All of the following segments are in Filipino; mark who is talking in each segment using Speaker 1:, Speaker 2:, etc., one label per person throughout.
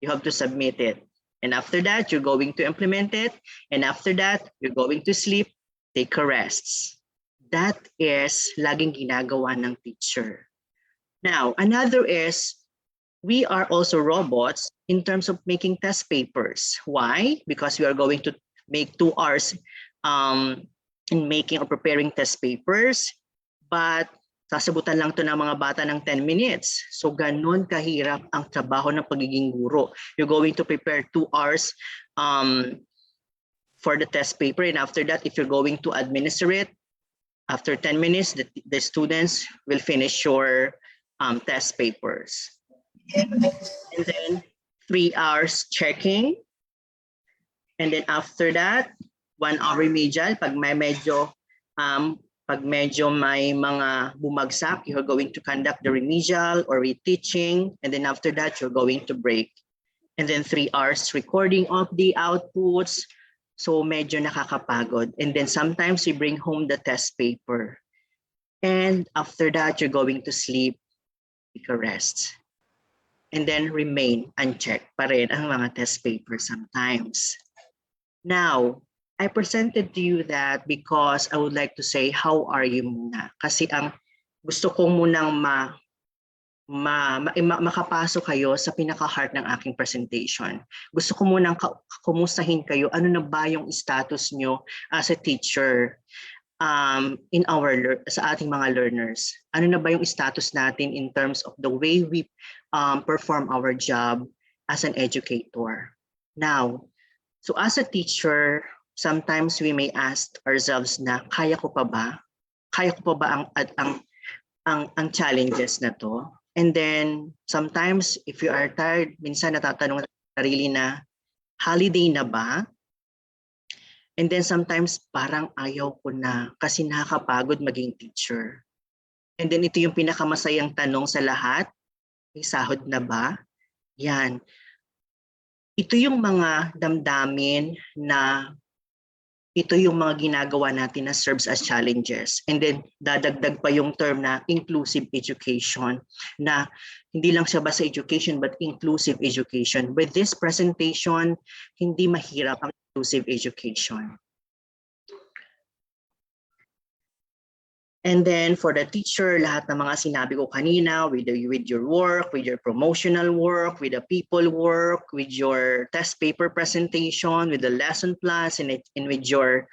Speaker 1: You have to submit it. And after that, you're going to implement it. And after that, you're going to sleep, take a rest. That is laging ginagawa ng teacher. Now, another is, we are also robots in terms of making test papers. Why? Because we are going to make 2 hours in making or preparing test papers, but sasagutan lang to ng mga bata ng 10 minutes. So ganun kahirap ang trabaho ng pagiging guro. You're going to prepare 2 hours for the test paper, and after that, if you're going to administer it, after 10 minutes, the students will finish your test papers. And then 3 hours checking. And then after that, 1 hour remedial. Pag medyo may mga bumagsak, you're going to conduct the remedial or reteaching. And then after that, you're going to break. And then 3 hours recording of the outputs. So medyo nakakapagod. And then sometimes we bring home the test paper. And after that, you're going to sleep, take a rest. And then remain unchecked pa rin ang mga test papers sometimes. Now, I presented to you that because I would like to say, how are you muna? Kasi ang gusto kong munang makapasok kayo sa pinaka-heart ng aking presentation. Gusto ko munang kumustahin kayo, ano na ba yung status nyo as a teacher sa ating mga learners. Ano na ba yung status natin in terms of the way we perform our job as an educator. Now, so as a teacher, sometimes we may ask ourselves na kaya ko pa ba? Kaya ko pa ba ang challenges na to? And then sometimes if you are tired, minsan natatanong sa sarili na holiday na ba? And then sometimes parang ayaw ko na kasi nakakapagod maging teacher. And then ito yung pinakamasayang tanong sa lahat, may sahod na ba? Yan. Ito yung mga damdamin na ito yung mga ginagawa natin na serves as challenges. And then dadagdag pa yung term na inclusive education, na hindi lang siya basta education but inclusive education. With this presentation, hindi mahirap ang inclusive education. And then for the teacher, lahat ng mga sinabi ko kanina, with your work, with your promotional work, with the people work, with your test paper presentation, with the lesson plans, and with your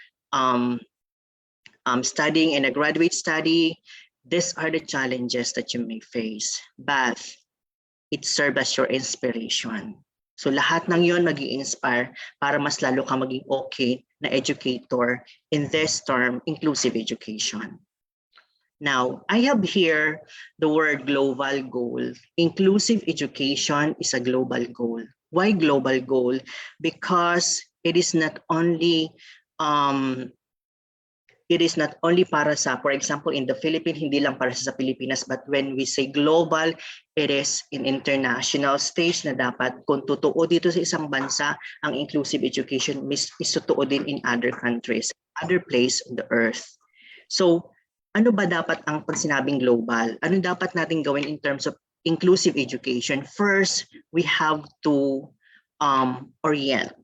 Speaker 1: studying in a graduate study, these are the challenges that you may face. But it serves as your inspiration. So lahat ng yon mag-i-inspire para mas lalo ka maging okay na educator in this term, inclusive education. Now, I have here the word global goal. Inclusive education is a global goal. Why global goal? Because it is not only para sa, for example, in the Philippines, hindi lang para sa Pilipinas, but when we say global, it is in international stage na dapat kung totoo dito sa isang bansa, ang inclusive education is totoo din in other countries, other place on the earth. So, ano ba dapat ang pag sinabing global? Ano dapat natin gawin in terms of inclusive education? First, we have to orient.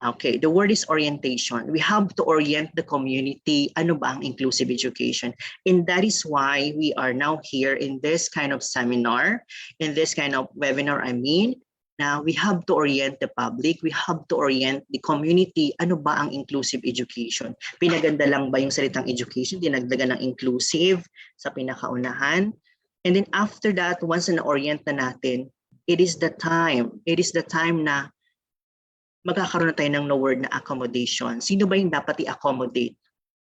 Speaker 1: Okay, the word is orientation. We have to orient the community. Ano ba ang inclusive education? And that is why we are now here in this kind of seminar, in this kind of webinar, Now, we have to orient the public, we have to orient the community. Ano ba ang inclusive education? Pinaganda lang ba yung salitang education? Dinagdagan ng inclusive sa pinakaunahan? And then after that, once na-orient na natin, it is the time na magkakaroon na tayo ng word na accommodation. Sino ba yung dapat i-accommodate?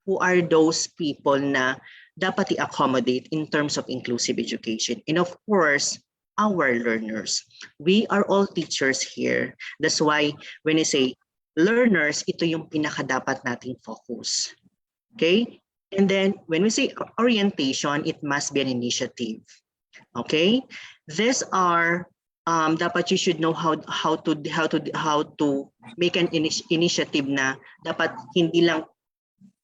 Speaker 1: Who are those people na dapat i-accommodate in terms of inclusive education? And of course, our learners. We are all teachers here. That's why when I say learners, ito yung pinaka-dapat nating focus. Okay? And then when we say orientation, it must be an initiative. Okay? These are dapat you should know how to make an initiative na dapat hindi lang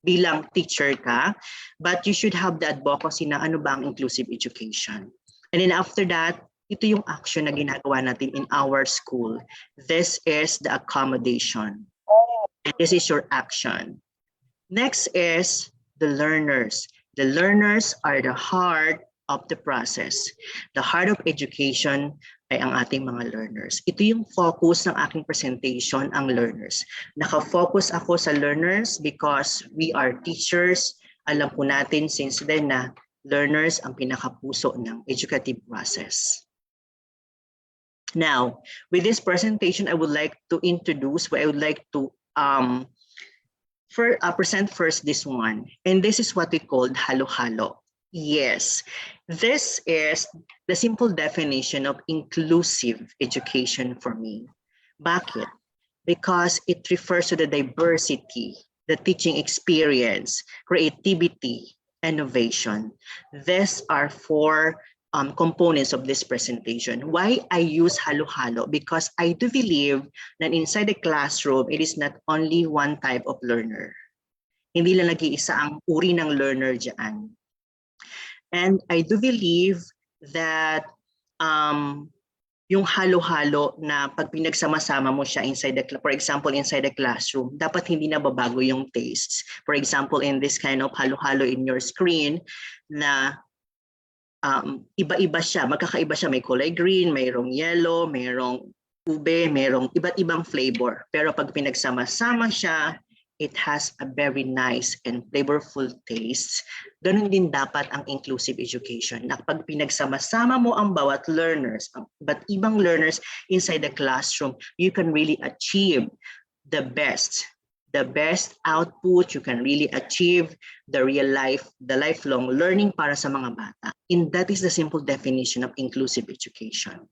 Speaker 1: bilang teacher ka, but you should have the advocacy na ano ba ang inclusive education. And then after that, ito yung action na ginagawa natin in our school. This is the accommodation. This is your action. Next is the learners. The learners are the heart of the process. The heart of education ay ang ating mga learners. Ito yung focus ng aking presentation, ang learners. Naka-focus ako sa learners because we are teachers. Alam po natin since then na learners ang pinakapuso ng educative process. Now, with this presentation, I would like to introduce, I would like to present first this one. And this is what we called halo-halo. Yes, this is the simple definition of inclusive education for me. Bakit? Because it refers to the diversity, the teaching experience, creativity, innovation. These are four components of this presentation. Why I use halo-halo? Because I do believe that inside the classroom, it is not only one type of learner. Hindi lang nag-iisa ang uri ng learner dyan. And I do believe that yung halo-halo na pag pinagsama-sama mo siya inside the, for example, inside the classroom, dapat hindi na babago yung tastes. For example, in this kind of halo-halo in your screen na iba-iba siya, magkakaiba siya, may kulay green, mayroong yellow, mayroong ube, mayroong iba't ibang flavor. Pero pag pinagsama-sama siya, it has a very nice and flavorful taste. Ganun din dapat ang inclusive education. Na pag pinagsama-sama mo ang bawat learners, iba't ibang learners inside the classroom, you can really achieve the best output. You can really achieve the lifelong learning para sa mga bata. And that is the simple definition of inclusive education.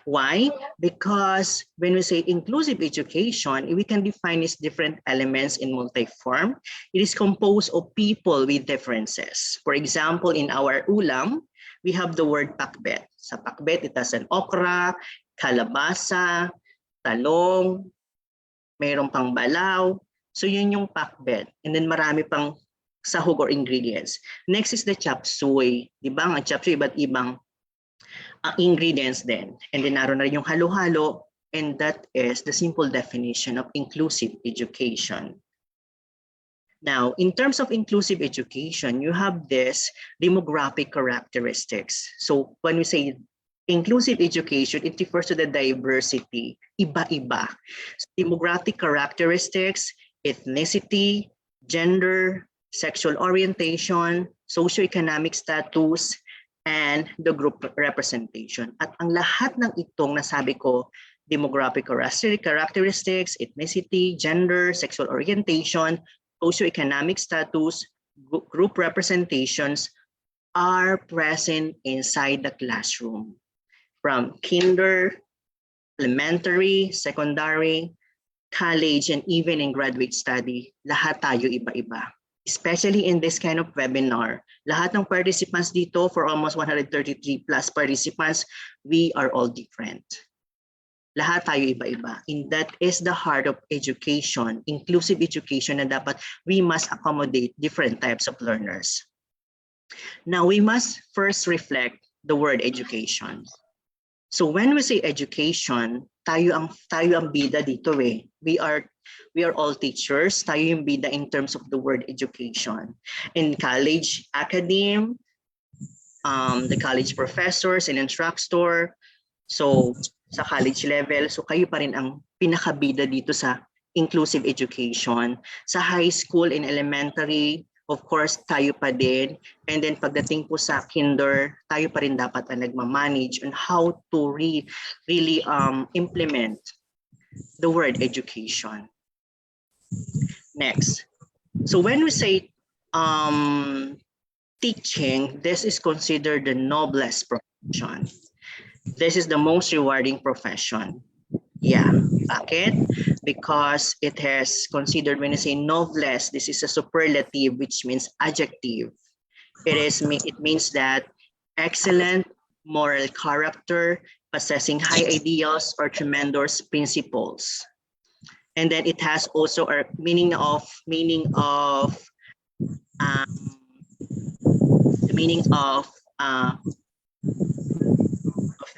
Speaker 1: Why? Because when we say inclusive education, we can define its different elements in multi-form. It is composed of people with differences. For example, in our ulam, we have the word pakbet. Sa pakbet, it has an okra, kalabasa, talong, mayroong pang balaw. So yun yung pakbet. And then marami pang sahog or ingredients. Next is the chop suey. Diba? Ang chop suey, iba't ibang ingredients din. And then naroon na yung halo-halo. And that is the simple definition of inclusive education. Now, in terms of inclusive education, you have this demographic characteristics. So when we say inclusive education, it refers to the diversity, iba-iba. So, demographic characteristics, ethnicity, gender, sexual orientation, socioeconomic status, and the group representation. At ang lahat ng itong nasabi ko, demographic characteristics, ethnicity, gender, sexual orientation, socioeconomic status, group representations are present inside the classroom. From kinder, elementary, secondary, college, and even in graduate study, lahat tayo iba-iba. Especially in this kind of webinar, lahat ng participants dito, for almost 133 plus participants, we are all different. Lahat tayo iba-iba. And that is the heart of education, inclusive education, na dapat we must accommodate different types of learners. Now, we must first reflect the word education. So when we say education, tayo ang bida dito eh. We are all teachers. Tayo yung bida in terms of the word education. In college academe, the college professors and instructor. So sa college level, so kayo pa rin ang pinakabida dito sa inclusive education. Sa high school and elementary, of course, tayo pa din. And then pagdating po sa kinder, tayo pa rin dapat ang nagmamanage on how to really implement the word education. Next. So when we say teaching, this is considered the noblest profession. This is the most rewarding profession. Yeah, bakit? Because it has considered, when you say noblesse, this is a superlative, which means adjective. It means that excellent moral character, possessing high ideals or tremendous principles. And then it has also a meaning of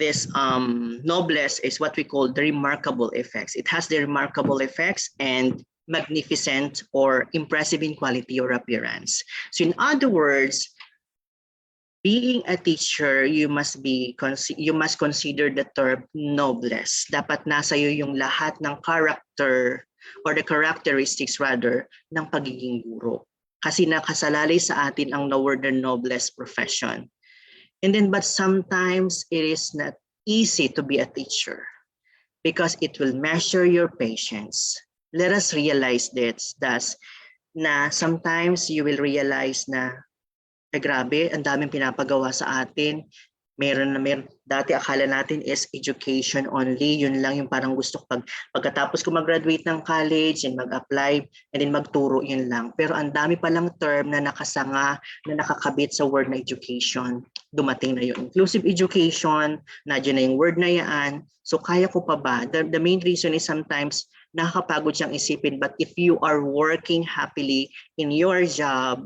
Speaker 1: this noblesse is what we call the remarkable effects. It has the remarkable effects and magnificent or impressive in quality or appearance. So in other words, being a teacher, you must consider the term noblesse. Dapat nasa iyo yung lahat ng character or the characteristics rather ng pagiging guro. Kasi nakasalalay sa atin ang word the noblesse profession. And then, but sometimes it is not easy to be a teacher because it will measure your patience. Let us realize this, na sometimes you will realize na, grabe, ang daming pinapagawa sa atin. Meron, dati akala natin is education only. Yun lang yung parang gusto ko pagkatapos ko mag-graduate ng college and mag-apply and then magturo, yun lang. Pero ang dami palang term na nakasanga, na nakakabit sa word na education. Dumating na yung inclusive education, nandiyan na yung word na yan. So kaya ko pa ba? The main reason is sometimes nakakapagod siyang isipin, but if you are working happily in your job,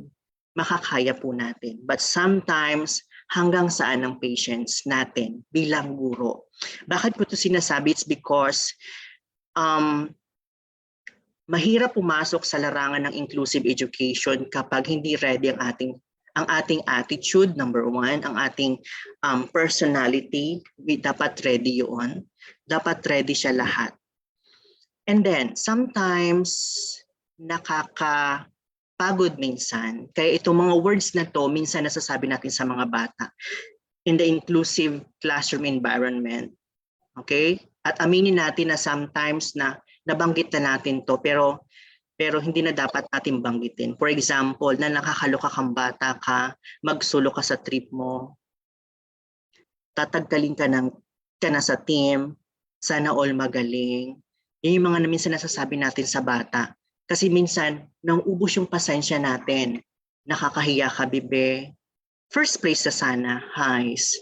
Speaker 1: makakaya po natin. But sometimes, hanggang saan ang patience natin bilang guro. Bakit ko ito sinasabi? It's because mahirap pumasok sa larangan ng inclusive education kapag hindi ready ang ating attitude, number one, ang ating personality, dapat ready yun. Dapat ready siya lahat. And then, sometimes, nakakapagod minsan. Kaya itong mga words na to, minsan nasasabi natin sa mga bata in the inclusive classroom environment. Okay? At aminin natin na sometimes na nabanggit na natin to, pero hindi na dapat natin banggitin. For example, na nakakaloka kang bata ka, magsulo ka sa trip mo, tatagkalin ka na sa team, sana all magaling. Yun yung mga minsan nasasabi natin sa bata. Kasi minsan, nang ubos yung pasensya natin, nakakahiya ka, bibe. First place sa sana, highs.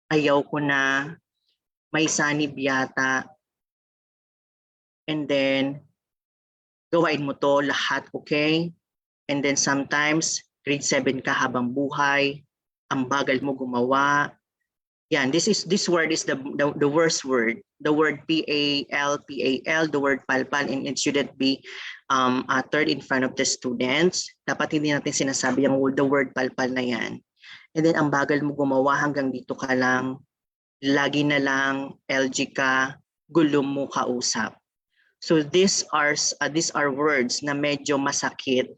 Speaker 1: Ayaw ko na, may sanib yata. And then, gawain mo to lahat, okay? And then sometimes, grade 7 ka habang buhay, ang bagal mo gumawa. Yan, this word is the worst word. The word PAL, the word palpal, and it shouldn't be uttered in front of the students. Dapat hindi natin sinasabi the word palpal na yan. And then ang bagal mo gumawa, hanggang dito ka lang, lagi na lang, LG ka, gulo mo kausap. So these are words na medyo masakit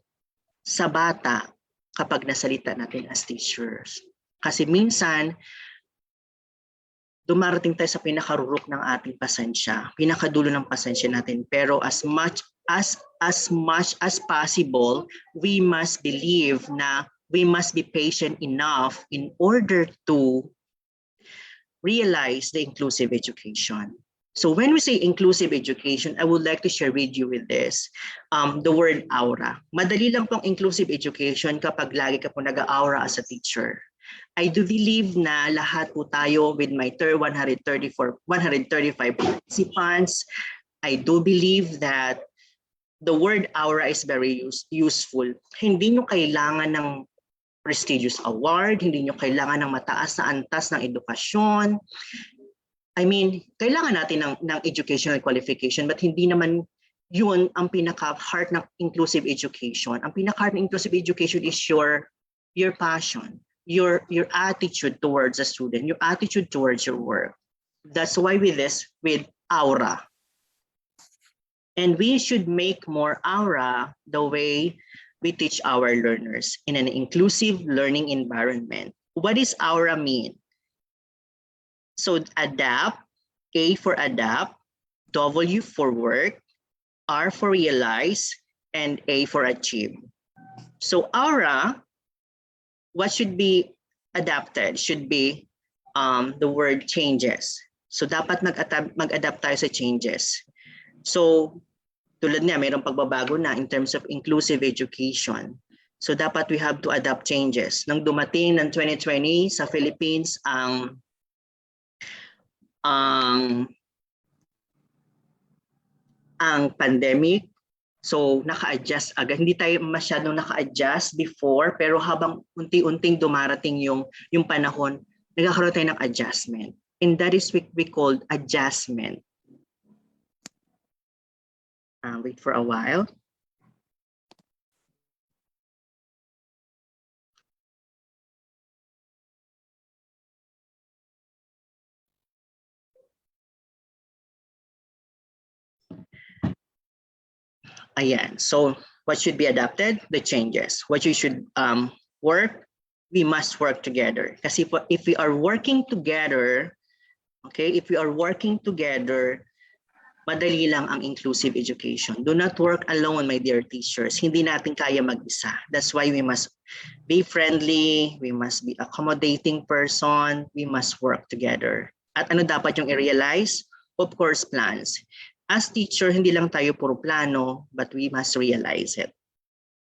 Speaker 1: sa bata kapag nasalita natin as teachers. Kasi minsan, dumarating tayo sa pinakarurok ng ating pasensya, pinakadulo ng pasensya natin. Pero as much as possible, we must believe na we must be patient enough in order to realize the inclusive education. So when we say inclusive education, I would like to share with you with this, the word aura. Madali lang pong inclusive education kapag lagi ka po nag-aura as a teacher. I do believe na lahat po tayo with my 135 participants, I do believe that the word aura is very useful. Hindi nyo kailangan ng prestigious award, hindi nyo kailangan ng mataas na antas ng edukasyon. I mean, kailangan natin ng educational qualification, but hindi naman yun ang pinaka-heart ng inclusive education. Ang pinaka-heart ng inclusive education is your passion. Your attitude towards a student, your attitude towards your work. That's why with aura. And we should make more aura the way we teach our learners in an inclusive learning environment. What does aura mean? So adapt, A for adapt, W for work, R for realize, and A for achieve. So aura, what should be adapted should be the word changes. So dapat mag-adapt tayo sa changes. So tulad niya, mayroong pagbabago na in terms of inclusive education. So dapat we have to adapt changes. Nang dumating ng 2020 sa Philippines ang pandemic, so naka-adjust agad. Hindi tayo masyadong naka-adjust before, pero habang unti-unting dumarating yung panahon, nagkakaroon tayo ng adjustment. And that is what we call adjustment. Wait for a while. Ayan. So what should be adapted? The changes. What you should work, we must work together. Kasi if we are working together, okay, if we are working together, madali lang ang inclusive education. Do not work alone, my dear teachers. Hindi natin kaya mag-isa. That's why we must be friendly, we must be accommodating person, we must work together. At ano dapat yung i-realize? Of course, plans. As teacher, hindi lang tayo puro plano, but we must realize it.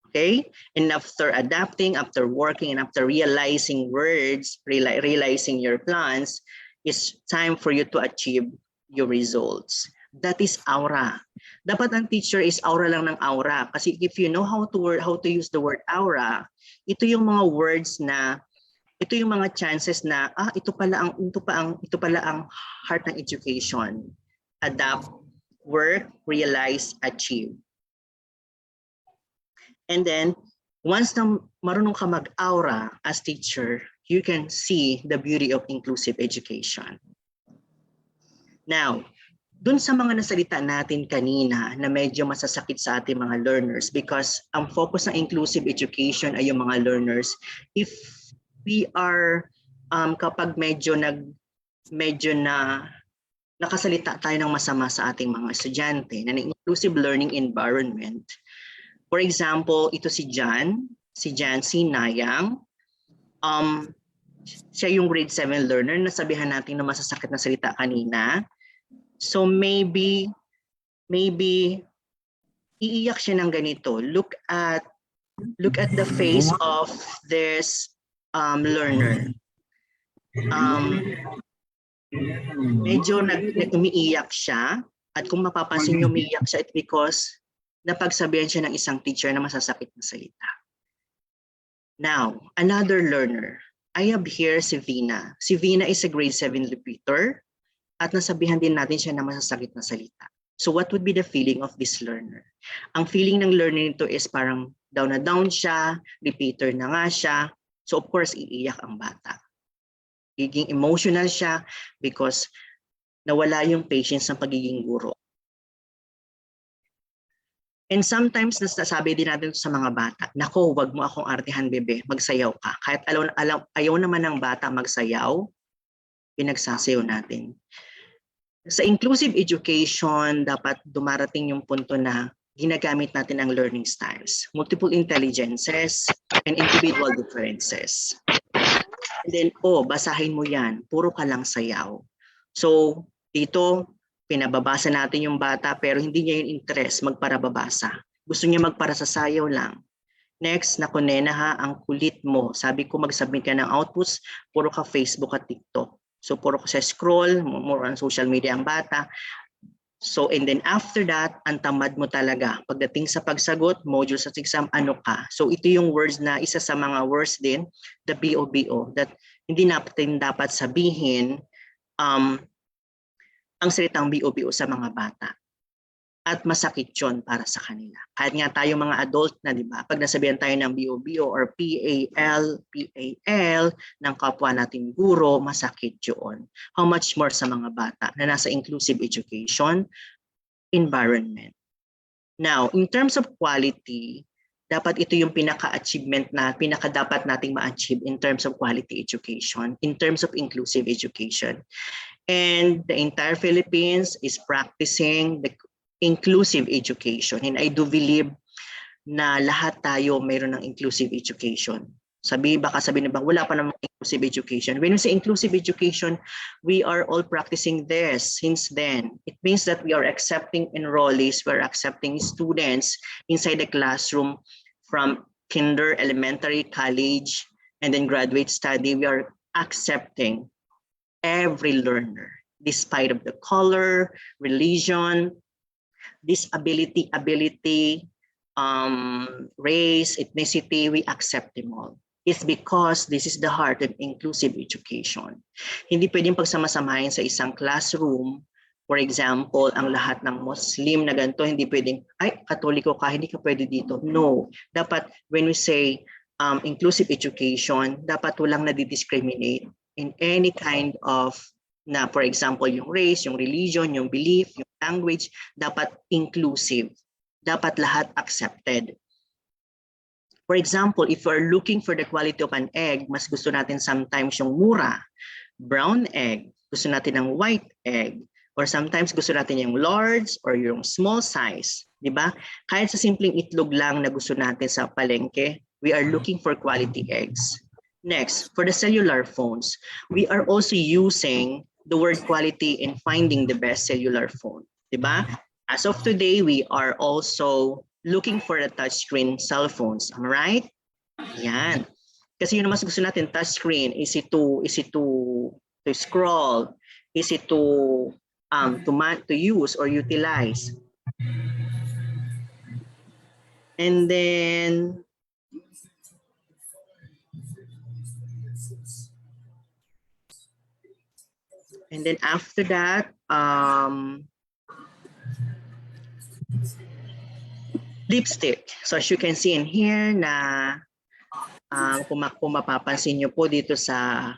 Speaker 1: Okay? And after adapting, after working, and after realizing words, realizing your plans, it's time for you to achieve your results. That is aura. Dapat ang teacher is aura lang ng aura. Kasi if you know how to use the word aura, ito yung mga words na, ito yung mga chances na, ito pala ang heart ng education. Adapt, work, realize, achieve. And then, once na marunong ka mag-aura as teacher, you can see the beauty of inclusive education. Now, dun sa mga nasalita natin kanina na medyo masasakit sa ating mga learners because ang focus ng inclusive education ay yung mga learners. If we are, kapag medyo na nakasalita tayo ng masama sa ating mga estudyante na inclusive learning environment. For example, ito si Jancy Nayang. Siya yung grade 7 learner na sabihan natin ng masasakit na salita kanina. So maybe iiyak siya ng ganito. Look at the face of this learner. Medyo umiiyak siya at kung mapapansin niyo umiiyak siya it's because napagsabihan siya ng isang teacher na masasakit na salita. Now, another learner. I have here si Vina. Si Vina is a grade 7 repeater. At nasabihan din natin siya na masasakit na salita. So what would be the feeling of this learner? Ang feeling ng learner nito is parang down na down siya, repeater na nga siya. So of course, iiyak ang bata. Giging emotional siya because nawala yung patience ng pagiging guro. And sometimes nasasabi din natin sa mga bata, nako, wag mo akong artihan bebe, magsayaw ka. Kahit ayaw naman ng bata magsayaw, pinagsasayaw natin. Sa inclusive education, dapat dumarating yung punto na ginagamit natin ang learning styles, multiple intelligences, and individual differences. And then, basahin mo yan, puro ka lang sayaw. So, dito, pinababasa natin yung bata pero hindi niya yung interest magparababasa. Gusto niya magpara sa sayaw lang. Next, naku nena ha, ang kulit mo. Sabi ko mag-submit ka ng outputs, puro ka Facebook at TikTok. So puro ko sa scroll, more on social media ang bata. So and then after that, ang tamad mo talaga. Pagdating sa pagsagot, modules at exam, ano ka? So ito yung words na isa sa mga words din, the BOBO, that hindi natin dapat sabihin ang salitang BOBO sa mga bata. At masakit yun para sa kanila. Kahit nga tayo mga adult na, di ba? Pag nasabihan tayo ng BOBO or PAL ng kapwa nating guro, masakit yun. How much more sa mga bata na nasa inclusive education environment. Now, in terms of quality, dapat ito yung pinaka-achievement na pinaka-dapat nating ma-achieve in terms of quality education, in terms of inclusive education. And the entire Philippines is practicing the inclusive education. And I do believe na lahat tayo mayroon ng inclusive education. Baka sabihin na ba, wala pa namang inclusive education. When we say inclusive education, we are all practicing this since then. It means that we are accepting enrollees, we are accepting students inside the classroom from kinder, elementary, college, and then graduate study. We are accepting every learner, despite of the color, religion, disability, ability, race, ethnicity, we accept them all. is because this is the heart of inclusive education. Hindi pwedeng pagsama-samahin sa isang classroom. For example, ang lahat ng Muslim na ganito, hindi pwedeng, ay, Katoliko ka, hindi ka pwede dito. No. Dapat, when we say inclusive education, dapat walang nadi-discriminate in any kind of, na for example, yung race, yung religion, yung belief, yung language, dapat inclusive. Dapat lahat accepted. For example, if we're looking for the quality of an egg, mas gusto natin sometimes yung mura, brown egg, gusto natin ng white egg, or sometimes gusto natin yung large or yung small size, di ba? Kahit sa simpleng itlog lang na gusto natin sa palengke, we are looking for quality eggs. Next, for the cellular phones, we are also using the word quality in finding the best cellular phone, di ba? As of today, we are also looking for the touchscreen cell phones. Am I right? Yan. Kasi yun mas gusto natin, touchscreen, easy to scroll, easy to use or utilize. And then after that, lipstick. So as you can see in here na kung mapapansin nyo po dito sa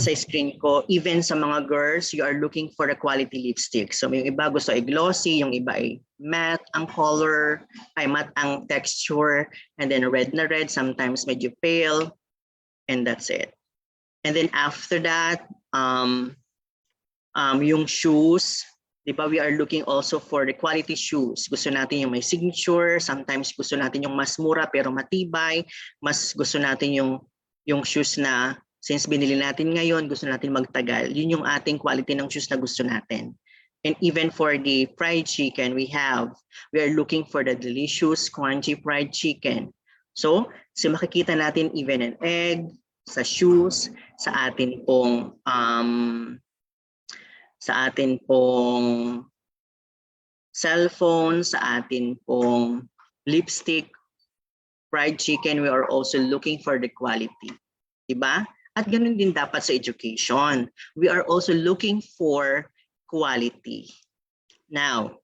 Speaker 1: screen ko, even sa mga girls, you are looking for a quality lipstick. So yung iba gusto ay glossy, yung iba ay matte ang color, ay matte ang texture, and then red na red, sometimes medyo pale, and that's it. And then after that, yung shoes, di ba, we are looking also for the quality shoes. Gusto natin yung may signature, sometimes gusto natin yung mas mura pero matibay, mas gusto natin yung shoes na since binili natin ngayon, gusto natin magtagal. Yun yung ating quality ng shoes na gusto natin. And even for the fried chicken we are looking for the delicious crunchy fried chicken. So makikita natin even an egg, sa shoes, sa atin pong cellphone, sa atin pong lipstick, fried chicken, we are also looking for the quality. Diba? At ganun din dapat sa education. We are also looking for quality. Now,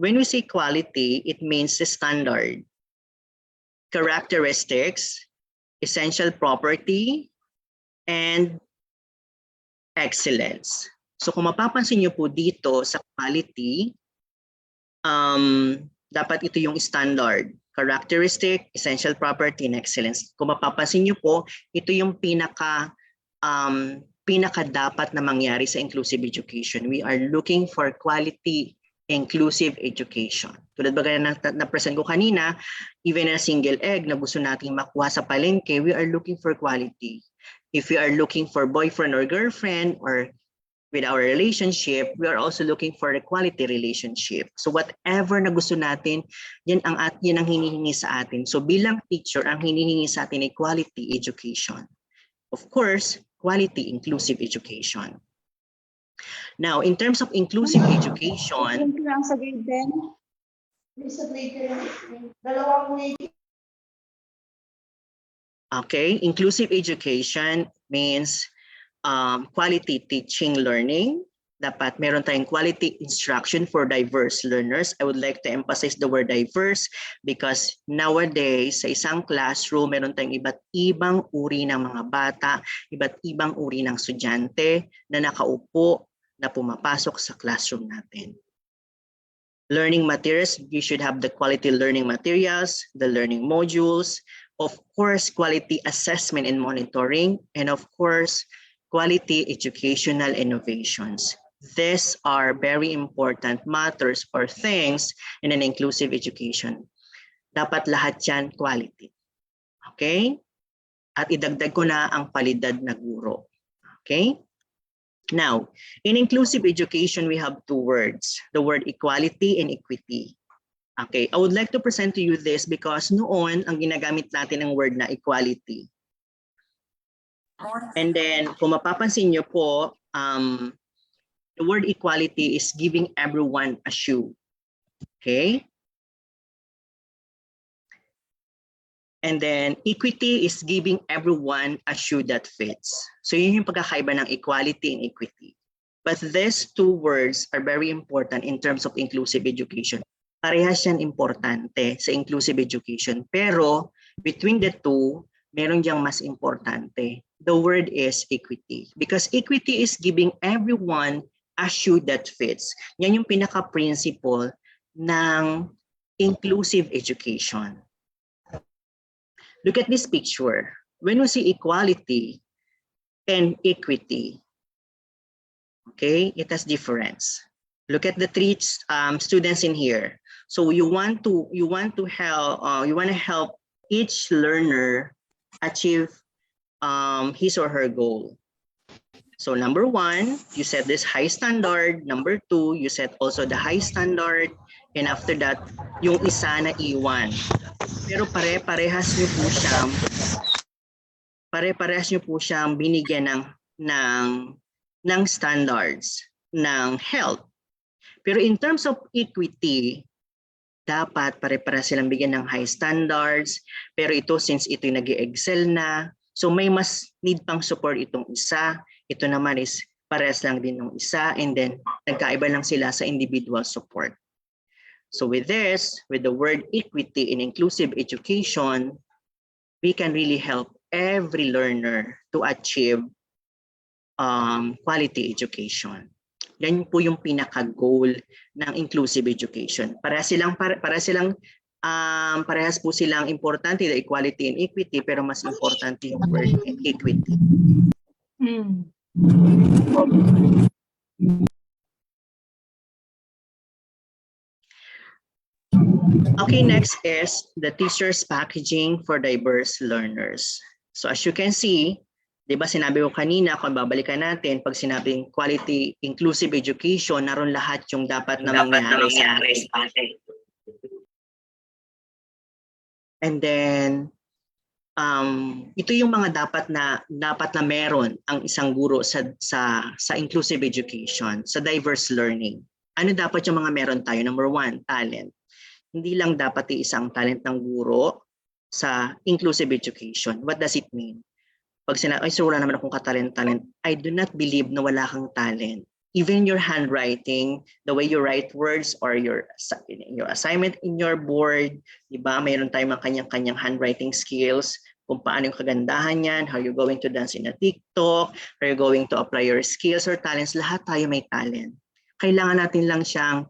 Speaker 1: when we say quality, it means the standard, characteristics, essential property, and excellence. So kung mapapansin nyo po dito sa quality, dapat ito yung standard, characteristic, essential property, and excellence. Kung mapapansin nyo po, ito yung pinaka dapat na mangyari sa inclusive education. We are looking for quality inclusive education. Tulad ba gaya na present ko kanina, even a single egg na gusto nating makuha sa palengke, we are looking for quality. If we are looking for boyfriend or girlfriend or with our relationship, we are also looking for a quality relationship. So whatever na gusto natin, yan ang hinihingi sa atin. So bilang teacher, ang hinihingi sa atin ay quality education. Of course, quality inclusive education. Now, in terms of inclusive education, okay, inclusive education means quality teaching learning. Dapat meron tayong quality instruction for diverse learners. I would like to emphasize the word diverse because nowadays sa isang classroom meron tayong iba't ibang uri ng mga bata, iba't ibang uri ng estudyante na nakaupo na pumapasok sa classroom natin. Learning materials, you should have the quality learning materials, the learning modules, of course, quality assessment and monitoring, and of course, quality educational innovations. These are very important matters or things in an inclusive education. Dapat lahat yan quality. Okay? At idagdag ko na ang palidad na guro. Okay? Now, in inclusive education, we have two words, the word equality and equity. Okay, I would like to present to you this because noon ang ginagamit natin ng word na equality. And then, kung mapapansin nyo po, the word equality is giving everyone a shoe. Okay? And then equity is giving everyone a shoe that fits. So yun yung pagkakaiba ng equality and equity. But these two words are very important in terms of inclusive education. Parehas yan importante sa inclusive education. Pero between the two, meron diyang mas importante. The word is equity. Because equity is giving everyone a shoe that fits. Yan yung pinaka-principle ng inclusive education. Look at this picture. When we see equality and equity, okay, it has difference. Look at the three students in here. So you want to help each learner achieve his or her goal. So number one, you set this high standard. Number two, you set also the high standard. And after that, yung isa na iwan. Pero pare-parehas nyo po siyang binigyan ng standards ng health. Pero in terms of equity, dapat pare-parehas silang bigyan ng high standards. Pero ito, since ito nag-excel na, so may mas need pang support itong isa. Ito naman is parehas lang din ng isa, and then nagkaiba lang sila sa individual support. So with this, with the word equity in inclusive education, we can really help every learner to achieve quality education. Yan po yung pinaka-goal ng inclusive education. Parehas po silang importante, the equality and equity, pero mas importante yung word equity. Okay, next is the teacher's packaging for diverse learners. So as you can see, di ba sinabi ko kanina, kung babalikan natin, pag sinabing quality inclusive education, naroon lahat yung dapat na mangyari sa atin. And then, ito yung mga dapat na meron ang isang guro sa inclusive education, sa diverse learning. Ano dapat yung mga meron tayo? Number one, talent. Hindi lang dapat isang talent ng guro sa inclusive education. What does it mean? Pag sinabi, so wala naman akong talent, I do not believe na wala kang talent. Even your handwriting, the way you write words or your assignment in your board, di ba? Mayroon tayong mga kanyang-kanyang handwriting skills, kung paano yung kagandahan yan, how you're going to dance in a TikTok, how you're going to apply your skills or talents, lahat tayo may talent. Kailangan natin lang siyang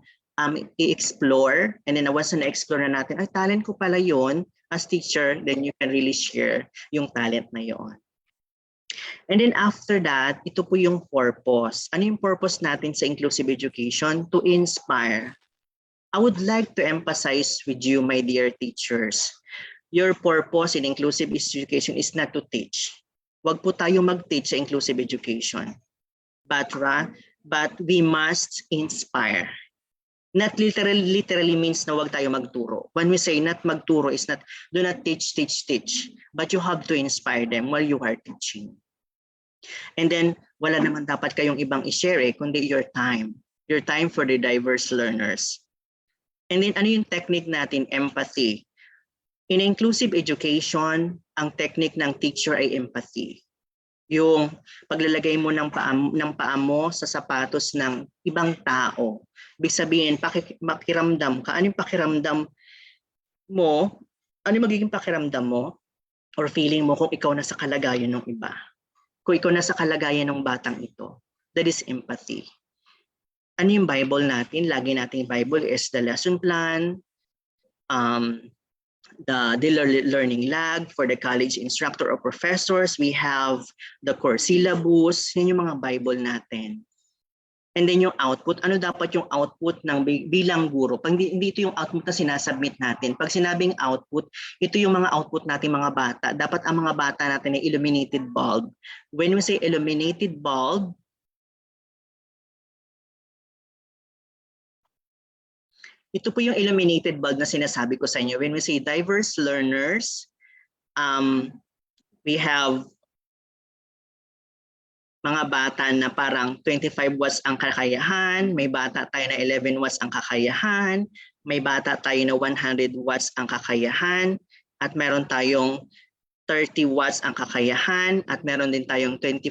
Speaker 1: i-explore, and then once na explore na natin, ay talent ko pala yon as teacher, then you can really share yung talent na yon. And then after that, ito po yung purpose. Ano yung purpose natin sa inclusive education? To inspire. I would like to emphasize with you, my dear teachers, your purpose in inclusive education is not to teach. Wag po tayo mag-teach sa inclusive education. But we must inspire. Not literally means na wag tayo magturo. When we say not magturo is not, do not teach. But you have to inspire them while you are teaching. And then, wala naman dapat kayong ibang i-share kundi your time for the diverse learners. And then, ano yung technique natin? Empathy. In inclusive education, ang technique ng teacher ay empathy. Yung paglalagay mo ng paa mo sa sapatos ng ibang tao. Ibig sabihin, makiramdam ka. Ano yung pakiramdam mo? Ano yung magiging pakiramdam mo or feeling mo kung ikaw nasa kalagayan ng iba? Kung ikaw nasa kalagayan ng batang ito. That is empathy. Ano yung Bible natin? Lagi nating Bible is the lesson plan, the learning log for the college instructor or professors. We have the core syllabus. Yan yung mga Bible natin. And then yung output, ano dapat yung output ng bilang guro? Pag hindi ito yung output na sinasubmit natin. Pag sinabing output, ito yung mga output natin mga bata. Dapat ang mga bata natin ay illuminated bulb. When we say illuminated bulb, ito po yung illuminated bulb na sinasabi ko sa inyo. When we say diverse learners, we have mga bata na parang 25 watts ang kakayahan, may bata tayo na 11 watts ang kakayahan, may bata tayo na 100 watts ang kakayahan, at meron tayong 30 watts ang kakayahan at meron din tayong 5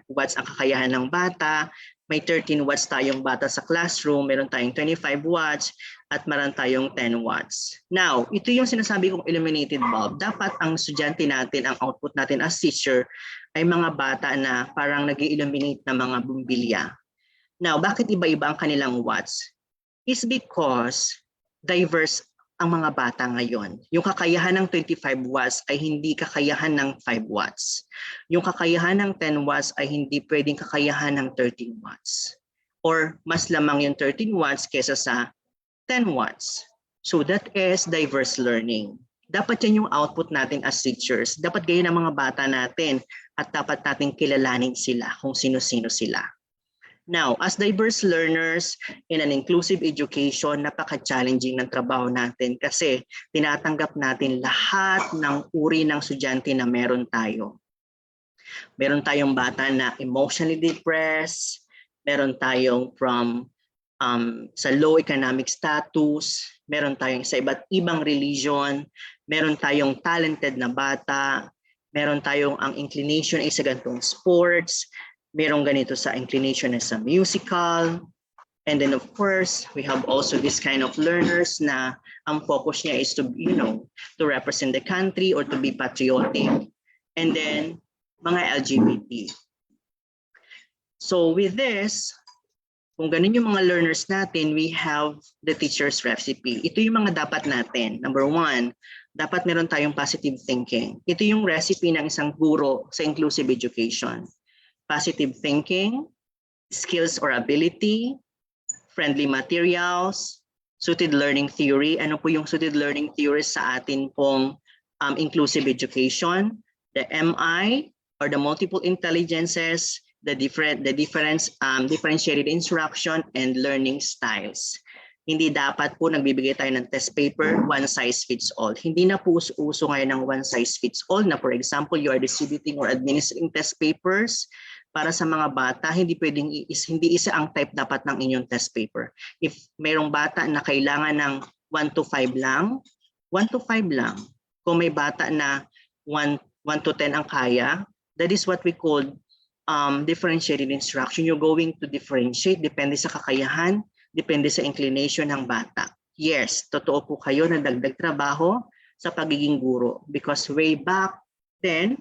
Speaker 1: watts ang kakayahan ng bata. May 13 watts tayong bata sa classroom, meron tayong 25 watts at meron tayong 10 watts. Now, ito yung sinasabi kong illuminated bulb. Dapat ang estudyante natin, ang output natin as teacher ay mga bata na parang nag-illuminate na mga bumbilya. Now, bakit iba-iba ang kanilang watts? Is because diverse ang mga bata ngayon. Yung kakayahan ng 25 watts ay hindi kakayahan ng 5 watts. Yung kakayahan ng 10 watts ay hindi pwedeng kakayahan ng 13 watts. Or mas lamang yung 13 watts kesa sa 10 watts. So that is diverse learning. Dapat yan yung output natin as teachers. Dapat ganyan ang mga bata natin at dapat natin kilalanin sila kung sino-sino sila. Now, as diverse learners in an inclusive education, napaka-challenging ng trabaho natin kasi tinatanggap natin lahat ng uri ng estudyante na meron tayo. Meron tayong bata na emotionally depressed, meron tayong from sa low economic status, meron tayong sa iba't ibang religion, meron tayong talented na bata, meron tayong ang inclination ay sa ganitong sports, merong ganito sa inclination sa musical. And then of course, we have also this kind of learners na ang focus niya is to, to represent the country or to be patriotic. And then, mga LGBT. So with this, kung ganun yung mga learners natin, we have the teacher's recipe. Ito yung mga dapat natin. Number 1, dapat meron tayong positive thinking. Ito yung recipe ng isang guro sa inclusive education. Positive thinking, skills or ability, friendly materials, suited learning theory. Ano po yung suited learning theory sa atin pong inclusive education? The MI or the multiple intelligences, the differentiated instruction and learning styles. Hindi dapat po nagbibigay tayo ng test paper, one size fits all. Hindi na po uso ngayon ng one size fits all na for example, you are distributing or administering test papers para sa mga bata, hindi hindi isa ang type dapat ng inyong test paper. If mayroong bata na kailangan ng 1 to 5 lang, 1 to 5 lang. Kung may bata na 1 to 10 ang kaya, that is what we call differentiated instruction. You're going to differentiate depende sa kakayahan, depende sa inclination ng bata. Yes, totoo po kayo na dagdag trabaho sa pagiging guro because way back then,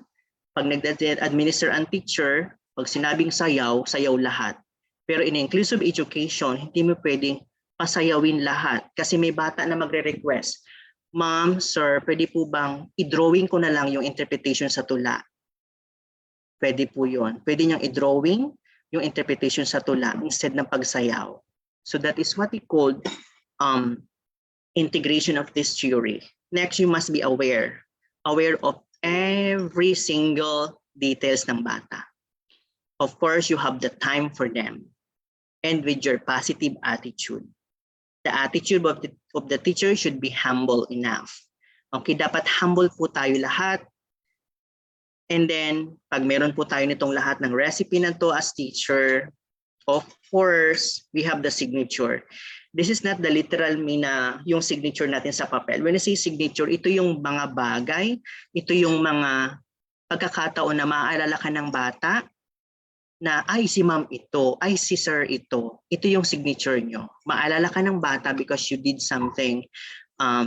Speaker 1: pag nag-administer ang teacher, pag sinabing sayaw, sayaw lahat. Pero in inclusive education, hindi mo pwedeng pasayawin lahat kasi may bata na magre-request, Ma'am, sir, pwede po bang i-drawing ko na lang yung interpretation sa tula? Pwede po yun. Pwede niyang i-drawing yung interpretation sa tula instead ng pagsayaw. So that is what we call integration of this theory. Next, you must be aware of every single details ng bata. Of course, you have the time for them and with your positive attitude. The attitude of the teacher should be humble enough. Okay, dapat humble po tayo lahat. And then, pag meron po tayo nitong lahat ng recipe na to as teacher, of course, we have the signature. This is not the literal mean na yung signature natin sa papel. When I say signature, ito yung mga bagay, ito yung mga pagkakataon na maaalala ka ng bata, na ay si ma'am ito, ay si sir ito. Ito yung signature nyo. Maalala ka ng bata because you did something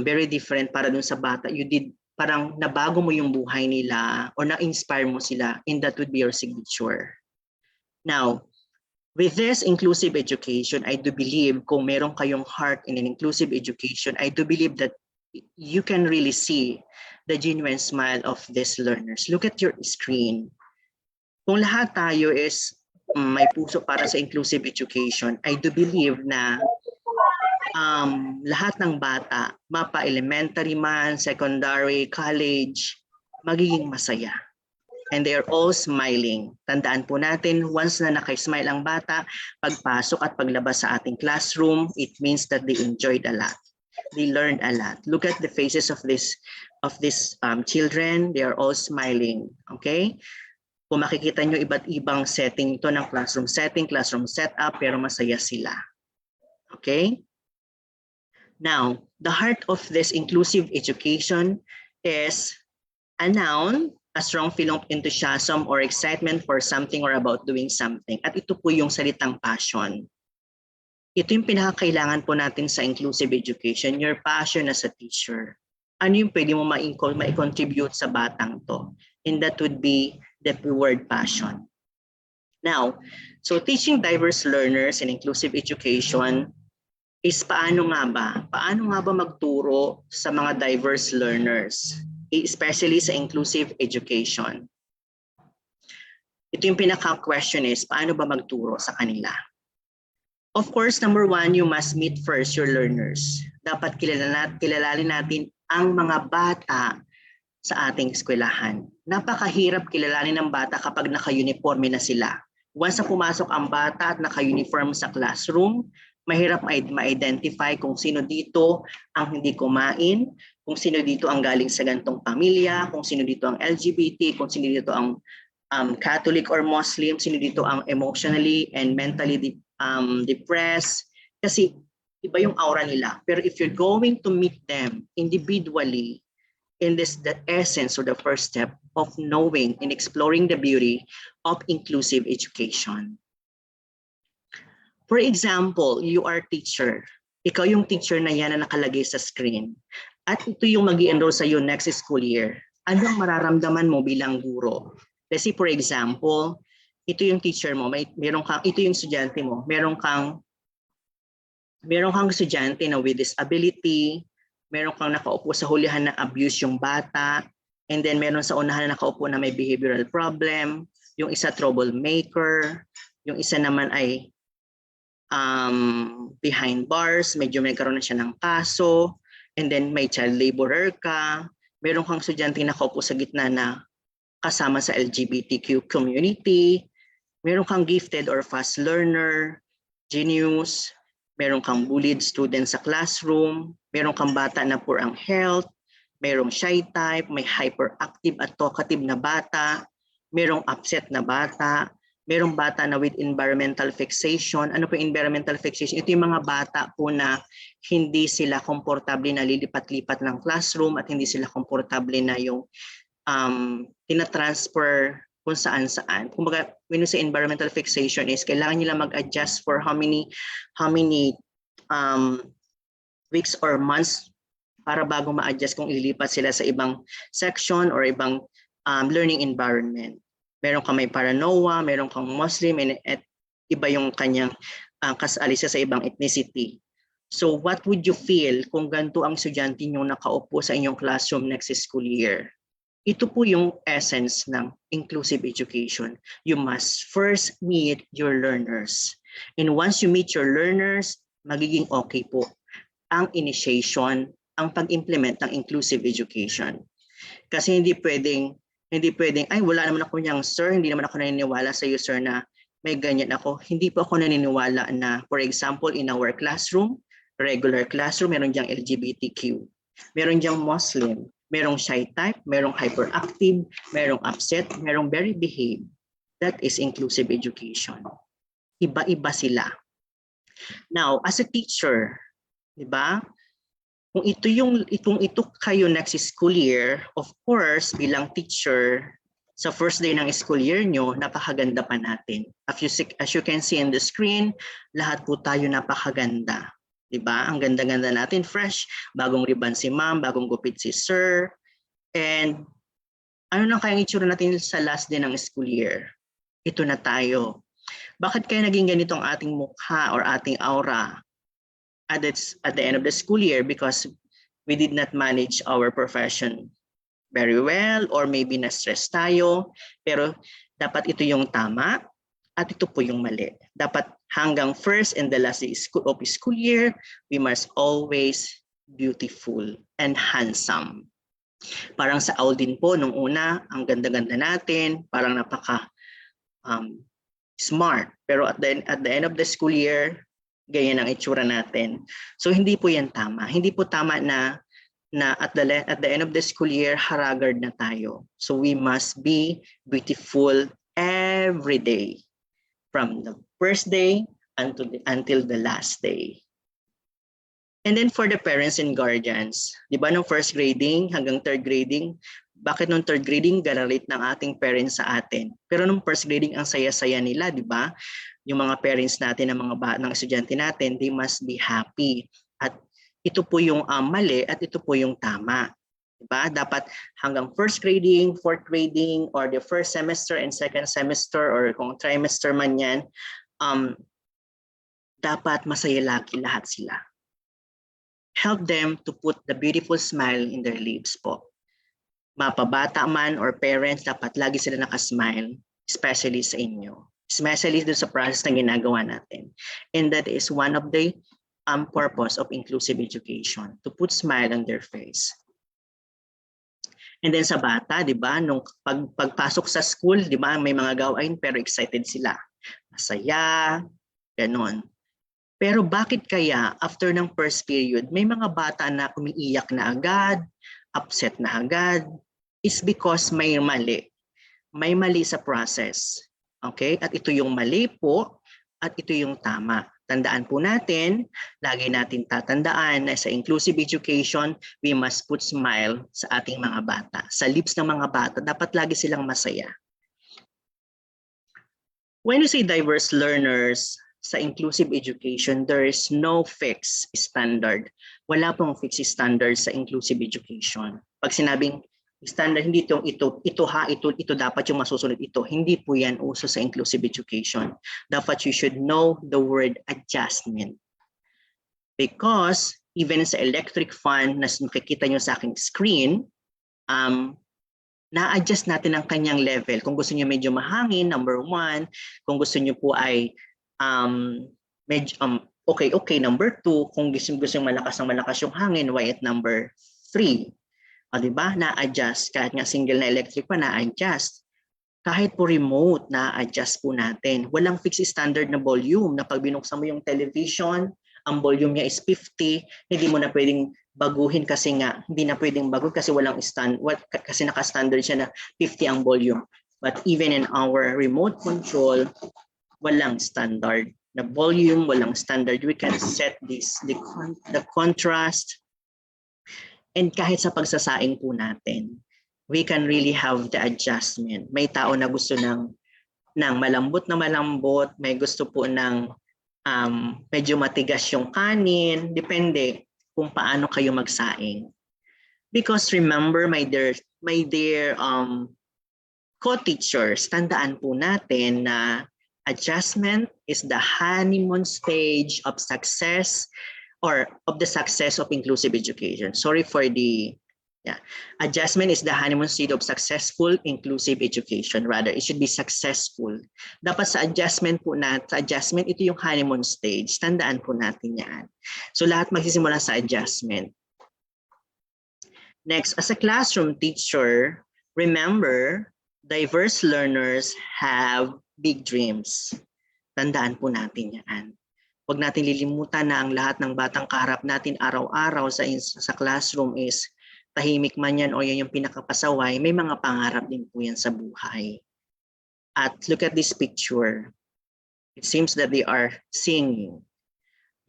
Speaker 1: very different para dun sa bata. You did parang nabago mo yung buhay nila or na-inspire mo sila and that would be your signature. Now, with this inclusive education, I do believe kung meron kayong heart in an inclusive education, I do believe that you can really see the genuine smile of these learners. Look at your screen. Kung lahat tayo is may puso para sa inclusive education, I do believe na lahat ng bata, mapa elementary man, secondary, college, magiging masaya. And they are all smiling. Tandaan po natin, once na naka-smile ang bata, pagpasok at paglabas sa ating classroom, it means that they enjoyed a lot. They learned a lot. Look at the faces of these children. They are all smiling. Okay? Kung makikita nyo iba't ibang setting ito ng classroom setting, classroom setup, pero masaya sila. Okay? Now, the heart of this inclusive education is a noun, a strong feeling of enthusiasm or excitement for something or about doing something. At ito po yung salitang passion. Ito yung pinakakailangan po natin sa inclusive education, your passion as a teacher. Ano yung pwede mo ma-contribute sa batang to? And that would be the word passion. Now, so teaching diverse learners in inclusive education is paano nga ba? Paano nga ba magturo sa mga diverse learners, especially sa inclusive education? Ito yung pinaka-question is, paano ba magturo sa kanila? Of course, number one, you must meet first your learners. Dapat kilalалin natin ang mga bata sa ating eskwelahan. Napakahirap kilalалin ng bata kapag naka-uniforme na sila. Once na pumasok ang bata at naka-uniform sa classroom, mahirap ma-identify kung sino dito ang hindi kumain, kung sino dito ang galing sa gantong pamilya, kung sino dito ang LGBT, kung sino dito ang Catholic or Muslim, sino dito ang emotionally and mentally depressed. Kasi iba yung aura nila. Pero if you're going to meet them individually, in this the essence or the first step of knowing and exploring the beauty of inclusive education. For example, you are teacher. Ikaw yung teacher na yan na nakalagay sa screen. At ito yung mag-i-enroll sa iyo next school year. Anong mararamdaman mo bilang guro? Let's say for example, ito yung teacher mo, ito yung estudyante mo, meron kang estudyante na with disability, meron kang nakaupo sa hulihan na abuse yung bata, and then meron sa unahan na nakaupo na may behavioral problem, yung isa troublemaker, yung isa naman ay behind bars, medyo may karoon na siya ng kaso, and then may child laborer ka, meron kang estudyante na nakaupo sa gitna na kasama sa LGBTQ community, meron kang gifted or fast learner, genius, meron kang bullied student sa classroom, meron kang bata na poor ang health, merong shy type, may hyperactive at talkative na bata, merong upset na bata, merong bata na with environmental fixation. Ano po environmental fixation? Ito yung mga bata po na hindi sila komportable na lilipat-lipat ng classroom at hindi sila komportable na yung tina-transfer kung saan-saan. Kumbaga, when you say environmental fixation is kailangan nila mag-adjust for how many weeks or months para bago ma-adjust kung ililipat sila sa ibang section or ibang learning environment. Meron kang may paranoia, meron kang Muslim, at iba yung kanyang kasalisa sa ibang ethnicity. So what would you feel kung ganito ang estudyante nyo nakaupo sa inyong classroom next school year? Ito po yung essence ng inclusive education. You must first meet your learners. And once you meet your learners, magiging okay po ang initiation, ang pag-implement ng inclusive education. Kasi hindi pwedeng, ay wala naman ako niyang sir, hindi naman ako naniniwala sa iyo sir na may ganyan ako. Hindi po ako naniniwala na, for example, in our classroom, regular classroom, meron diyang LGBTQ, meron diyang Muslim, merong shy type, merong hyperactive, merong upset, merong very behaved. That is inclusive education. Iba-iba sila. Now, as a teacher, di ba? Kung ito kayo next school year, of course, bilang teacher, sa first day ng school year nyo, napakaganda pa natin. As you can see in the screen, lahat po tayo napakaganda. Diba? Ang ganda-ganda natin, fresh, bagong ribbon si ma'am, bagong gupit si sir. And ano na kayang itsura natin sa last day ng school year? Ito na tayo. Bakit kaya naging ganito ang ating mukha or ating aura at the end of the school year? Because we did not manage our profession very well or maybe na-stress tayo. Pero dapat ito yung tama at ito po yung mali. Dapat hanggang first and the last day of school year, we must always beautiful and handsome. Parang sa Aldin po, nung una, ang ganda-ganda natin, parang napaka smart. Pero at the end of the school year, ganyan ang itsura natin. So hindi po yan tama. Hindi po tama na at the end of the school year, haragard na tayo. So we must be beautiful every day. From the first day until the last day. And then for the parents and guardians, di ba nung first grading hanggang third grading, bakit nung third grading ganalit ng ating parents sa atin? Pero nung first grading ang saya-saya nila, di ba? Yung mga parents natin, ng mga ng estudyante natin, they must be happy. At ito po yung mali at ito po yung tama. Diba? Dapat hanggang first grading, fourth grading, or the first semester and second semester, or kung trimester man yan, dapat masaya lagi lahat sila. Help them to put the beautiful smile in their lips po. Mapabata man or parents, dapat lagi sila nakasmile, especially sa inyo. Especially doon sa process na ginagawa natin. And that is one of the purpose of inclusive education, to put smile on their face. And then sa bata, di ba, nung pagpasok sa school, di ba, may mga gawain pero excited sila. Masaya, ganon. Pero bakit kaya after ng first period, may mga bata na umiiyak na agad, upset na agad? It's because may mali. May mali sa process. Okay? At ito yung mali po at ito yung tama. Tandaan po natin, lagi natin tatandaan na sa inclusive education, we must put smile sa ating mga bata. Sa lips ng mga bata, dapat lagi silang masaya. When you say diverse learners, sa inclusive education, there is no fixed standard. Wala pong fixed standard sa inclusive education. Pag sinabing standard, hindi ito dapat yung masusunod ito. Hindi po yan uso sa inclusive education. Dapat you should know the word adjustment. Because even sa electric fan na nakikita nyo sa aking screen, na-adjust natin ang kanyang level. Kung gusto nyo medyo mahangin, number 1. Kung gusto nyo po ay medyo okay, number 2. Kung gusto malakas yung hangin, why at number 3. O diba? Na-adjust. Kahit nga single na electric pa, na-adjust. Kahit po remote, na-adjust po natin. Walang fixed standard na volume na pag binuksan mo yung television, ang volume niya is 50, hindi mo na pwedeng baguhin kasi nga, hindi na pwedeng baguhin kasi walang kasi naka-standard siya na 50 ang volume. But even in our remote control, walang standard na volume, walang standard. We can set the contrast. And kahit sa pagsasaing po natin, we can really have the adjustment. May tao na gusto ng malambot na malambot, may gusto po ng medyo matigas yung kanin, depende kung paano kayo magsaing. Because remember, my dear co-teachers, tandaan po natin na adjustment is the honeymoon stage of success or of the success of inclusive education. Sorry for the adjustment is the honeymoon stage of successful inclusive education. Rather, it should be successful. Dapat sa adjustment po ito yung honeymoon stage. Tandaan po natin yan. So lahat magsisimula sa adjustment. Next, as a classroom teacher, remember, diverse learners have big dreams. Tandaan po natin yan. Huwag natin lilimutan na ang lahat ng batang kaharap natin araw-araw sa classroom is tahimik man yan o yan yung pinakapasaway, may mga pangarap din po yan sa buhay. At look at this picture. It seems that they are singing.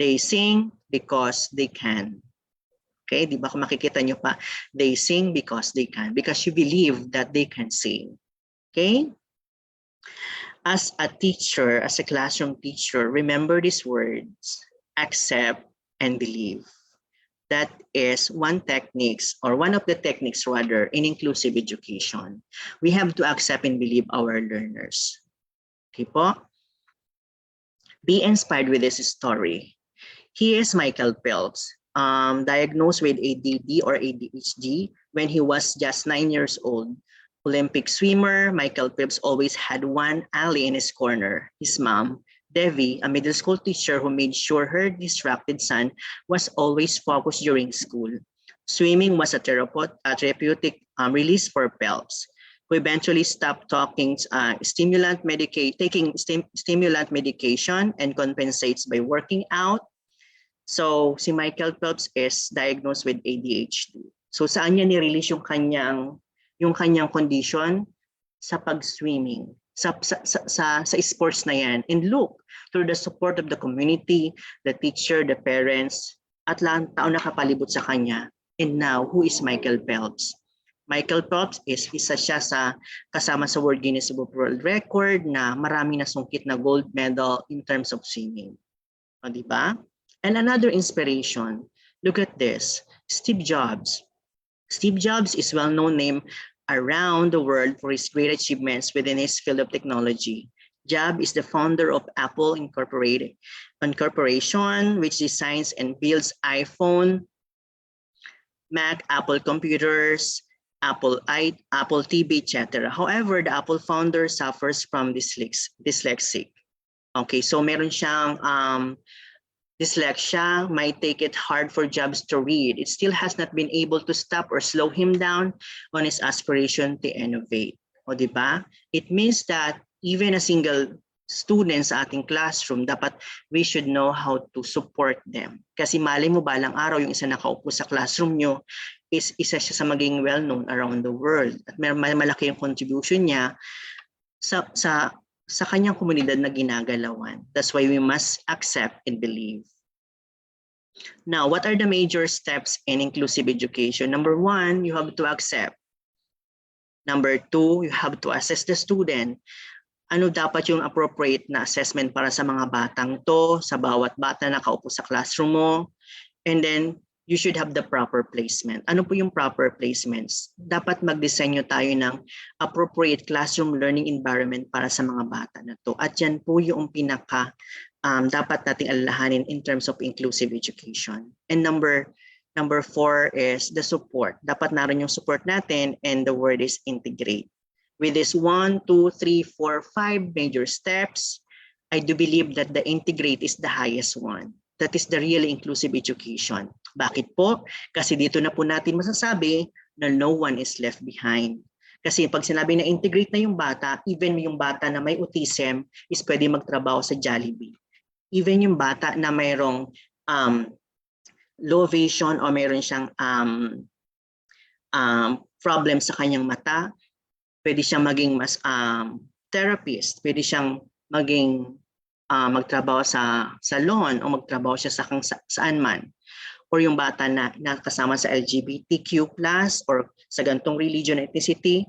Speaker 1: They sing because they can. Okay, di ba kung makikita nyo pa, they sing because they can. Because you believe that they can sing. Okay? As a teacher, as a classroom teacher, remember these words, accept and believe. That is one of the techniques rather in inclusive education. We have to accept and believe our learners. Okay po? Be inspired with this story. He is Michael Phelps, diagnosed with ADD or ADHD when he was just 9 years old. Olympic swimmer, Michael Phelps always had one ally in his corner, his mom, Devi, a middle school teacher who made sure her distracted son was always focused during school. Swimming was a therapeutic release for Phelps, who eventually stopped taking stimulant medication and compensates by working out. So si Michael Phelps is diagnosed with ADHD. So saan niya ni-release yung kanyang condition? Sa pag-swimming. Sa sports na yan. And look, through the support of the community, the teacher, the parents, at lahat ng tao nakapalibot sa kanya. And now, who is Michael Phelps? Michael Phelps isa siya sa kasama sa World Guinness Book of World Record na marami nasungkit na gold medal in terms of swimming. O, di ba? And another inspiration, look at this, Steve Jobs. Steve Jobs is a well-known name around the world for his great achievements within his field of technology. Jobs is the founder of Apple Incorporated, which designs and builds iPhone, Mac, Apple computers, Apple TV, etc. However, the Apple founder suffers from dyslexic. Okay, so meron siyang dyslexia, might take it hard for Jobs to read. It still has not been able to stop or slow him down on his aspiration to innovate. O, di ba? It means that even a single student sa ating classroom, dapat we should know how to support them. Kasi malay mo balang araw yung isa nakaupo sa classroom nyo is isa siya sa maging well-known around the world. At may malaki yung contribution niya sa kanyang komunidad na ginagalawan. That's why we must accept and believe. Now, what are the major steps in inclusive education? Number 1, you have to accept. Number 2, you have to assess the student. Ano dapat yung appropriate na assessment para sa mga batang to, sa bawat bata na nakaupo sa classroom mo. And then, you should have the proper placement. Ano po yung proper placements? Dapat mag-design tayo ng appropriate classroom learning environment para sa mga bata na to. At yan po yung pinaka dapat nating alalahanin in terms of inclusive education. And number 4 is the support. Dapat naroon yung support natin, and the word is integrate. With this 1, 2, 3, 4, 5 major steps, I do believe that the integrate is the highest one. That is the really inclusive education. Bakit po? Kasi dito na po natin masasabi na no one is left behind. Kasi pag sinabi na integrate na yung bata, even yung bata na may autism is pwede magtrabaho sa Jollibee. Even yung bata na mayroong low vision o mayroon siyang problem sa kanyang mata, pwede siyang maging therapist, pwede siyang maging magtrabaho sa salon o magtrabaho siya saan man. Or yung bata na kasama sa LGBTQ+, or sa gantong religion ethnicity,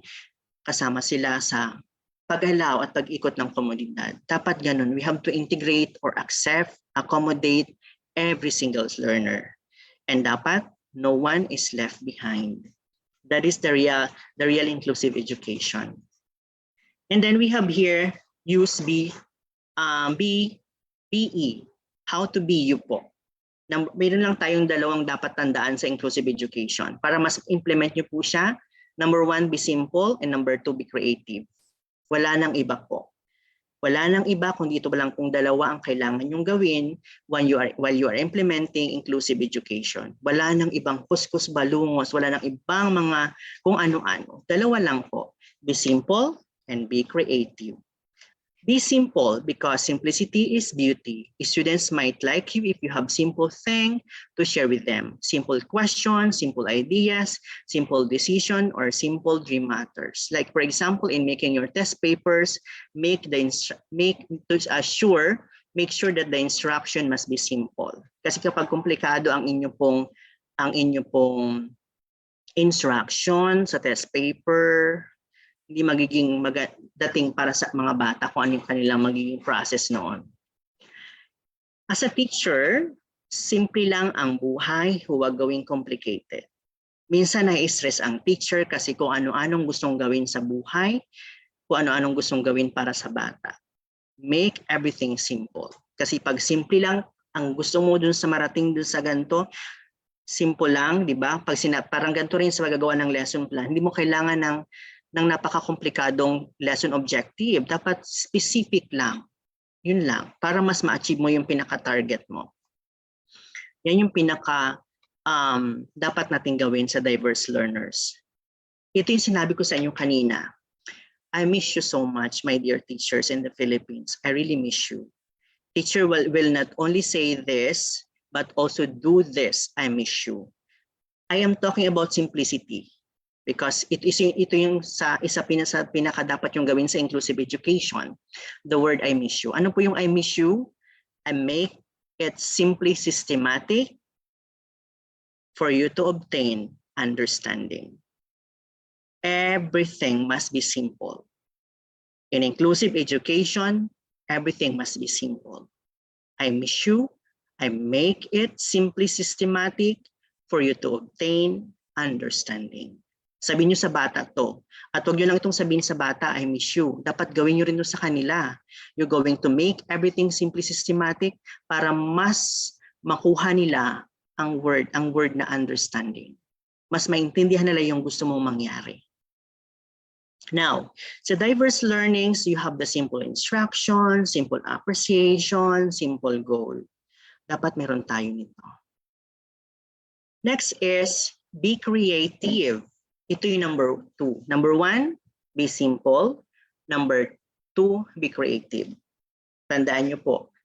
Speaker 1: kasama sila sa pag-alaw at pag-ikot ng komunidad. Dapat ganun. We have to integrate or accept, accommodate every single learner. And dapat no one is left behind. That is the real inclusive education. And then we have here use BE, how to be you po. Mayroon lang tayong dalawang dapat tandaan sa inclusive education. Para mas implement nyo po siya, number 1, be simple, and number 2, be creative. Wala nang iba po. Wala nang iba kung dito lang kung dalawa ang kailangan nyong gawin while you are implementing inclusive education. Wala nang ibang kuskus balungos, wala nang ibang mga kung ano-ano. Dalawa lang po. Be simple and be creative. Be simple because simplicity is beauty. Students might like you if you have simple thing to share with them. Simple questions, simple ideas, simple decision, or simple dream matters. Like for example, in making your test papers, make sure that the instruction must be simple. Kasi kapag komplikado ang inyo pong instruction sa test paper, hindi magiging dating para sa mga bata kung ano yung kanilang magiging process noon. As a teacher, simple lang ang buhay, huwag gawing complicated. Minsan nai-stress ang teacher kasi kung ano-anong gustong gawin sa buhay, kung ano-anong gustong gawin para sa bata. Make everything simple. Kasi pag simple lang, ang gusto mo dun sa marating dun sa ganito, simple lang, di ba? Parang ganito rin sa magagawa ng lesson plan, hindi mo kailangan ng napaka-komplikadong lesson objective. Dapat specific lang. Yun lang. Para mas ma-achieve mo yung pinaka-target mo. Yan yung dapat natin gawin sa diverse learners. Ito yung sinabi ko sa inyo kanina. I miss you so much, my dear teachers in the Philippines. I really miss you. Teacher will not only say this, but also do this. I miss you. I am talking about simplicity. Because ito yung isa pinaka dapat yung gawin sa inclusive education. The word I miss you. Ano po yung I miss you? I make it simply systematic, for you to obtain understanding. Everything must be simple. In inclusive education, everything must be simple. I miss you, I make it simply systematic for you to obtain understanding. Sabihin nyo sa bata to. At huwag nyo lang itong sabihin sa bata, I miss you. Dapat gawin nyo rin sa kanila. You're going to make everything simply systematic para mas makuha nila ang word na understanding. Mas maintindihan nila yung gusto mong mangyari. Now, sa diverse learnings, you have the simple instruction, simple appreciation, simple goal. Dapat meron tayo nito. Next is be creative. Ito yung number 2. Number 1, be simple. Number 2, be creative. Tandaan nyo po,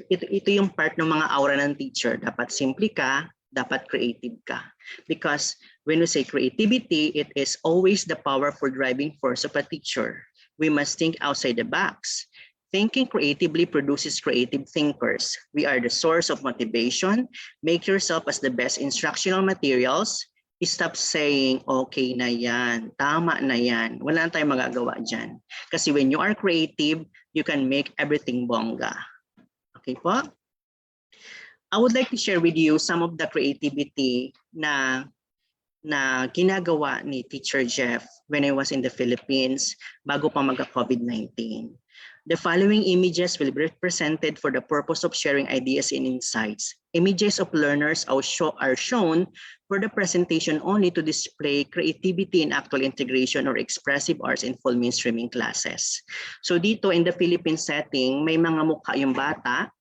Speaker 1: ito yung part ng mga aura ng teacher. Dapat simple ka, dapat creative ka. Because when we say creativity, it is always the powerful driving force of a teacher. We must think outside the box. Thinking creatively produces creative thinkers. We are the source of motivation. Make yourself as the best instructional materials. Stop saying, okay na yan, tama na yan. Wala na tayong magagawa dyan. Kasi when you are creative, you can make everything bongga. Okay po? I would like to share with you some of the creativity na ginagawa ni Teacher Jeff when I was in the Philippines bago pa magka-COVID-19. The following images will be represented for the purpose of sharing ideas and insights. Images of learners are shown for the presentation only to display creativity in actual integration or expressive arts in full mainstreaming classes. So dito in the Philippine setting, may mga mukha yung bata,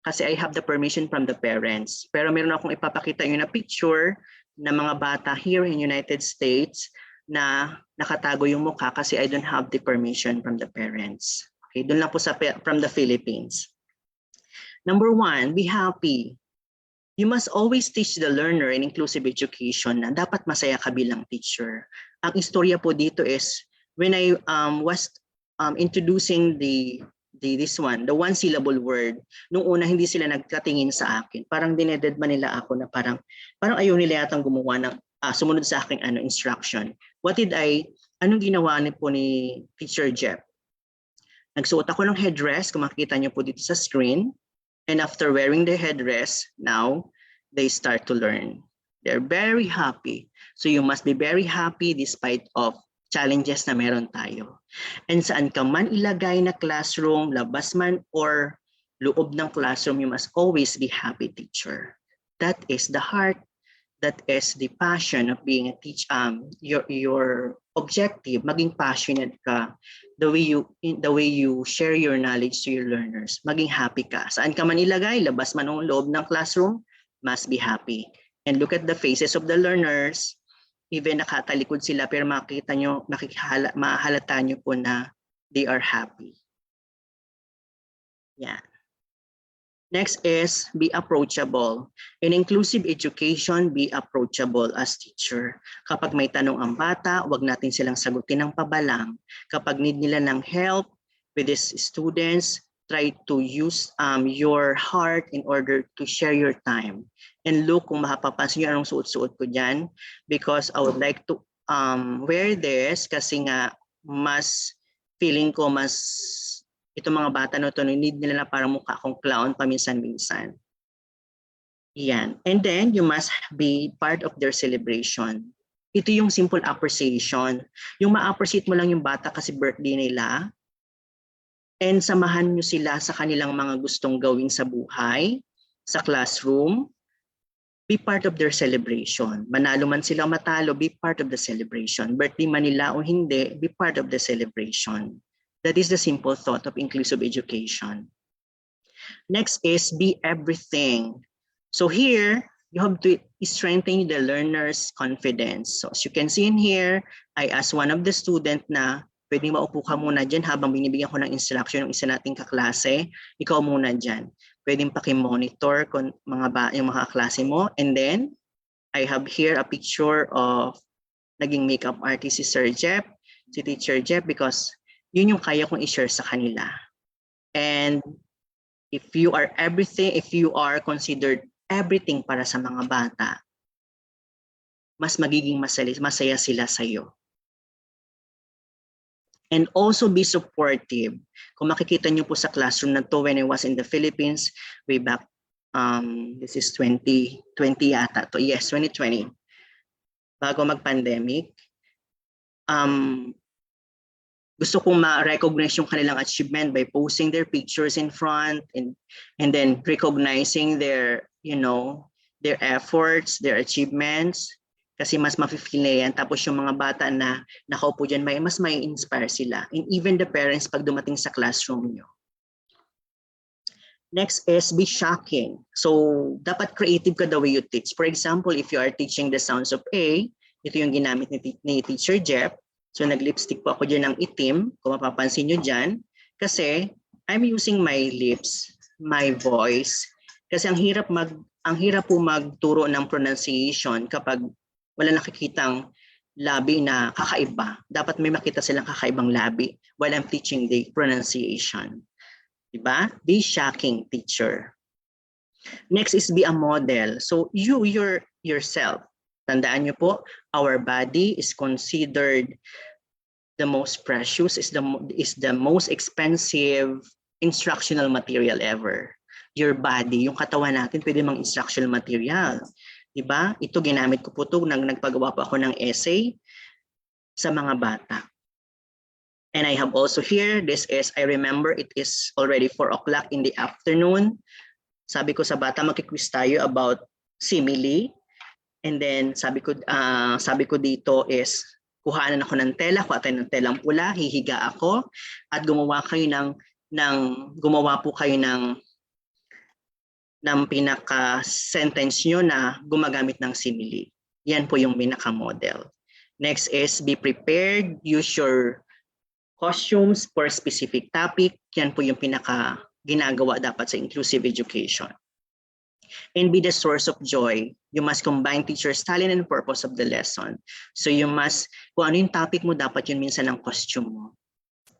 Speaker 1: kasi I have the permission from the parents. Pero meron akong ipapakita yung na picture na mga bata here in United States na nakatago yung mukha kasi I don't have the permission from the parents. Okay, doon lang po from the Philippines. Number 1, be happy. You must always teach the learner in inclusive education na dapat masaya ka bilang teacher. Ang istorya po dito is when I was introducing the one syllable word, nung una hindi sila nagkatingin sa akin. Parang dinededma nila ako na parang ayaw nila yatang gumawa ng sumunod sa aking instruction. Anong ginawa po ni Teacher Jeff? Nagsuot ako ng headdress, kung makikita niyo po dito sa screen. And after wearing the headdress, now they start to learn. They're very happy. So you must be very happy despite of challenges na meron tayo. And saan ka man ilagay na classroom, labas man or loob ng classroom, you must always be happy teacher. That is the heart, that is the passion of being a teacher. Your objective, maging passionate ka, the way you share your knowledge to your learners, maging happy ka. Saan ka man ilagay, labas man o loob ng classroom, must be happy. And look at the faces of the learners. Even nakatalikod sila, pero mahalata nyo po na they are happy. Yeah. Next is be approachable. In inclusive education, be approachable as teacher. Kapag may tanong ang bata, wag natin silang sagutin ng pabalang. Kapag need nila ng help with these students, try to use your heart in order to share your time. And look, kung mapapansin nyo anong suot-suot ko dyan, because I would like to wear this kasi nga feeling ko itong mga bata na ito, need nila na parang mukha akong clown paminsan-minsan. Yan. And then, you must be part of their celebration. Ito yung simple appreciation. Yung ma-appreciate mo lang yung bata kasi birthday nila, and samahan nyo sila sa kanilang mga gustong gawin sa buhay, sa classroom. Be part of their celebration. Manalo man sila matalo, be part of the celebration. Birthday man nila o hindi, be part of the celebration. That is the simple thought of inclusive education. Next is be everything. So here, you have to strengthen the learner's confidence. So as you can see in here, I asked one of the student na, pwedeng maupo ka muna dyan habang binibigyan ko ng instruction ng isa nating kaklase, ikaw muna dyan. Pwedeng paki-monitor kung yung mga klase mo. And then, I have here a picture of naging makeup artist si Sir Jeff, si Teacher Jeff, because yun yung kaya kong i-share sa kanila. And if you are considered everything para sa mga bata, mas magiging masaya sila sa'yo. And also be supportive. Kung makikita nyo po sa classroom na to when I was in the Philippines, way back, this is 2020 yata to. Yes, 2020. Bago mag-pandemic, gusto kong ma-recognize yung kanilang achievement by posting their pictures in front and then recognizing their, their efforts, their achievements. Kasi mas mafe-feel na yan. Tapos yung mga bata na nakaupo dyan, mas may inspire sila. And even the parents pag dumating sa classroom nyo. Next is be shocking. So, dapat creative ka the way you teach. For example, if you are teaching the sounds of A, ito yung ginamit ni Teacher Jeff. So, nag-lipstick po ako dyan ng itim, kung mapapansin nyo dyan. Kasi, I'm using my lips, my voice. Kasi ang hirap po magturo ng pronunciation kapag wala nakikitang labi na kakaiba. Dapat may makita silang kakaibang labi while I'm teaching the pronunciation. Diba? Be shocking, teacher. Next is be a model. So yourself. Tandaan nyo po, our body is considered the most precious, is the most expensive instructional material ever. Your body, yung katawan natin, pwede mang instructional material. Diba? Ito ginamit ko po ito nang nagpagawa po ako ng essay sa mga bata. And I have also here, I remember it is already 4 o'clock in the afternoon. Sabi ko sa bata, magkikwiz tayo about simile. And then sabi ko dito is, kuhaan ako ng tela, kuha tayo ng telang pula, hihiga ako, at gumawa po kayo ng pinaka-sentence nyo na gumagamit ng simile. Yan po yung pinaka-model. Next is be prepared, use your costumes for specific topic. Yan po yung pinaka-ginagawa dapat sa inclusive education. And be the source of joy. You must combine teacher's talent and purpose of the lesson. So you must, kung ano yung topic mo, dapat yun minsan ang costume mo.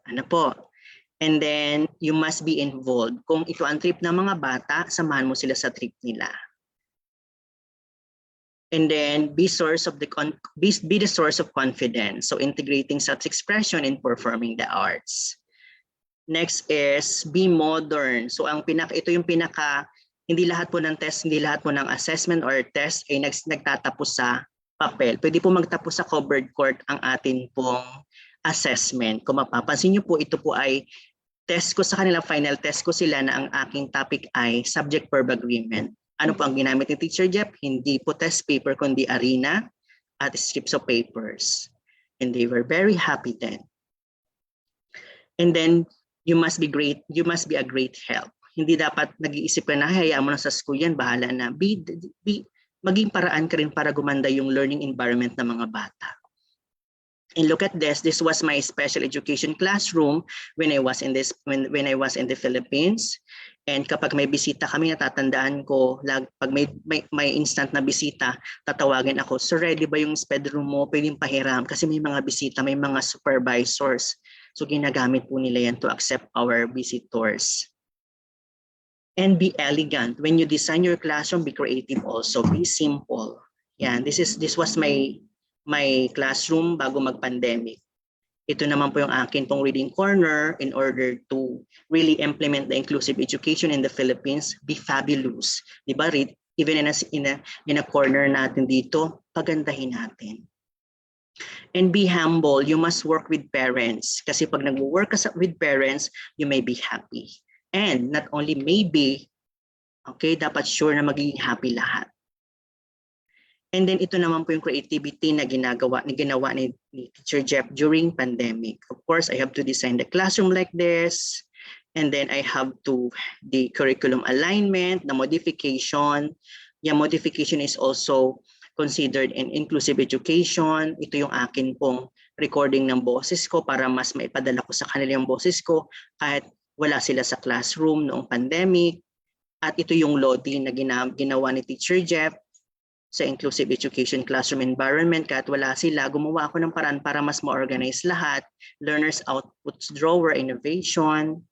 Speaker 1: Ano po? And then, you must be involved. Kung ito ang trip ng mga bata, samahan mo sila sa trip nila. And then, be the source of confidence. So, integrating self-expression and performing the arts. Next is, be modern. So, ito yung hindi lahat po ng test, hindi lahat po ng assessment or test ay nagtatapos sa papel. Pwede po magtapos sa covered court ang atin pong assessment. Kung mapapansin nyo po, ito po ay test ko sa kanila, final test ko sila na ang aking topic ay subject-verb agreement. Ano po ang ginamit ni Teacher Jeff? Hindi po test paper, kundi arena at strips of papers. And they were very happy then. And then, you must be a great help. Hindi dapat nag-iisip ka na, hayaan mo na sa school yan, bahala na. Maging paraan ka rin para gumanda yung learning environment ng mga bata. And look at this. This was my special education classroom when I was in the Philippines. And kapag may bisita kami, natatandaan ko, pag may instant na bisita, tatawagin ako, "So ready ba yung SPED room mo? Pwedeng pahiram." Kasi may mga bisita, may mga supervisors. So ginagamit po nila yan to accept our visitors. And be elegant. When you design your classroom, be creative also. Be simple. Yan. This was my classroom bago mag-pandemic. Ito naman po yung akin pong reading corner in order to really implement the inclusive education in the Philippines. Be fabulous. Diba? Even in a corner natin dito, pagandahin natin. And be humble. You must work with parents. Kasi pag nag-work ka with parents, you may be happy. And not only maybe, okay, dapat sure na magiging happy lahat. And then ito naman po yung creativity na ginawa ni Teacher Jeff during pandemic. Of course, I have to design the classroom like this. And then I have the curriculum alignment, the modification. Yung modification is also considered in inclusive education. Ito yung akin pong recording ng boses ko para mas maipadala ko sa kanila yung boses ko kahit wala sila sa classroom noong pandemic. At ito yung loading na ginawa ni Teacher Jeff sa inclusive education classroom environment. Kahit wala sila, gumawa ako ng paraan para mas ma-organize lahat. Learners outputs drawer, innovation.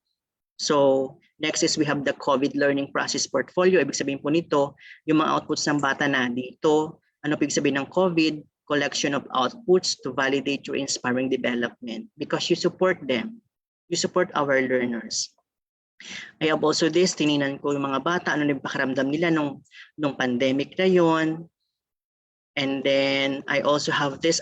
Speaker 1: So next is we have the COVID learning process portfolio. Ibig sabihin po nito, yung mga outputs ng bata na dito, Ano ibig sabihin ng COVID? Collection of outputs to validate your inspiring development because you support them. You support our learners. I have also this, tininan ko yung mga bata, ano yung pakiramdam nila nung pandemic na yon. And then I also have this,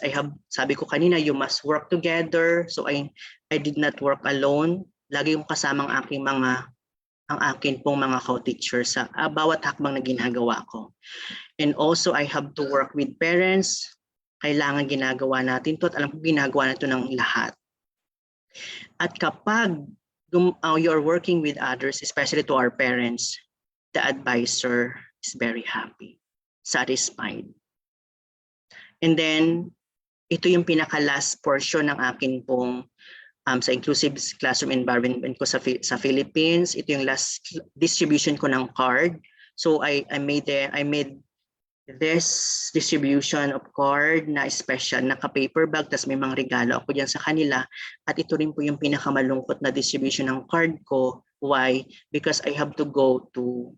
Speaker 1: sabi ko kanina, you must work together. So I did not work alone. Lagi yung kasamang ang akin pong mga co-teachers sa bawat hakbang na ginagawa ko. And also I have to work with parents. Kailangan ginagawa natin to at alam ko ginagawa na to ng lahat. At kapag you're working with others, especially to our parents, the advisor is very happy, satisfied. And then, ito yung pinaka-last portion ng akin pong sa inclusive classroom environment ko sa Philippines. Ito yung last distribution ko ng card. So I made this distribution of card na special, naka-paper bag, tas may mga regalo ako dyan sa kanila. At ito rin po yung pinakamalungkot na distribution ng card ko. Why? Because I have to go to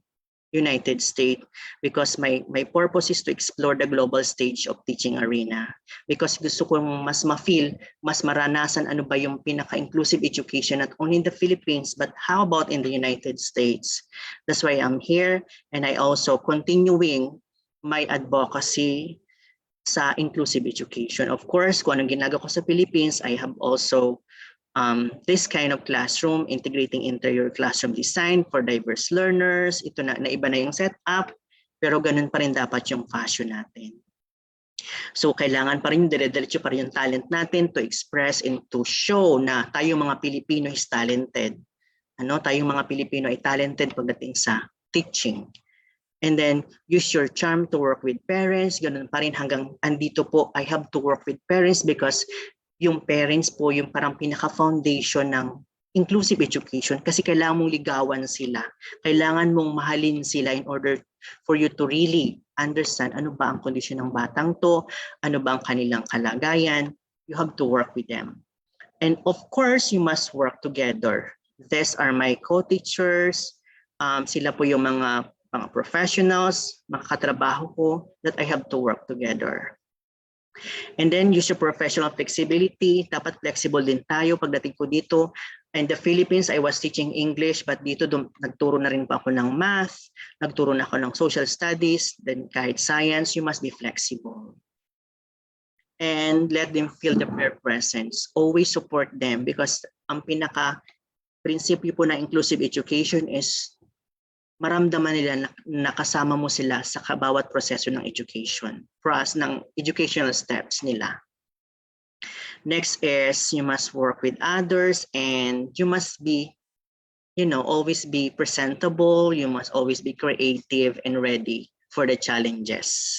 Speaker 1: United States because my purpose is to explore the global stage of teaching arena. Because gusto kong mas ma-feel, mas maranasan ano ba yung pinaka-inclusive education not only in the Philippines, but how about in the United States? That's why I'm here, and I also continuing my advocacy sa inclusive education. Of course, kung anong ginagawa ko sa Philippines, I have also this kind of classroom, integrating interior classroom design for diverse learners. Ito na iba na yung setup, pero ganun pa rin dapat yung fashion natin. So kailangan pa rin dire-diretso pa rin yung talent natin to express and to show na tayong mga Pilipino is talented. Tayong mga Pilipino ay talented pagdating sa teaching. And then use your charm to work with parents. Ganun pa rin hanggang andito po, I have to work with parents because yung parents po yung parang pinaka-foundation ng inclusive education kasi kailangan mong ligawan sila. Kailangan mong mahalin sila in order for you to really understand ano ba ang kondisyon ng batang to, ano ba ang kanilang kalagayan. You have to work with them. And of course, you must work together. These are my co-teachers. Sila po yung mga professionals, mga katrabaho ko that I have to work together. And then use your professional flexibility. Dapat flexible din tayo pagdating ko dito. In the Philippines, I was teaching English, but dito nagturo na rin pa ako ng math, nagturo na ako ng social studies, then kahit science, you must be flexible. And let them feel the peer presence. Always support them because ang pinaka-prinsipyo po ng inclusive education is maramdaman nila na nakasama mo sila sa bawat proseso ng education, ng educational steps nila. Next is you must work with others and you must be, always be presentable. You must always be creative and ready for the challenges.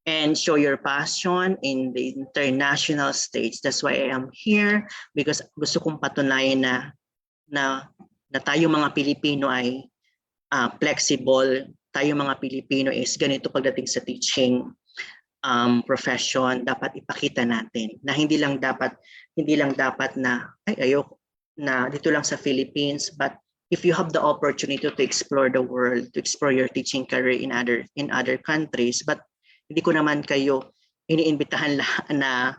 Speaker 1: And show your passion in the international stage. That's why I am here because gusto kong patunayan na tayo mga Pilipino ay flexible. Tayo mga Pilipino is ganito pagdating sa teaching profession. Dapat ipakita natin na hindi lang dapat na ayoko na dito lang sa Philippines, but if you have the opportunity to explore the world, to explore your teaching career in other countries, but hindi ko naman kayo iniimbitahan na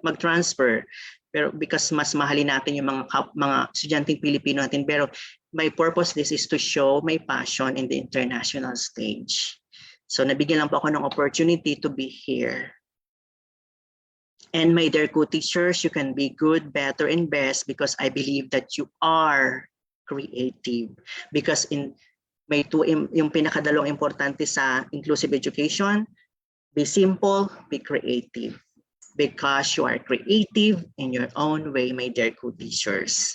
Speaker 1: mag-transfer, pero because mas mahalin natin yung mga estudyanteng Pilipino natin, pero my purpose this is to show my passion in the international stage. So nabigyan lang po ako ng opportunity to be here. And my dear co-teachers, you can be good, better, and best because I believe that you are creative. Because yung pinakadalawang importante sa inclusive education, be simple, be creative. Because you are creative in your own way, my dear co-teachers.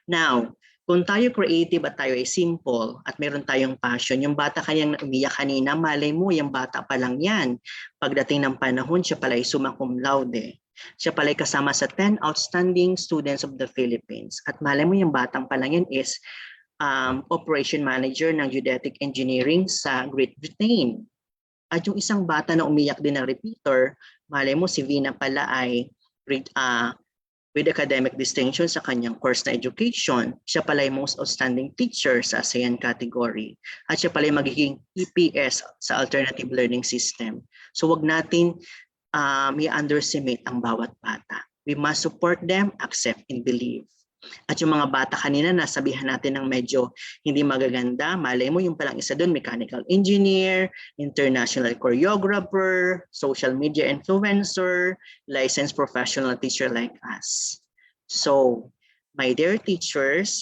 Speaker 1: Now, kung tayo creative at tayo ay simple at meron tayong passion, yung bata kanyang umiyak kanina, malay mo, yung bata pa lang yan. Pagdating ng panahon, siya pala ay summa cum laude. Siya pala ay kasama sa 10 outstanding students of the Philippines. At malay mo, yung batang pa lang yan is operation manager ng geodetic engineering sa Great Britain. At yung isang bata na umiyak din na repeater, malay mo si Vina pala ay with academic distinction sa kanyang course na education. Siya pala yung most outstanding teacher sa ASEAN category. At siya pala yung magiging EPS sa alternative learning system. So wag natin i-underestimate ang bawat bata. We must support them, accept, and believe. At yung mga bata kanina, nasabihan natin ng medyo hindi magaganda. Malay mo, yung palang isa doon, mechanical engineer, international choreographer, social media influencer, licensed professional teacher like us. So, my dear teachers,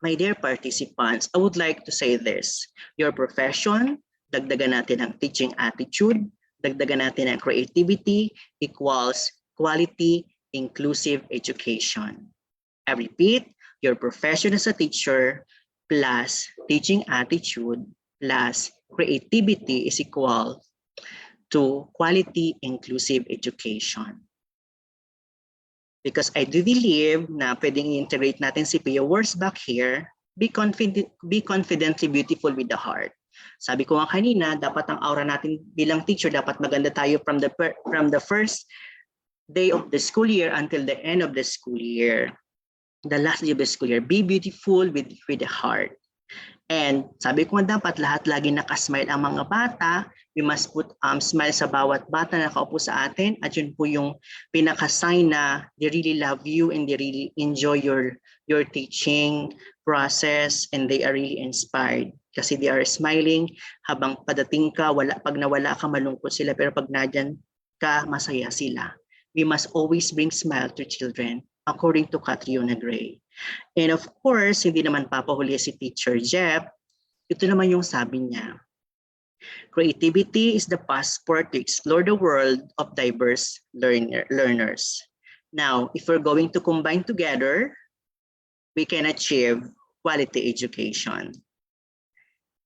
Speaker 1: my dear participants, I would like to say this. Your profession, dagdagan natin ang teaching attitude, dagdagan natin ang creativity equals quality, inclusive education. I repeat, your profession as a teacher plus teaching attitude plus creativity is equal to quality inclusive education. Because I do believe na pwedeng i-integrate natin si Pia words back here, be confidently beautiful with the heart. Sabi ko nga kanina, dapat ang aura natin bilang teacher, dapat maganda tayo from the first day of the school year until the end of the school year. The last day of the school year, be beautiful with the heart. And sabi ko nga dapat lahat lagi nakasmile ang mga bata. We must put smile sa bawat bata na nakaupo sa atin. At yun po yung pinaka-sign na they really love you and they really enjoy your teaching process and they are really inspired. Kasi they are smiling habang padating ka, pag nawala ka, malungkot sila. Pero pag nadyan ka, masaya sila. We must always bring smile to children, according to Catriona Gray. And of course, hindi naman papahuli si Teacher Jeff. Ito naman yung sabi niya. Creativity is the passport to explore the world of diverse learners. Now, if we're going to combine together, we can achieve quality education.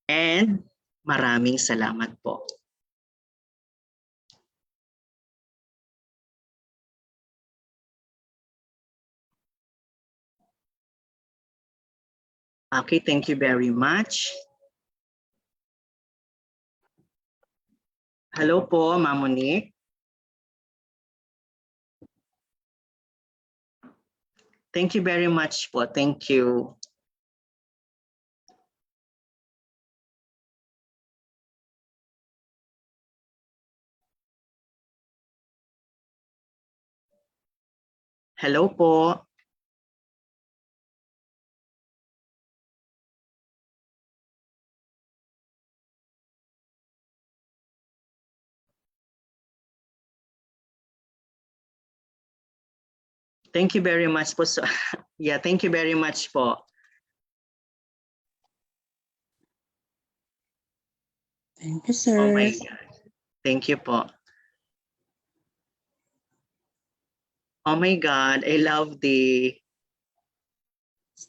Speaker 1: And maraming salamat po. Okay, thank you very much. Hello po, Ma'am Monique. Thank you very much po. Thank you. Hello po. Thank you very much po. Yeah, thank you very much po.
Speaker 2: Thank you, sir.
Speaker 1: Oh my God. Thank you po. Oh my God, I love the...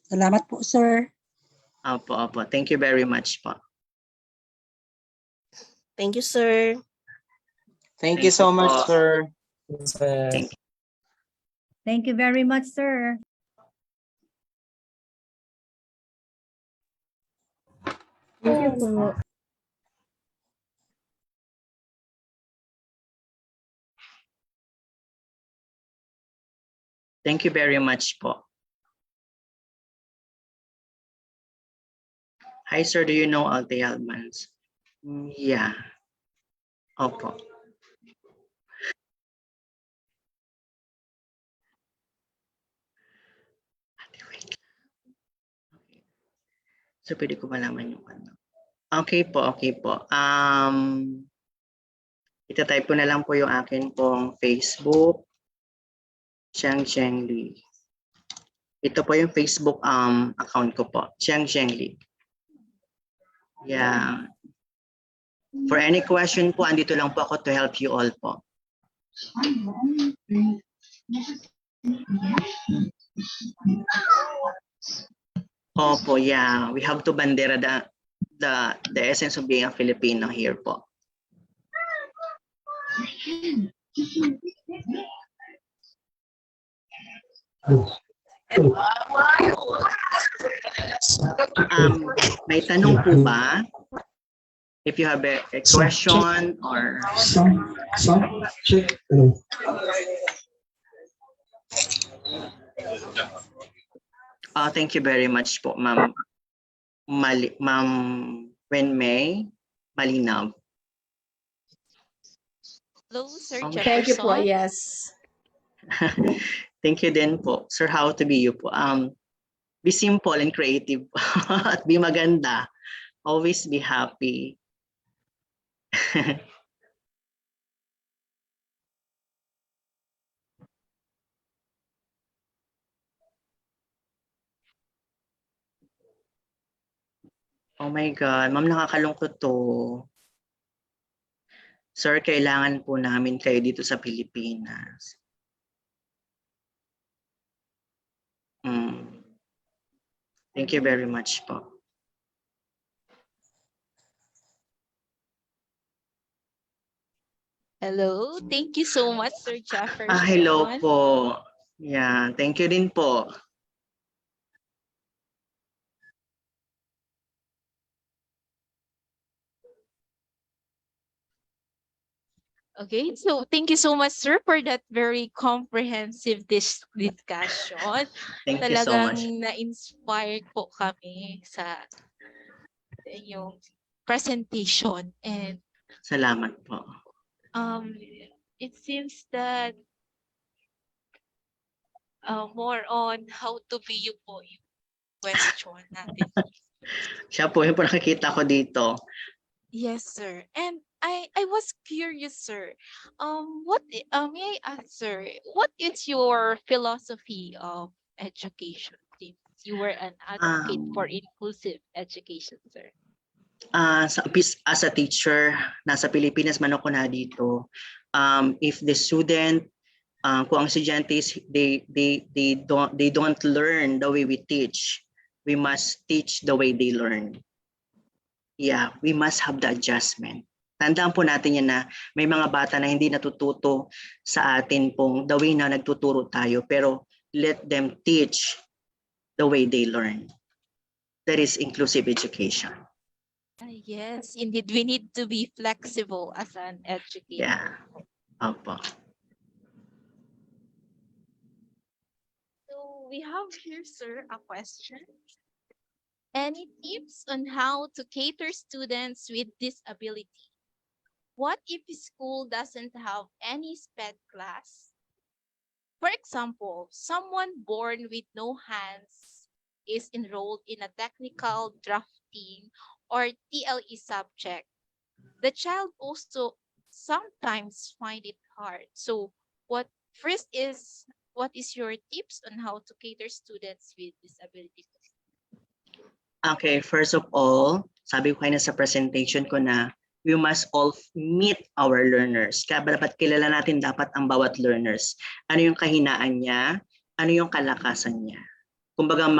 Speaker 2: Salamat po, sir.
Speaker 1: Opo, opo. Thank you very much po.
Speaker 3: Thank you, sir.
Speaker 4: Thank you so much,
Speaker 1: po.
Speaker 4: sir.
Speaker 1: Thank you.
Speaker 5: Thank you very much, sir. Thank you po.
Speaker 1: Thank you very much po. Hi, sir. Do you know Alte Almans? Yeah. Opo. So, pwede ko malaman yung ano. Okay po, okay po. Itatype ko na lang po yung akin pong Facebook. Chiang Cheng Li. Ito po yung Facebook account ko po. Chiang Cheng Li. Yeah. For any question po, andito lang po ako to help you all po. Opo, yeah. We have to bandera the essence of being a Filipino here po. May tanong po ba? If you have a question or...
Speaker 6: Check.
Speaker 1: Thank you very much po, Ma'am Ma'am Wenmei Malinaw.
Speaker 3: Hello, Sir
Speaker 1: Okay.
Speaker 2: Thank you po,
Speaker 3: Jefferson.
Speaker 2: yes.
Speaker 1: Thank you din po. Sir, how to be you po? Be simple and creative at be maganda. Always be happy. Oh my God, ma'am, nakakalungkot to. Sir, kailangan po namin kayo dito sa Pilipinas. Thank you very much po.
Speaker 3: Hello, thank you so much, Sir Jefferson.
Speaker 1: Hello po. Yeah, thank you din po.
Speaker 3: Okay, so thank you so much, sir, for that very comprehensive discussion.
Speaker 1: Thank you so much.
Speaker 3: Talagang na-inspired po kami sa inyong presentation. And
Speaker 1: Salamat po.
Speaker 3: it seems that more on how to be you po yung question natin.
Speaker 1: Siya po yung nakikita ko dito.
Speaker 3: Yes, sir. And I was curious, sir. May I ask, sir, what is your philosophy of education? Since you were an advocate for inclusive education, sir.
Speaker 1: As a teacher, nasa Pilipinas man ako na dito. If the student, kung ang estudyante is they don't learn the way we teach, we must teach the way they learn. Yeah, we must have the adjustment. Tandaan po natin yan na may mga bata na hindi natututo sa atin pong the way na nagtuturo tayo, pero let them teach the way they learn. That is inclusive education.
Speaker 3: Yes, indeed, we need to be flexible as an educator.
Speaker 1: Yeah. Opo.
Speaker 3: So we have here, sir, a question. Any tips on how to cater students with disability? What if the school doesn't have any SPED class? For example, someone born with no hands is enrolled in a technical drafting or TLE subject. The child also sometimes find it hard. So what is your tips on how to cater students with disabilities?
Speaker 1: Okay, first of all, sabi ko kayo na sa presentation ko na we must all meet our learners. Kaya dapat kilala natin dapat ang bawat learners. Ano yung kahinaan niya? Ano yung kalakasan niya? Kumbaga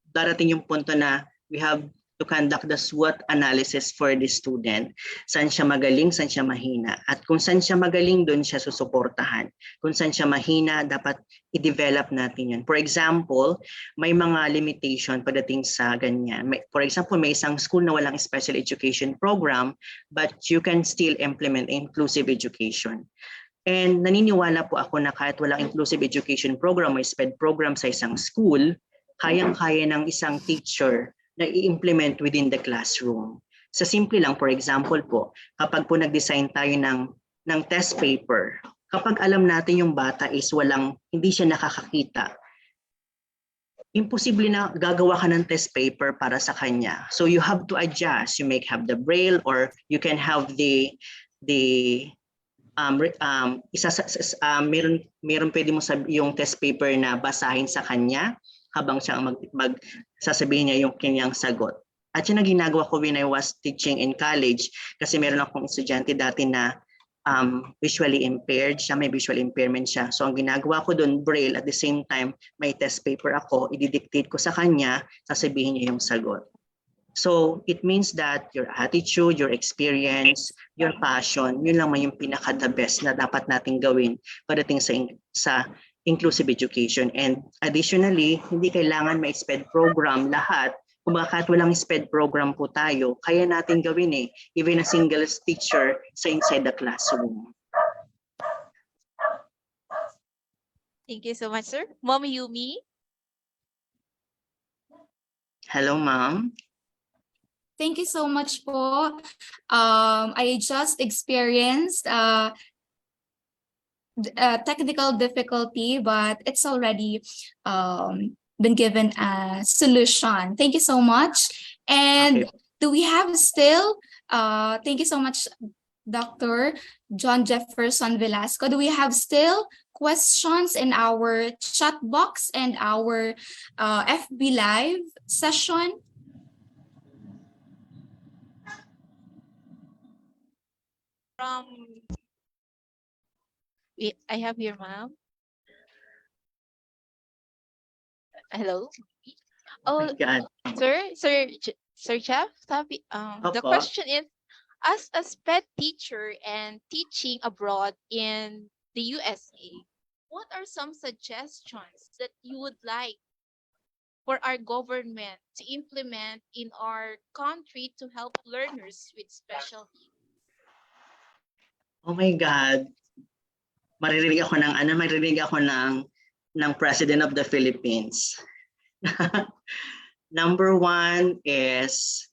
Speaker 1: darating yung punto na we have to conduct the SWOT analysis for the student. Saan siya magaling, saan siya mahina. At kung saan siya magaling, doon siya susuportahan. Kung saan siya mahina, dapat i-develop natin yun. For example, may mga limitation pagdating sa ganyan. For example, may isang school na walang special education program, but you can still implement inclusive education. And naniniwala po ako na kahit walang inclusive education program o SPED program sa isang school, kayang-kaya ng isang teacher na i-implement within the classroom. Sa simple lang, for example po, kapag po nag-design tayo ng test paper, kapag alam natin yung bata is hindi siya nakakakita, imposible na gagawa ka ng test paper para sa kanya. So you have to adjust. You may have the braille or you can have meron pwede mo yung test paper na basahin sa kanya habang siya sasabihin niya yung kanyang sagot. At yun ang ginagawa ko when I was teaching in college kasi meron akong estudyante dati na visually impaired siya, may visual impairment siya. So ang ginagawa ko doon, braille, at the same time, may test paper ako, i-dictate ko sa kanya, sasabihin niya yung sagot. So it means that your attitude, your experience, your passion, yun lang yung pinaka-the best na dapat nating gawin pagdating sa inclusive education. And additionally, hindi kailangan may SPED program lahat. Kung kahit walang SPED program po tayo, kaya natin gawin even a single teacher sa inside the classroom.
Speaker 3: Thank you so much, sir. Ma'am Yumi.
Speaker 1: Hello, ma'am.
Speaker 6: Thank you so much po. I just experienced technical difficulty, but it's already been given a solution. Thank you so much. And
Speaker 1: Okay.
Speaker 6: do we have still, thank you so much, Dr. John Jefferson Velasco. Do we have still questions in our chat box and our FB Live session?
Speaker 3: From wait, I have here, ma'am. Hello.
Speaker 1: Oh
Speaker 3: Oh,
Speaker 1: my God.
Speaker 3: Sir Jeff, the
Speaker 1: Opo.
Speaker 3: question is, as a SPED teacher and teaching abroad in the USA, what are some suggestions that you would like for our government to implement in our country to help learners with special needs?
Speaker 1: Oh my God. Maririnig ako ng President of the Philippines. Number one is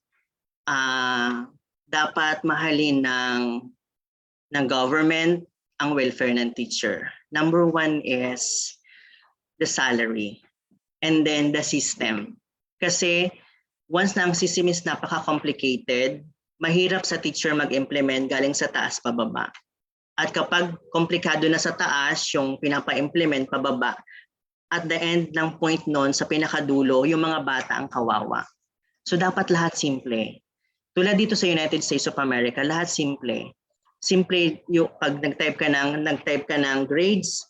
Speaker 1: dapat mahalin ng government ang welfare ng teacher. Number one is the salary and then the system. Kasi once na ang system is napaka-complicated, mahirap sa teacher mag-implement galing sa taas pababa. At kapag komplikado na sa taas yung pinapa-implement pababa, at the end ng point nun sa pinakadulo, yung mga bata ang kawawa. So dapat lahat simple. Tulad dito sa United States of America, lahat simple. Simple yung pag nag-type ka ng grades,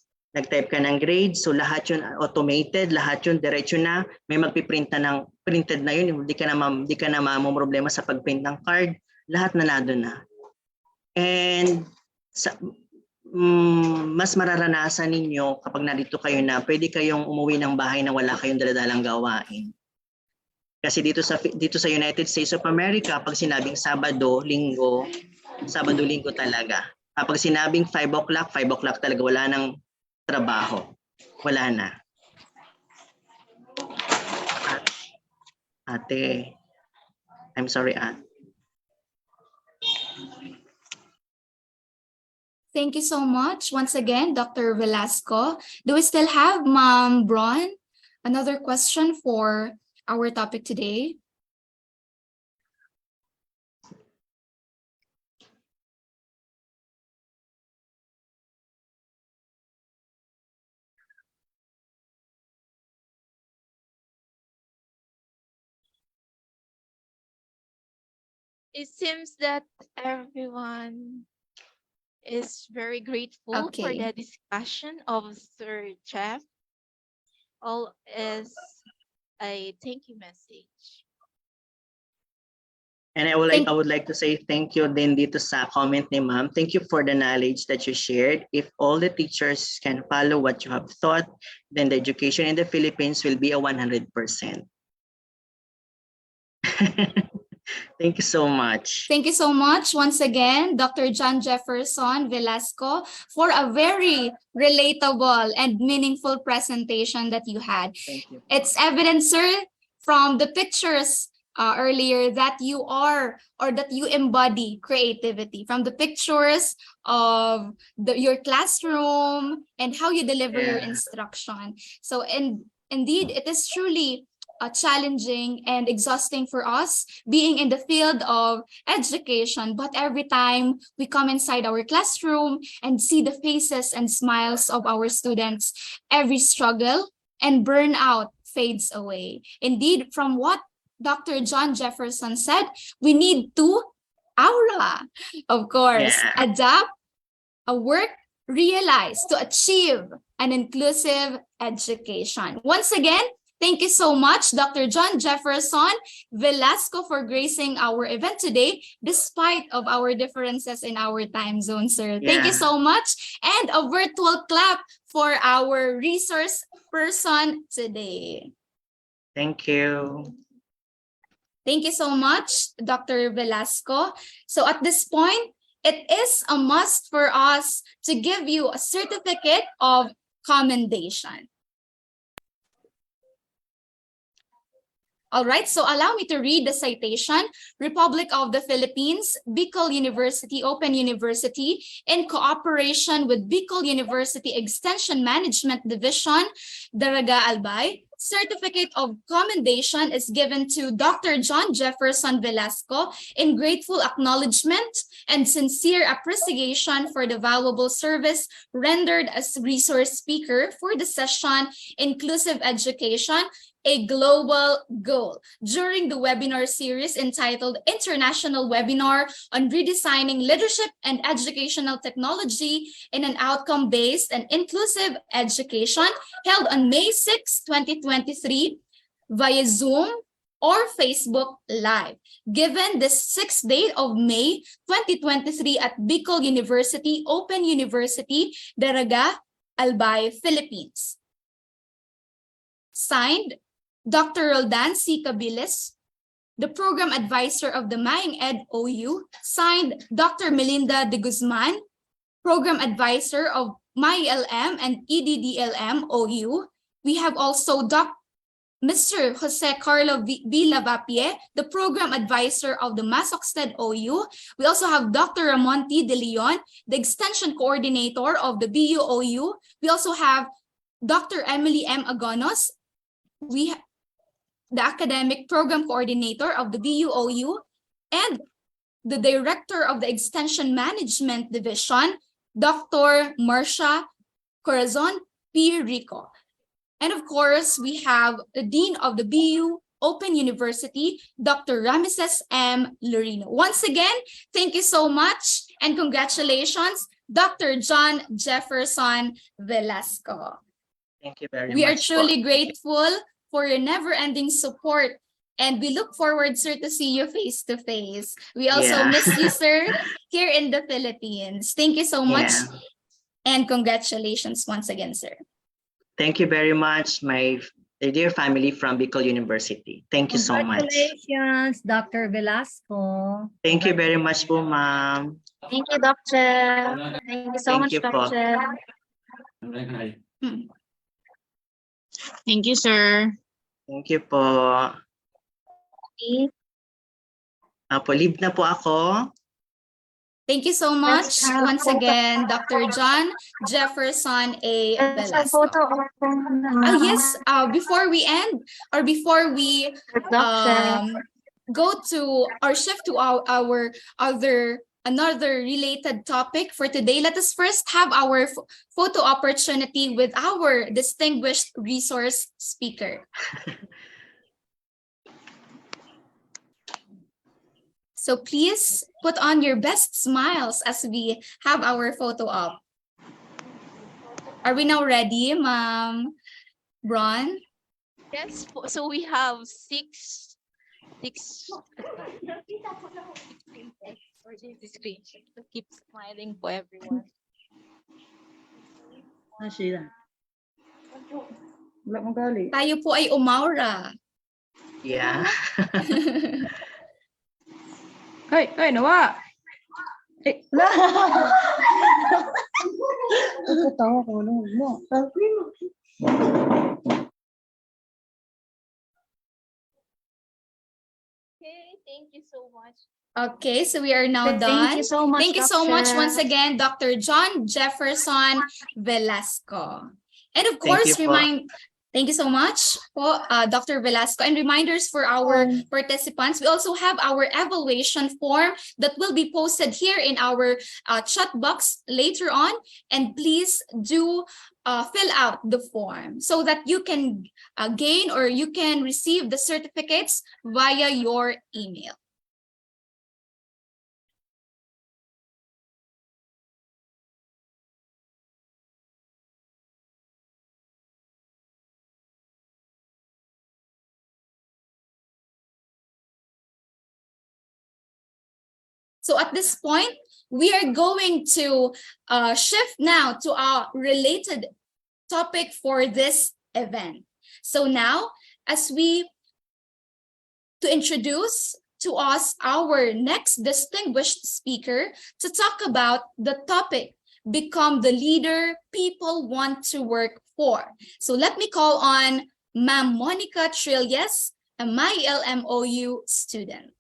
Speaker 1: so lahat yun automated, lahat yun diretso na, may magpiprint na ng printed na yun, hindi ka na problema sa pagprint ng card, lahat na nado na. And mas mararanasan ninyo kapag narito kayo na pwede kayong umuwi ng bahay na wala kayong daladalang gawain. Kasi dito sa United States of America, pag sinabing Sabado, Linggo talaga. Kapag sinabing 5 o'clock talaga, wala nang trabaho. Wala na. Ate, I'm sorry, Ate.
Speaker 6: Thank you so much. Once again, Dr. Velasco. Do we still have Ma'am Bron? Another question for our topic today.
Speaker 3: It seems that everyone is very grateful for
Speaker 6: Okay.
Speaker 3: the discussion of Sir Jeff. All is a thank you message.
Speaker 1: And I would like to say thank you din dito sa comment ni Ma'am. Thank you for the knowledge that you shared. If all the teachers can follow what you have taught, then the education in the Philippines will be a 100%. Thank you so much.
Speaker 6: Thank you so much once again, Dr. John Jefferson Velasco, for a very relatable and meaningful presentation that you had.
Speaker 1: Thank you.
Speaker 6: It's evident, sir, from the pictures earlier that you are or that you embody creativity, from the pictures of your classroom and how you deliver your
Speaker 1: Yeah.
Speaker 6: instruction. So indeed, it is truly challenging and exhausting for us being in the field of education, but every time we come inside our classroom and see the faces and smiles of our students, every struggle and burnout fades away. Indeed, from what Dr. John Jefferson said, we need to aura, of course,
Speaker 1: Yeah.
Speaker 6: adapt, work, realize to achieve an inclusive education. Once again, thank you so much, Dr. John Jefferson Velasco, for gracing our event today, despite of our differences in our time zone, sir. Thank you
Speaker 1: Yeah.
Speaker 6: so much. And a virtual clap for our resource person today.
Speaker 1: Thank you.
Speaker 6: Thank you so much, Dr. Velasco. So at this point, it is a must for us to give you a certificate of commendation. All right, so allow me to read the citation. Republic of the Philippines, Bicol University, Open University, in cooperation with Bicol University Extension Management Division, Daraga Albay, certificate of commendation is given to Dr. John Jefferson Velasco in grateful acknowledgement and sincere appreciation for the valuable service rendered as resource speaker for the session Inclusive Education, a Global Goal, during the webinar series entitled International Webinar on Redesigning Leadership and Educational Technology in an Outcome-Based and Inclusive Education, held on May 6, 2023, via Zoom or Facebook Live, given the 6th day of May 2023 at Bicol University, Open University, Daraga, Albay, Philippines. Signed, Dr. Roldan C. Cabilis, the Program Advisor of the Maing Ed OU. Signed, Dr. Melinda de Guzman, Program Advisor of MyLM and EDDLM OU. We have also Mr. Jose Carlo V. Lavapie, the Program Advisor of the Masoxted OU. We also have Dr. Ramon T. De Leon, the Extension Coordinator of the BU-OU. We also have Dr. Emily M. Agonos, the Academic Program Coordinator of the BU-OU, and the Director of the Extension Management Division, Dr. Marcia Corazon P. Rico. And of course, we have the Dean of the BU Open University, Dr. Ramesses M. Lorino. Once again, thank you so much and congratulations, Dr. John Jefferson Velasco.
Speaker 1: Thank you very much.
Speaker 6: We are truly grateful for your never-ending support, and we look forward, sir, to see you face to face. We also miss you, sir, here in the Philippines. Thank you so much, and congratulations once again, sir.
Speaker 1: Thank you very much, my dear family from Bicol University. Thank you so much.
Speaker 5: Congratulations, Dr. Velasco.
Speaker 1: Thank you very much po, ma'am.
Speaker 3: Thank you, Doctor. Thank you so
Speaker 1: Thank
Speaker 3: much,
Speaker 1: you po.
Speaker 3: Doctor.
Speaker 7: Thank you, sir.
Speaker 1: Thank you po. Leave na po ako.
Speaker 6: Thank you so much once again, Dr. John Jefferson A. Velasco. Yes, before we end, or before we go to or shift to our another related topic for today, let us first have our photo opportunity with our distinguished resource speaker. So please put on your best smiles as we have our photo op. Are we now ready, Ma'am Bron?
Speaker 3: Yes, so we have six to keep smiling for everyone.
Speaker 6: Tayo po ay umaura.
Speaker 1: Yeah.
Speaker 2: Hoy, nawa! Tawa ko, mo.
Speaker 3: Okay, thank you so much.
Speaker 6: Okay, so we are now done.
Speaker 3: Thank you so much.
Speaker 6: Thank you so much
Speaker 3: Doctor.
Speaker 6: once again, Dr. John Jefferson Velasco. And of
Speaker 1: Thank
Speaker 6: course,
Speaker 1: you po.
Speaker 6: thank you so much, Dr. Velasco. And reminders for our participants, we also have our evaluation form that will be posted here in our chat box later on. And please do fill out the form so that you can gain or you can receive the certificates via your email. So at this point, we are going to shift now to our related topic for this event. So now, to introduce to us our next distinguished speaker to talk about the topic become the leader people want to work for. So let me call on Ma'am Monica Trilles, a MyLMOU student.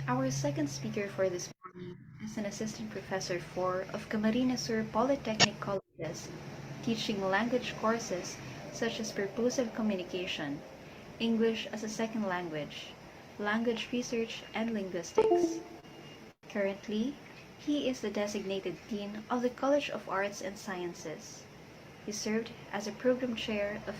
Speaker 7: Our second speaker for this morning is an assistant professor of Camarines Sur Polytechnic Colleges, teaching language courses such as purposive communication, English as a second language, language research, and linguistics. Currently, he is the designated dean of the College of Arts and Sciences. He served as a program chair of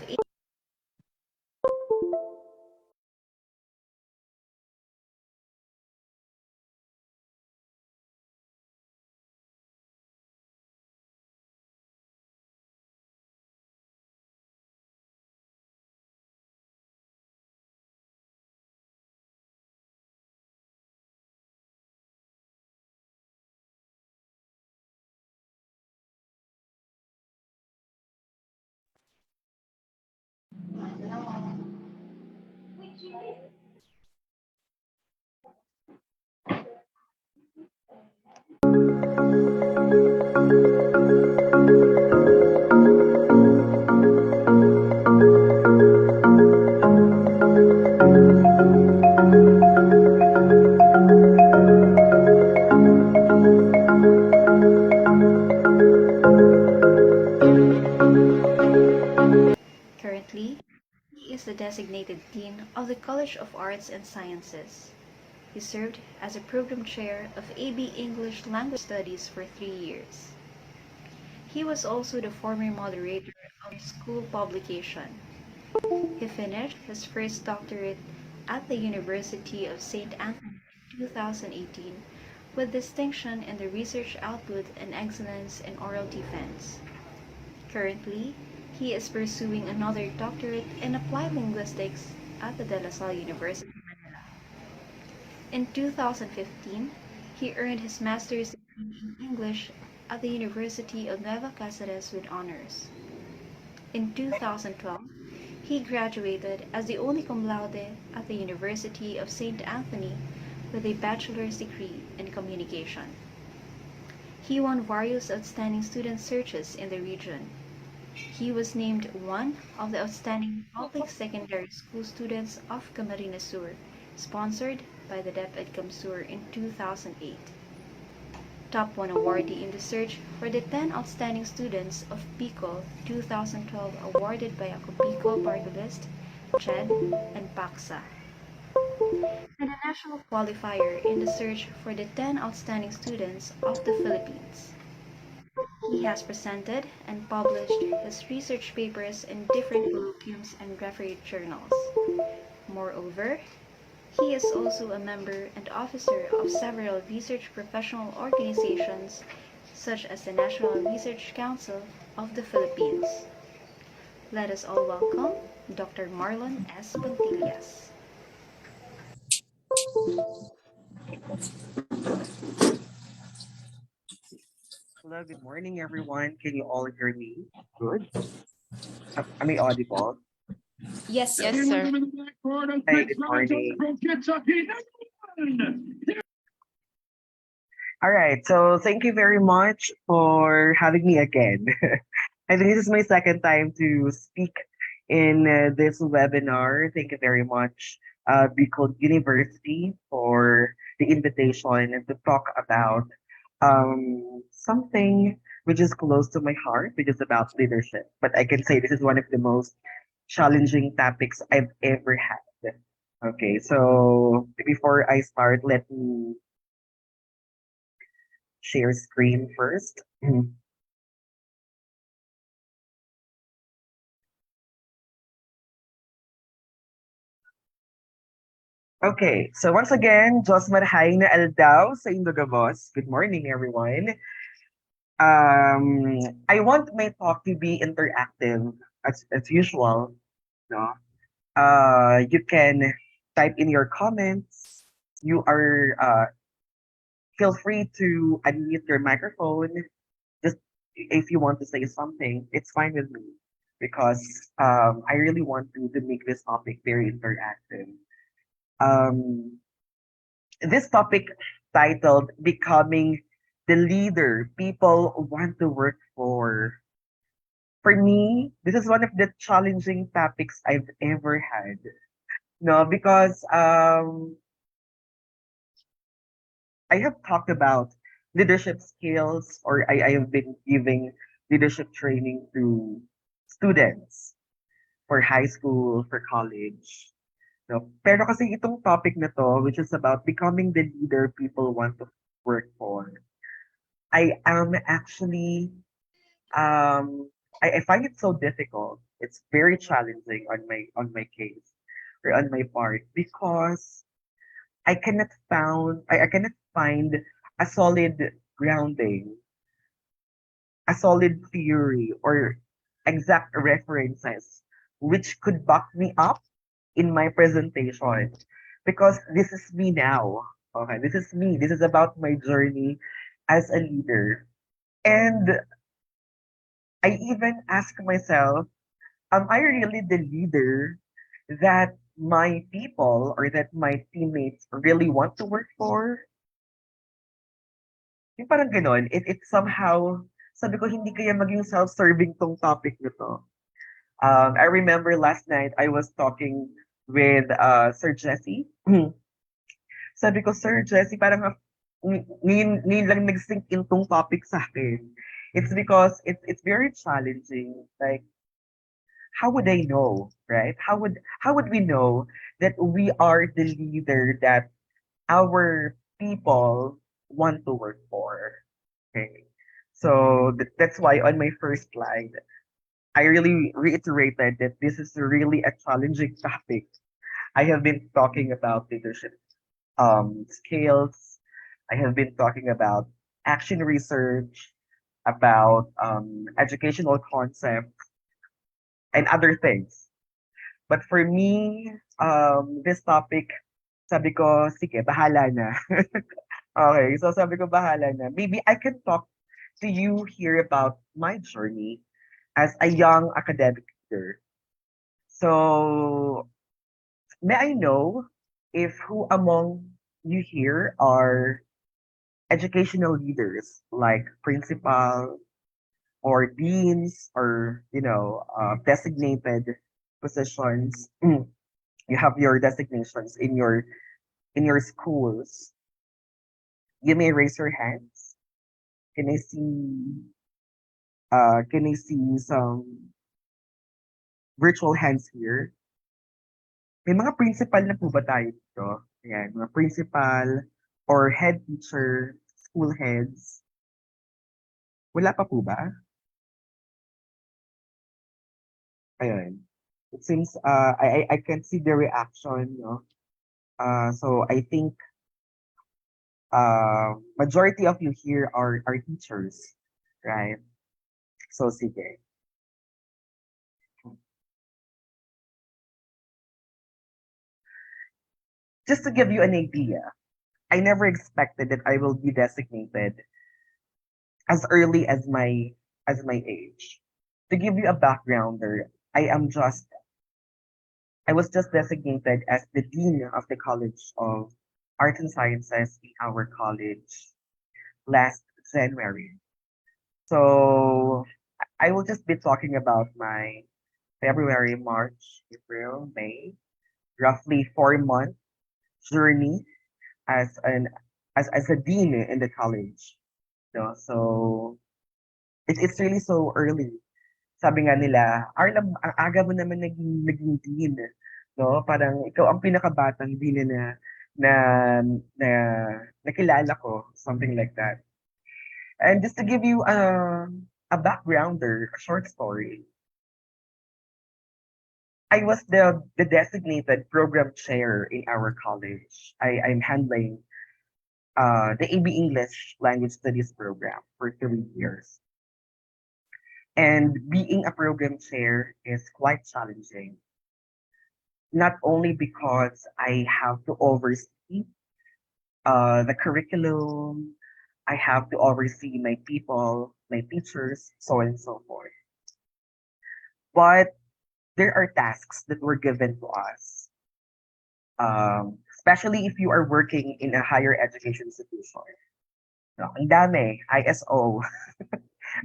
Speaker 7: Currently, he is the designated dean of the College of Arts and Sciences. He served as a program chair of AB English Language Studies for 3 years. He was also the former moderator of school publication. He finished his first doctorate at the University of St. Anthony in 2018 with distinction in the research output and excellence in oral defense. Currently, he is pursuing another doctorate in applied linguistics at the De La Salle University, Manila. In 2015, he earned his master's degree in English at the University of Nueva Cáceres with honors. In 2012, he graduated as the only cum laude at the University of St. Anthony with a bachelor's degree in communication. He won various outstanding student searches in the region. He was named one of the outstanding public secondary school students of Camarines Sur, sponsored by the DepEd CamSur in 2008. Top 1 awardee in the search for the 10 outstanding students of PICO 2012 awarded by Acopico Party List, CHED, and PACSA. And a national qualifier in the search for the 10 outstanding students of the Philippines. He has presented and published his research papers in different colloquiums and refereed journals. Moreover, he is also a member and officer of several research professional organizations, such as the National Research Council of the Philippines. Let us all welcome Dr. Marlon S. Pontillas.
Speaker 8: Hello, good morning, everyone. Can you all hear me? Good. Am I audible?
Speaker 6: Yes,
Speaker 3: Yes, sir.
Speaker 8: Hey, good morning. All right, so thank you very much for having me again. I think this is my second time to speak in this webinar. Thank you very much, Bicol University, for the invitation and to talk about something which is close to my heart, which is about leadership. But I can say this is one of the most challenging topics I've ever had. Okay, so before I start, let me share screen first. Okay, so once again, Diyos marhay na aldaw sa Indogamos. Good morning, everyone. I want my talk to be interactive as usual. No, you can type in your comments. You are feel free to unmute your microphone. Just if you want to say something, it's fine with me because I really want to make this topic very interactive. Um, this topic titled Becoming the Leader People Want to Work for. For me, this is one of the challenging topics I've ever had. No, because I have talked about leadership skills, or I have been giving leadership training to students for high school, for college. No? Pero kasi itong topic na to, which is about becoming the leader people want to work for, I am actually, um, I find it so difficult. It's very challenging on my case or on my part because I cannot find a solid grounding, a solid theory or exact references which could back me up in my presentation because this is me now. Okay, this is me. This is about my journey as a leader. And I even ask myself, am I really the leader that my people or that my teammates really want to work for? Yung parang gano'n, it somehow, sabi ko, hindi kaya maging self-serving tong topic na to. I remember last night, I was talking with Sir Jesse. Sabi ko, Sir Jesse, parang ngayon lang nag-sink in tong topic sa akin. It's because it's very challenging. Like, how would I know, right? How would we know that we are the leader that our people want to work for? Okay. So that's why on my first slide, I really reiterated that this is really a challenging topic. I have been talking about leadership skills. I have been talking about action research, about educational concepts, and other things. But for me, this topic, sabi ko, sige, bahala na. Okay, so sabi ko, bahala na. Maybe I can talk to you here about my journey as a young academic leader. So, may I know if who among you here are educational leaders, like principal or deans or, designated positions? You have your designations in your schools. You may raise your hands. Can I see some virtual hands here? May mga principal na po ba tayo dito? Ayan, mga principal or head teacher, school heads. Wala pa po ba? Ayun. It seems I can see the reaction, no? So I think majority of you here are teachers, right? So sige. Just to give you an idea, I never expected that I will be designated as early as my age. To give you a backgrounder, I was just designated as the dean of the College of Arts and Sciences in our college last January. So I will just be talking about my February, March, April, May, roughly 4 month journey as as a dean in the college. No? So it's really so early. Sabi nga nila, Arla, ang aga mo naman naging dean. No? Parang ikaw ang pinakabatang dean na, na nakilala ko, something like that. And just to give you a backgrounder, a short story, I was the designated program chair in our college. I'm handling the AB English Language Studies program for 3 years. And being a program chair is quite challenging. Not only because I have to oversee the curriculum, I have to oversee my people, my teachers, so on and so forth. But there are tasks that were given to us, especially if you are working in a higher education institution. No, ang dami, ISO,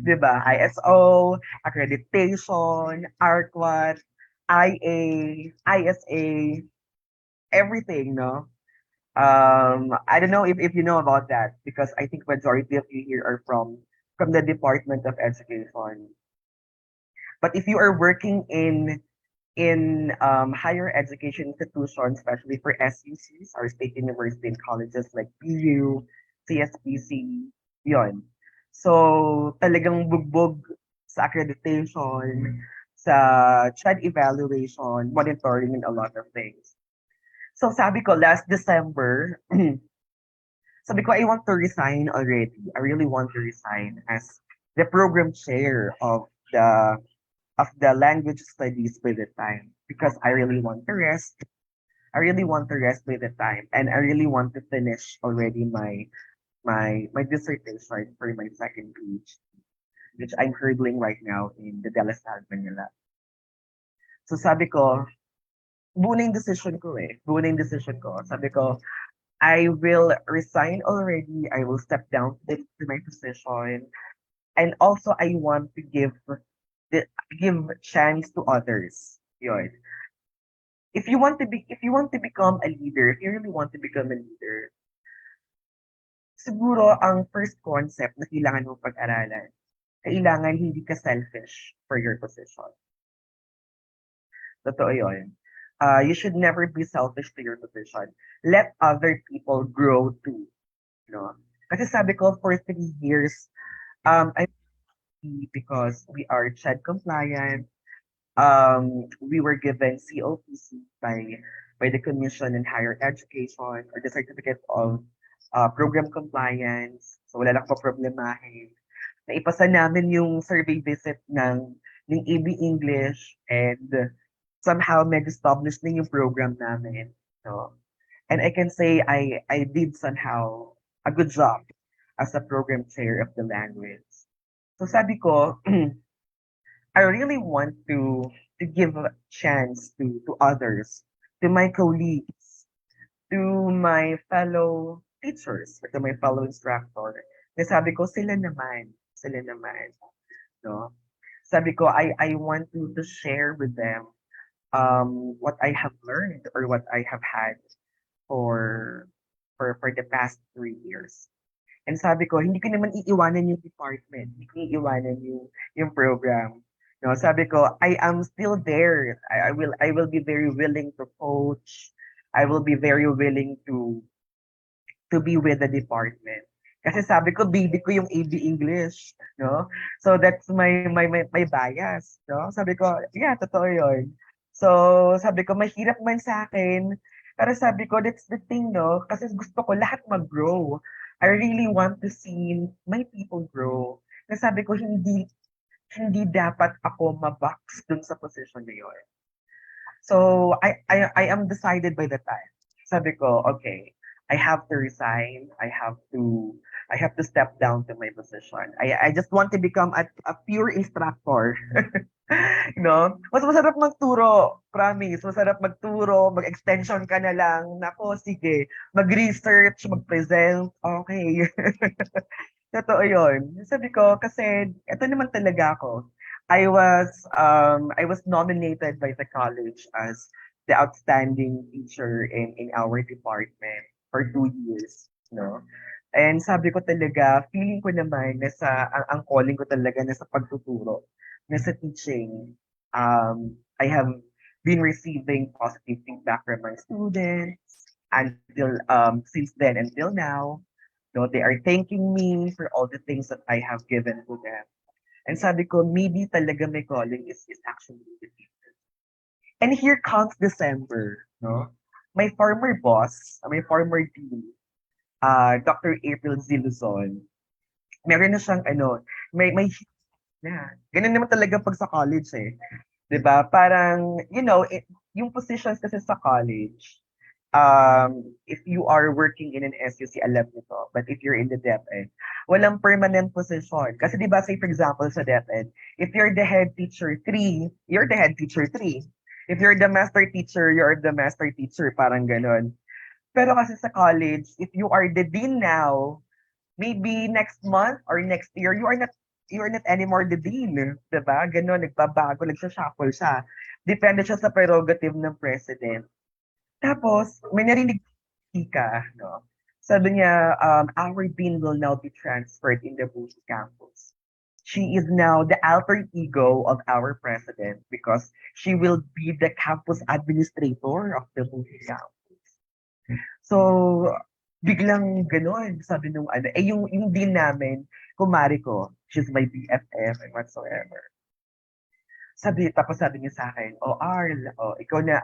Speaker 8: 'di ba? ISO, accreditation, ARCWAT, IA, ISA, everything, no? I don't know if you know about that because I think majority of you here are from the Department of Education. But if you are working in higher education institutions, especially for SUCs or state university and colleges like PU, CSPC, yon. So talagang bugbog sa accreditation, sa CHED evaluation, monitoring, and a lot of things. So sabi ko last December, sabi ko I want to resign already. I really want to resign as the program chair of the language studies by the time because I really want to rest. I really want to rest by the time and I really want to finish already my dissertation for my second PhD, which I'm hurdling right now in the De La Salle, Manila. So sabi ko, buo na yung decision ko eh. Buo na yung decision ko. Sabi ko, I will resign already. I will step down to my position. And also, I want to give chance to others. Yun. If you want to become a leader, if you really want to become a leader, siguro ang first concept na kailangan mong pag-aralan, kailangan hindi ka selfish for your position. Totoo yun. You should never be selfish to your position. Let other people grow too. No? Kasi sabi ko, for 3 years, I'm happy because we are CHED compliant. We were given COPC by the Commission in Higher Education or the Certificate of Program Compliance. So wala lang po problemahin. Naipasa namin yung survey visit ng AB English and somehow mag-establish na yung program namin. So, and I can say I did somehow a good job as a program chair of the language. So sabi ko, I really want to give a chance to others, to my colleagues, to my fellow teachers, or to my fellow instructor. Na sabi ko, sila naman, no? Sabi ko, I want to share with them what I have learned or what I have had for the past 3 years. And sabi ko, hindi ko naman iiwanan yung department, hindi ko iiwanan yung program. No, sabi ko, I am still there. I will be very willing to coach. I will be very willing to be with the department. Kasi sabi ko, baby ko yung AB English, no? So that's my bias, no? Sabi ko, yeah, totoo yun. So sabi ko, mahirap man sa akin, pero sabi ko, that's the thing, no? Kasi gusto ko lahat mag-grow. I really want to see my people grow. Kasi sabi ko, hindi dapat ako mabox dun sa position na yun. So I am decided by the time. Sabi ko, okay, I have to resign. I have to step down to my position. I just want to become a pure instructor. No? Mas masarap magturo, promise. Masarap magturo, mag-extension ka na lang. Nako, sige. Mag-research, mag-present. Okay. Totoo yun. Sabi ko, kasi ito naman talaga ako. I was nominated by the college as the outstanding teacher in our department for 2 years, no? And sabi ko talaga, feeling ko naman ang calling ko talaga nasa pagtuturo, nasa teaching. I have been receiving positive feedback from my students until since then until now. No, they are thanking me for all the things that I have given to them. And sabi ko, maybe talaga my calling is actually the teacher. And here comes December, no? My former boss, my former dean, Dr. April Z. Luzon, meron na siyang may ganun naman talaga pag sa college eh. 'Di ba? Parang, yung positions kasi sa college, if you are working in an SUC, alam nito. But if you're in the DepEd, walang permanent position. Kasi di ba, say for example sa DepEd, if you're the head teacher 3, you're the head teacher 3. If you're the master teacher, you're the master teacher. Parang ganon. Pero kasi sa college, if you are the dean now, maybe next month or next year, you are not anymore the dean. Diba? Ganon, nagbabago, nagsashuffle siya. Depende siya sa prerogative ng president. Tapos, may narinig ka, no? Sabi niya, our dean will now be transferred in the Booth campus. She is now the alter ego of our president because she will be the campus administrator of the Booth campus. So, biglang gano'n, sabi nung ano, yung dean namin, kumari ko, she's my BFF and whatsoever. Tapos sabi niya sa akin, Arl, ikaw na,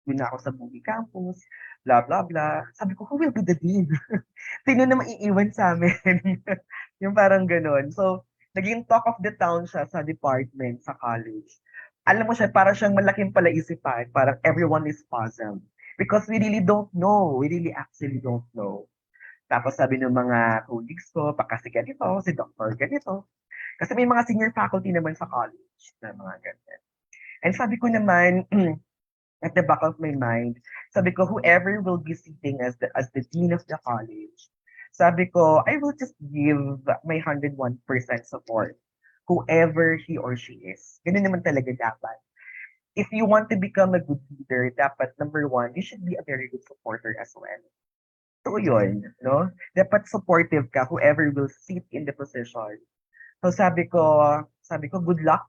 Speaker 8: yun na ako sa Boogie Campus, blah, blah, blah. Sabi ko, who will be the dean? Sino na maiiwan sa amin? Yung parang gano'n. So, naging talk of the town siya sa department, sa college. Alam mo siya, parang siyang malaking palaisipan, parang everyone is puzzled. Because we really don't know. We really actually don't know. Tapos sabi ng mga colleagues ko, baka si ganito, si Dr. ganito. Kasi may mga senior faculty naman sa college na mga ganyan. And sabi ko naman, at the back of my mind, sabi ko, whoever will be sitting as the dean of the college, sabi ko, I will just give my 101% support, whoever he or she is. Ganun naman talaga dapat. If you want to become a good leader, dapat number one, you should be a very good supporter as well. So yun, no? Dapat supportive ka, whoever will sit in the position. So sabi ko, good luck.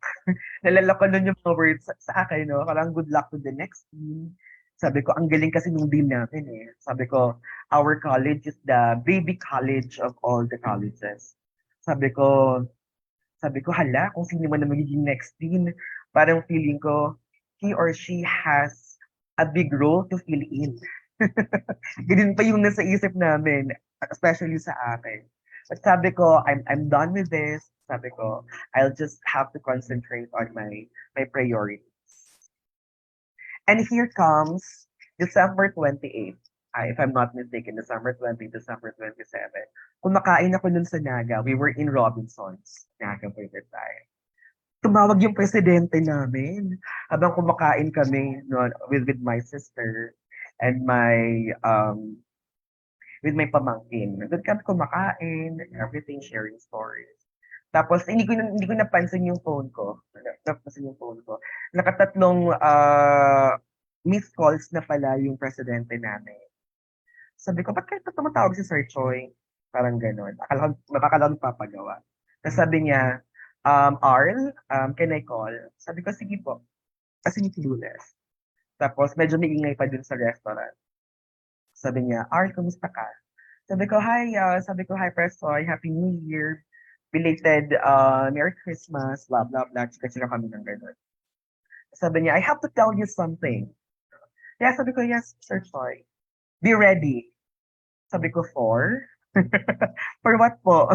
Speaker 8: Nalala ko nun yung mga words sa akin, no? Parang good luck to the next team. Sabi ko, ang galing kasi nung dean natin eh. Sabi ko, our college is the baby college of all the colleges. Sabi ko, hala, kung sino man na magiging next dean, parang feeling ko, he or she has a big role to fill in. Ganun pa yung nasa isip namin, especially sa akin. But sabi ko, I'm done with this. Sabi ko, I'll just have to concentrate on my priorities. And here comes December 28th. If I'm not mistaken, December 20, December 27. Kumakain ako nun sa Naga. We were in Robinsons. Naga by the time. Tumawag yung presidente namin habang kumakain kami with my sister and with my pamangkin. Doon kami kumakain, everything, sharing stories. Tapos hindi ko napansin yung phone ko. Nakatatlong missed calls na pala yung presidente namin. Sabi ko, ba't kayo tumatawag si Sir Choi? Parang gano'n. Makakala ko papagawa. Tapos sabi niya, Arl, can I call? Sabi ko, sige po. Kasi ni clueless. Tapos medyo maingay pa dun sa restaurant. Sabi niya, Arl, kumusta ka? Sabi ko, hi, Presoy, Happy New Year. Belated Merry Christmas, blah, blah, blah. Chika kami ng gano'n. Sabi niya, I have to tell you something. Yeah, sabi ko, yes, Sir Choi. Be ready. Sabi ko, for? For what po?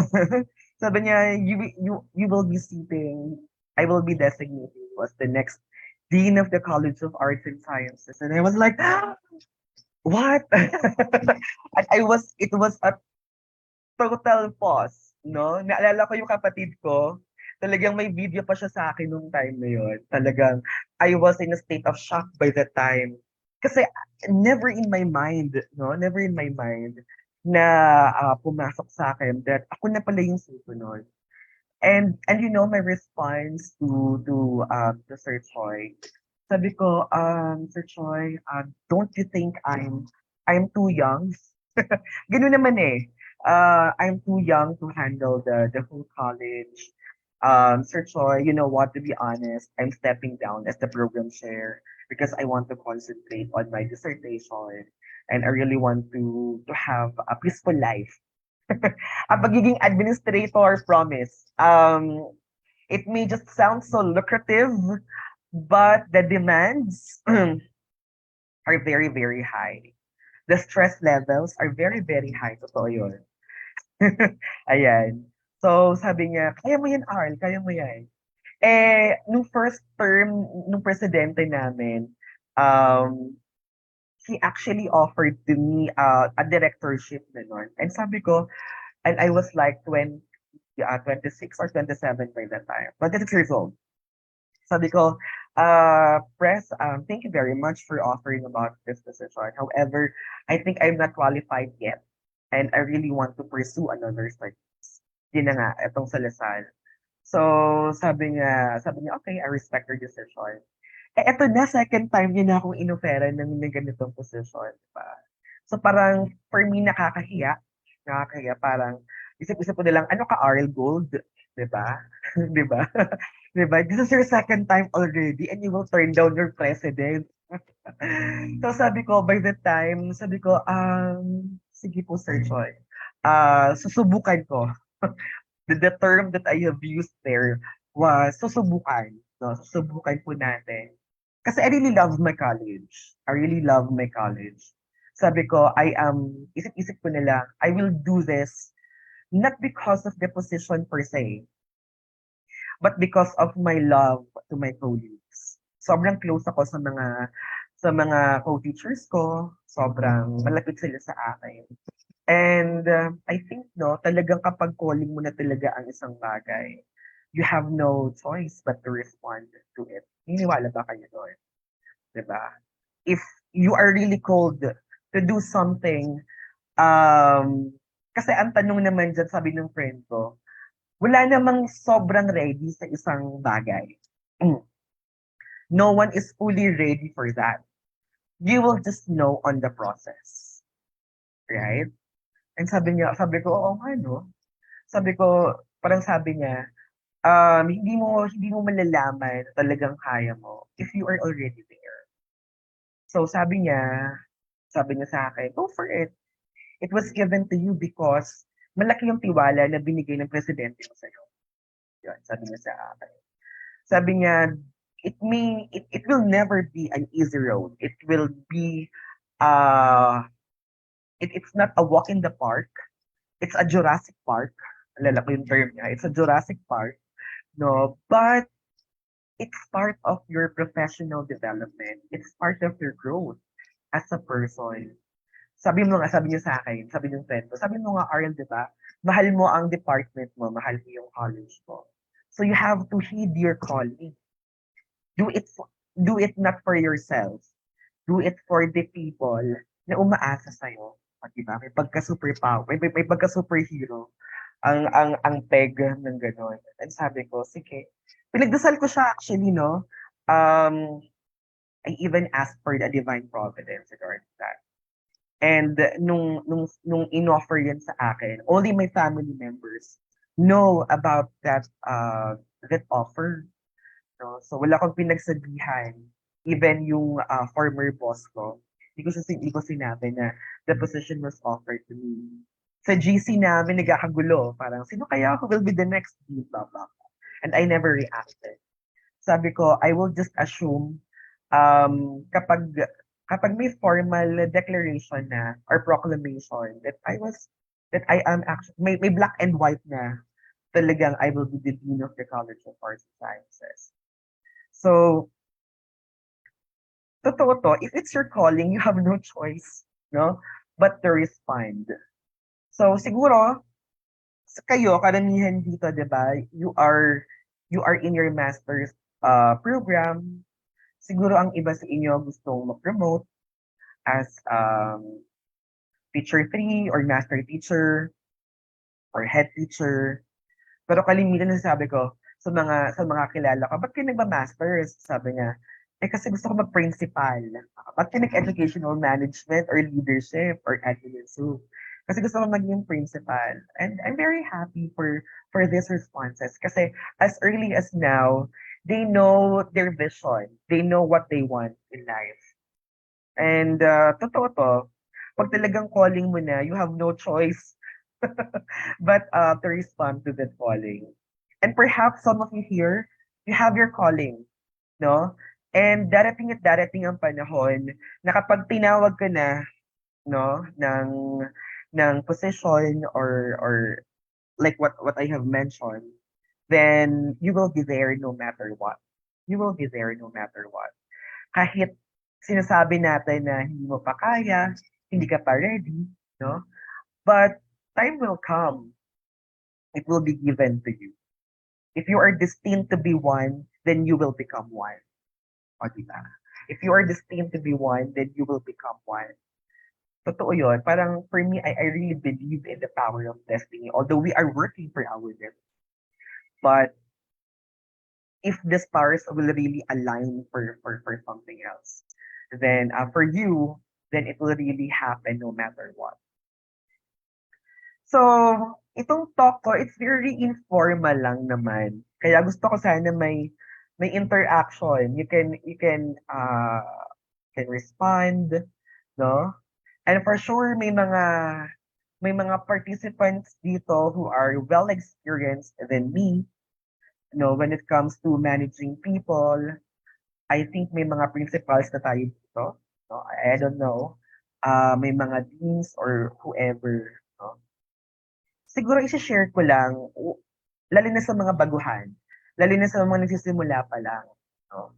Speaker 8: Sabi niya, you will be sitting, I will be designated as the next Dean of the College of Arts and Sciences. And I was like, what? It was a total pause, no? Naalala ko yung kapatid ko, talagang may video pa siya sa akin nung time na yun. Talagang, I was in a state of shock by that time. Kasi never in my mind na pumasok sa akin that ako na pala yung susunod. And you know my response to Sir Choi. Sabi ko, Sir Choi, don't you think I'm too young? Ganun naman eh. I'm too young to handle the whole college. Sir Choi, you know what, to be honest, I'm stepping down as the program chair because I want to concentrate on my dissertation and I really want to have a peaceful life. Ang pagiging administrator, promise. It may just sound so lucrative, but the demands are very, very high. The stress levels are very, very high. Totoo yun. Ayan. So, sabi niya, kaya mo yan, Arl, kaya mo yan. Nung first term, nung presidente namin, he actually offered to me a directorship nanon. And sabi ko, and I was like 26 or 27 by that time. 26 years old. Sabi ko, Press, thank you very much for offering about this position. However, I think I'm not qualified yet. And I really want to pursue another studies. Yun na nga, itong sa Lasal. So, sabi niya, okay, I respect your decision. Eto na, second time niya na akong inofera ng ganitong position. Diba? So, parang, for me, nakakahiya, parang, isip-isip ko na lang, ano ka, RL Gold? Diba? Diba? Diba? This is your second time already and you will turn down your president. So, sabi ko, by the time, sige po, Sir Choi. Susubukan ko. The term that I have used there was susubukan. No? Susubukan po natin. Kasi I really love my college. I really love my college. Sabi ko, isip-isip ko na lang, I will do this not because of the position per se, but because of my love to my colleagues. Sobrang close ako sa mga co-teachers ko. Sobrang malapit sila sa akin. And I think, no, talagang kapag calling mo na talaga ang isang bagay, you have no choice but to respond to it. Niniwala ba kayo doon? Diba? If you are really called to do something, kasi ang tanong naman dyan, sabi ng friend ko, wala namang sobrang ready sa isang bagay. No one is fully ready for that. You will just know on the process. Right? And sabi ko, oo nga, no? Parang sabi niya, hindi mo malalaman na talagang kaya mo if you are already there. So sabi niya sa akin, go for it. It was given to you because malaki yung tiwala na binigay ng presidente mo sa'yo. Yun, sabi niya sa akin. Sabi niya, it will never be an easy road. It will be, it's not a walk in the park. It's a Jurassic Park. Alala ko yung term niya. It's a Jurassic Park. No, but it's part of your professional development. It's part of your growth as a person. Sabi niya sa akin, sabi ng friend ko, sabi mo nga, Ariel, di ba? Mahal mo ang department mo, mahal mo yung college mo. So you have to heed your calling. Do it not for yourself. Do it for the people na umaasa sa'yo. Diba? May pagka-superpower, may pagka-superhero ang peg ng gano'n. And sabi ko, sige. Pinagdasal ko siya actually, no? I even asked for the divine providence regarding that. And nung in-offer yan sa akin, only my family members know about that offer. No? So wala akong pinagsabihan. Even yung former boss ko, hindi ko sinabi na the position was offered to me. Sa GC namin, nagkakagulo. Parang, sino kaya ako will be the next dean, blah, blah, blah. And I never reacted. Sabi ko, I will just assume kapag may formal declaration na or proclamation that I am actually, may black and white na talagang I will be the Dean of the College of Arts and Sciences. So, totoo to, if it's your calling, you have no choice, no? But to respond. So, siguro, kayo, karamihan dito, di ba? You are in your master's program. Siguro ang iba sa inyo gustong mag-promote as teacher 3 or master teacher or head teacher. Pero kalimitan na sabi ko sa mga kilala ko, ba't kayo nagma-masters? Sabi niya, kasi gusto ko mag-principal. Ba't kayo nag-educational management or leadership or admin? So, kasi gusto ko maging principal. And I'm very happy for these responses. Kasi as early as now, they know their vision. They know what they want in life. And totoo to, pag talagang calling mo na, you have no choice but to respond to that calling. And perhaps some of you here, you have your calling, no? And darating ang panahon na kapag tinawag ka na, no, ng position or like what I have mentioned, then you will be there no matter what. You will be there no matter what. Kahit sinasabi natin na hindi mo pa kaya, hindi ka pa ready, no? But time will come. It will be given to you. If you are destined to be one, then you will become one. O, diba? If you are destined to be one, then you will become one. Totoo yun. Parang for me, I really believe in the power of destiny. Although we are working for our destiny. But if the stars will really align for something else, then for you, then it will really happen no matter what. So, itong talk ko, it's very informal lang naman. Kaya gusto ko sana may interaction. You can respond, no? And for sure may mga participants dito who are well experienced than me, when it comes to managing people. I think may mga principals na tayo dito, no? I don't know. May mga deans or whoever, no? Siguro i-share ko lang, lalo na sa mga baguhan, lalo na sa mga nagsisimula pa lang, no?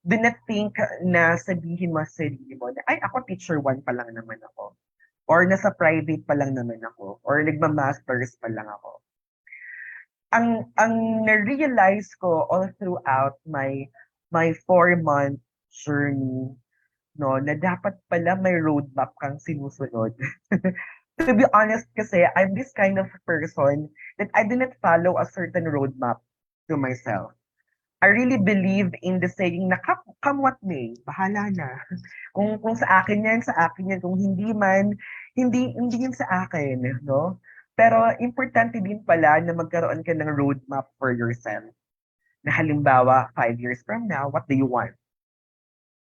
Speaker 8: Do not think na sabihin mo sa sarili mo na, ay, ako teacher 1 pa lang naman ako. Or nasa private pa lang naman ako. Or nagma-masters pa lang ako. Ang na-realize ko all throughout my 4-month journey, no, na dapat pala may roadmap kang sinusunod. To be honest kasi, I'm this kind of person that I do not follow a certain roadmap to myself. I really believe in the saying na come what may, bahala na. Kung sa akin yan, sa akin yan. Kung hindi man, hindi yan sa akin, no? Pero importante din pala na magkaroon ka ng roadmap for yourself. Na halimbawa, 5 years from now, what do you want?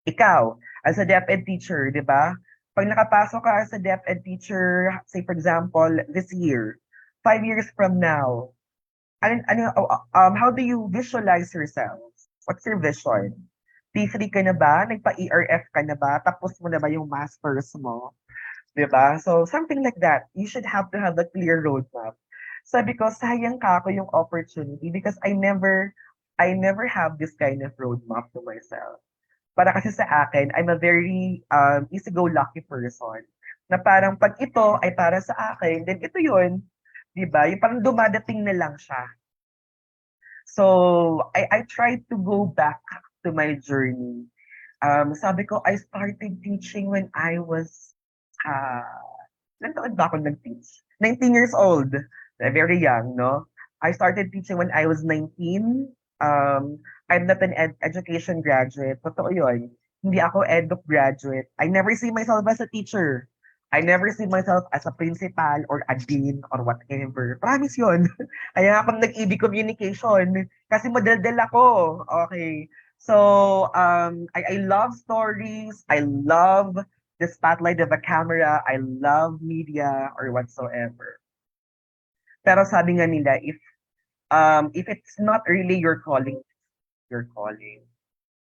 Speaker 8: Ikaw, as a DepEd teacher, di ba? Pag nakapasok ka as a DepEd teacher, say for example, this year, 5 years from now, how do you visualize yourself? What's your vision? P3 ka na ba? Nagpa-ERF ka na ba? Tapos mo na ba yung masters mo? Diba? So, something like that. You should have to have a clear roadmap. Sabi ko, sayang ka ako yung opportunity because I never have this kind of roadmap to myself. Para kasi sa akin, I'm a very easy-go-lucky person. Na parang pag ito ay para sa akin, then ito yun. Diba? Yung parang dumadating na lang siya. So, I tried to go back to my journey. Sabi ko, I started teaching when I was, ilan taon ba ako nag-teach? 19 years old. Very young, no? I started teaching when I was 19. I'm not an education graduate. Totoo yun. Hindi ako edu graduate. I never see myself as a teacher. I never see myself as a principal or a dean or whatever. Promise yun. Kaya akong nag-EB communication kasi model-del ako. Okay. So, I love stories. I love the spotlight of a camera. I love media or whatsoever. Pero sabi nga nila, if it's not really your calling.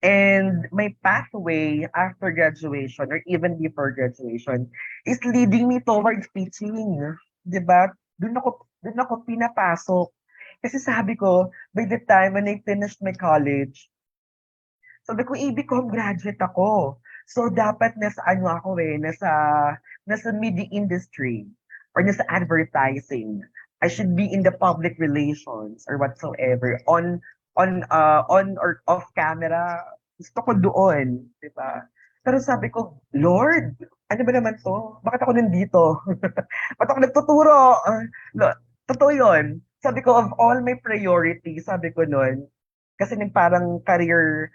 Speaker 8: And my pathway after graduation or even before graduation is leading me towards teaching. Diba? Doon ako pinapasok. Kasi sabi ko, by the time when I finished my college, sabi ko, BCom graduate ako. So dapat nasa nasa media industry or nasa advertising. I should be in the public relations or whatsoever on or off camera. Gusto ko doon, di ba? Pero sabi ko, Lord, ano ba naman to? Bakit ako nandito? Bakit ako nagtuturo? Totoo yun. Sabi ko, of all my priorities, sabi ko noon, kasi parang career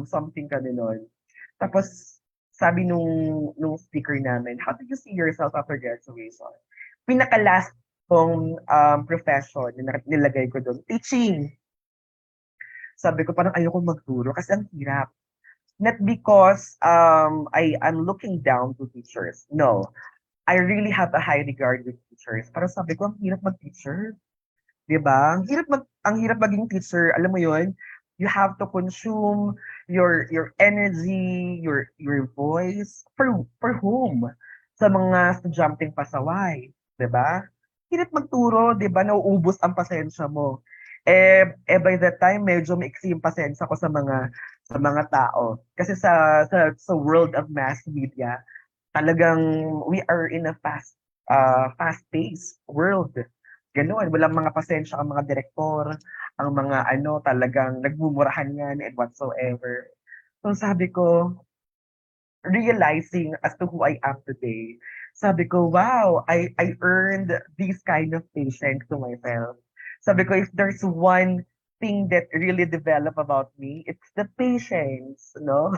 Speaker 8: something kami noon. Tapos, sabi nung speaker namin, how do you see yourself after graduation? Pinaka-last kong profession na nilagay ko doon, teaching. Sabi ko, parang ayoko magturo kasi ang hirap. Not because I'm looking down to teachers. No. I really have a high regard with teachers. Pero sabi ko, ang hirap mag-teacher. Diba? Ang hirap maging teacher. Alam mo yun? You have to consume your energy, your voice. For whom? Sa mga estudyanteng pasaway. Diba? Hirap magturo, diba? Nauubos ang pasensya mo. By that time, medyo maiksi yung pasensya ko sa mga sa mga tao. Kasi sa world of mass media, talagang we are in a fast-paced world. Ganoon, walang mga pasensya ang mga direktor, ang mga ano, talagang nagmumurahan yan and whatsoever. So sabi ko, realizing as to who I am today, sabi ko, wow, I earned this kind of patience to myself. Sabi ko, if there's one thing that really developed about me, it's the patience, no?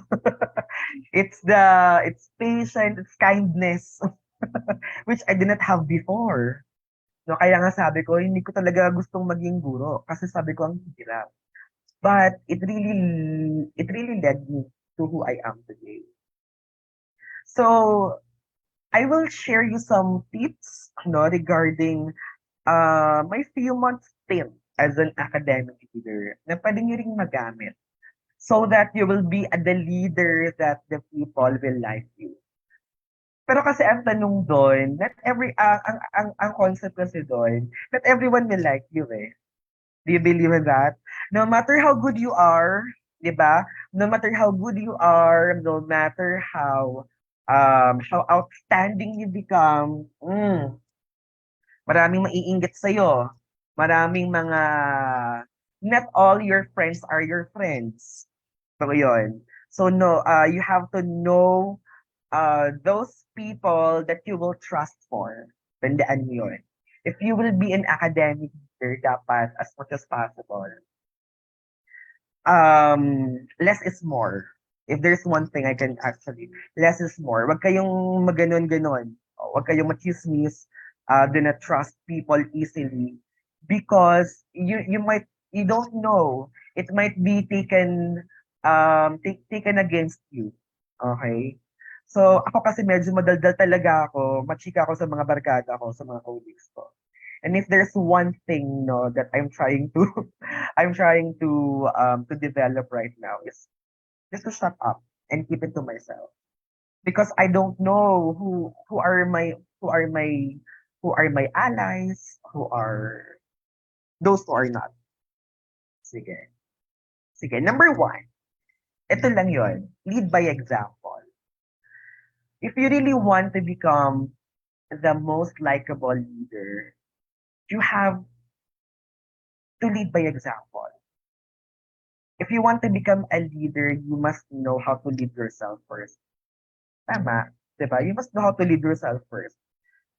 Speaker 8: It's patience, it's kindness, which I did not have before. No, kaya nga sabi ko, hindi ko talaga gustong maging guro kasi sabi ko ang hirap. But it really led me to who I am today. So I will share you some tips, no, regarding my few months stint as an academic leader na pwede niyo ring magamit so that you will be the leader that the people will like you. Pero kasi ang tanong doon, not every ang concept kasi doon, not everyone will like you eh. Do you believe in that? No matter how good you are, 'di ba? No matter how good you are, no matter how outstanding you become, maraming maiinggit sa'yo. Maraming mga not all your friends are your friends. So yun. So no, you have to know those people that you will trust for. Tandaan mo yun. If you will be an academic leader, dapat as much as possible, less is more. If there's one thing I can actually, less is more. Wag kayong maganon-ganon. Wag kayong machismis. Do not trust people easily because you don't know. It might be taken against you. Okay? So, ako kasi medyo madaldal talaga ako, machika ako sa mga barkada ko, sa mga colleagues ko. And if there's one thing, no, that I'm trying to to develop right now is just to shut up and keep it to myself. Because I don't know who are my allies, who are those who are not. Sige. Sige, number 1. Ito lang yon. Lead by example. If you really want to become the most likable leader, you have to lead by example. If you want to become a leader, you must know how to lead yourself first. Tama, 'di ba? You must know how to lead yourself first.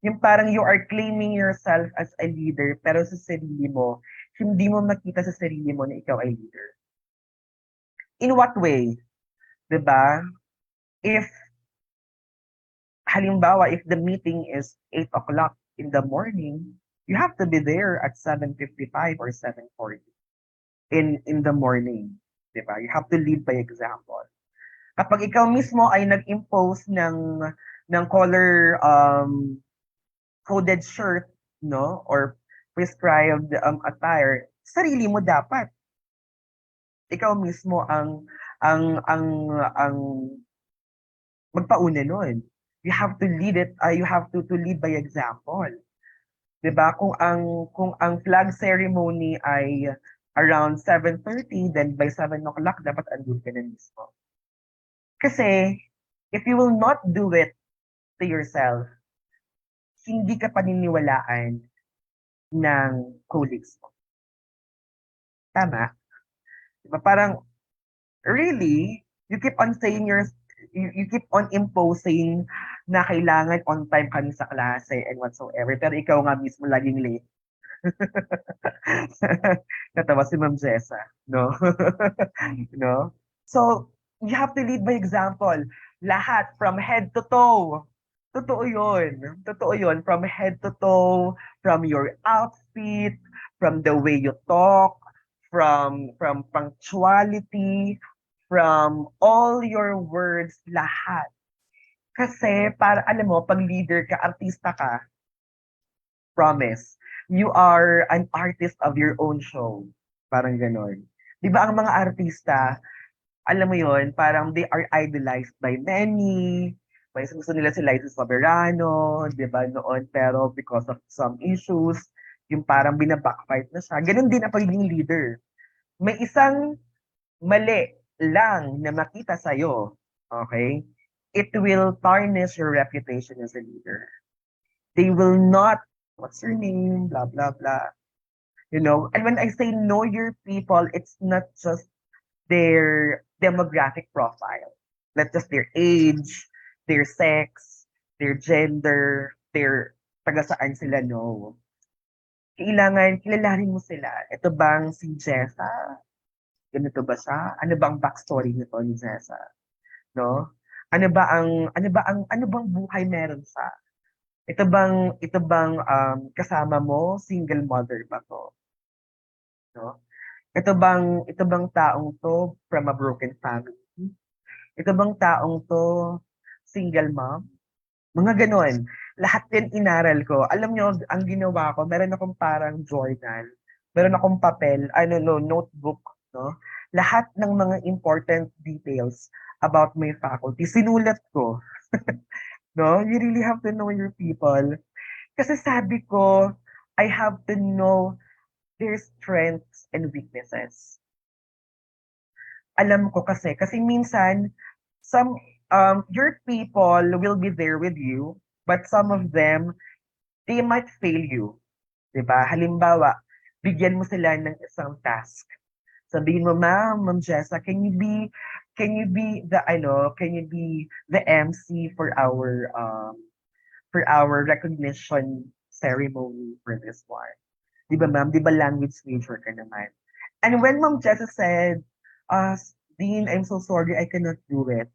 Speaker 8: Yung parang you are claiming yourself as a leader, pero sa sarili mo, hindi mo makita sa sarili mo na ikaw ay leader. In what way? 'Di ba? If halimbawa, if the meeting is 8 o'clock in the morning, you have to be there at 7:55 or 7:40 in the morning. Diba? You have to lead by example. Kapag ikaw mismo ay nag-impose ng color coded shirt, no, or prescribed attire, sarili mo dapat. Ikaw mismo ang magpauna nun. You have to lead it, you have to lead by example. 'Di ba? Kung ang flag ceremony ay around 7:30, then by 7 o'clock dapat andun ka na mismo. Kasi if you will not do it to yourself, hindi ka paniniwalaan ng colleagues mo. Tama? Diba? Parang, really, you keep on saying you keep on imposing na kailangan on time kami sa klase and whatsoever, pero ikaw nga mismo laging late. Natawa si Ma'am Jessa, no? No? So, you have to lead by example. Lahat, from head to toe. Totoo yun. Totoo yun. From head to toe, from your outfit, from the way you talk, from punctuality, from all your words, lahat. Kasi, para alam mo, pag leader ka, artista ka, promise, you are an artist of your own show. Parang ganon. Di ba ang mga artista, alam mo yon, parang they are idolized by many. May gusto nila si Liza Soberano, di ba noon, pero because of some issues, yung parang binabackfight na siya. Ganon din ang pagiging leader. May isang mali lang na makita sa'yo, okay, it will tarnish your reputation as a leader. They will not, what's your name, blah, blah, blah. You know, and when I say know your people, it's not just their demographic profile, not just their age, their sex, their gender, their taga saan sila, no. Kailangan kilalanin mo sila. Ito bang si Jessa? Ganito ba siya? Ano bang backstory nito ni Jessa? No? Ano bang buhay meron siya? Ito bang kasama mo, single mother ba to? No? Ito bang taong to from a broken family? Ito bang taong to single mom? Mga ganon. Lahat din inaral ko. Alam nyo, ang ginawa ko, meron akong parang journal. Meron akong papel, no, notebook, no? Lahat ng mga important details about my faculty, sinulat ko. No? You really have to know your people. Kasi sabi ko, I have to know their strengths and weaknesses. Alam ko kasi minsan, your people will be there with you, but some of them, they might fail you. Diba? Halimbawa, bigyan mo sila ng isang task. Sabihin mo, Ma'am Jessa, can you be the MC for our recognition ceremony for this one? Di ba, ma'am? Di ba language major ka naman? And when Ma'am Jessa said, Dean, I'm so sorry, I cannot do it.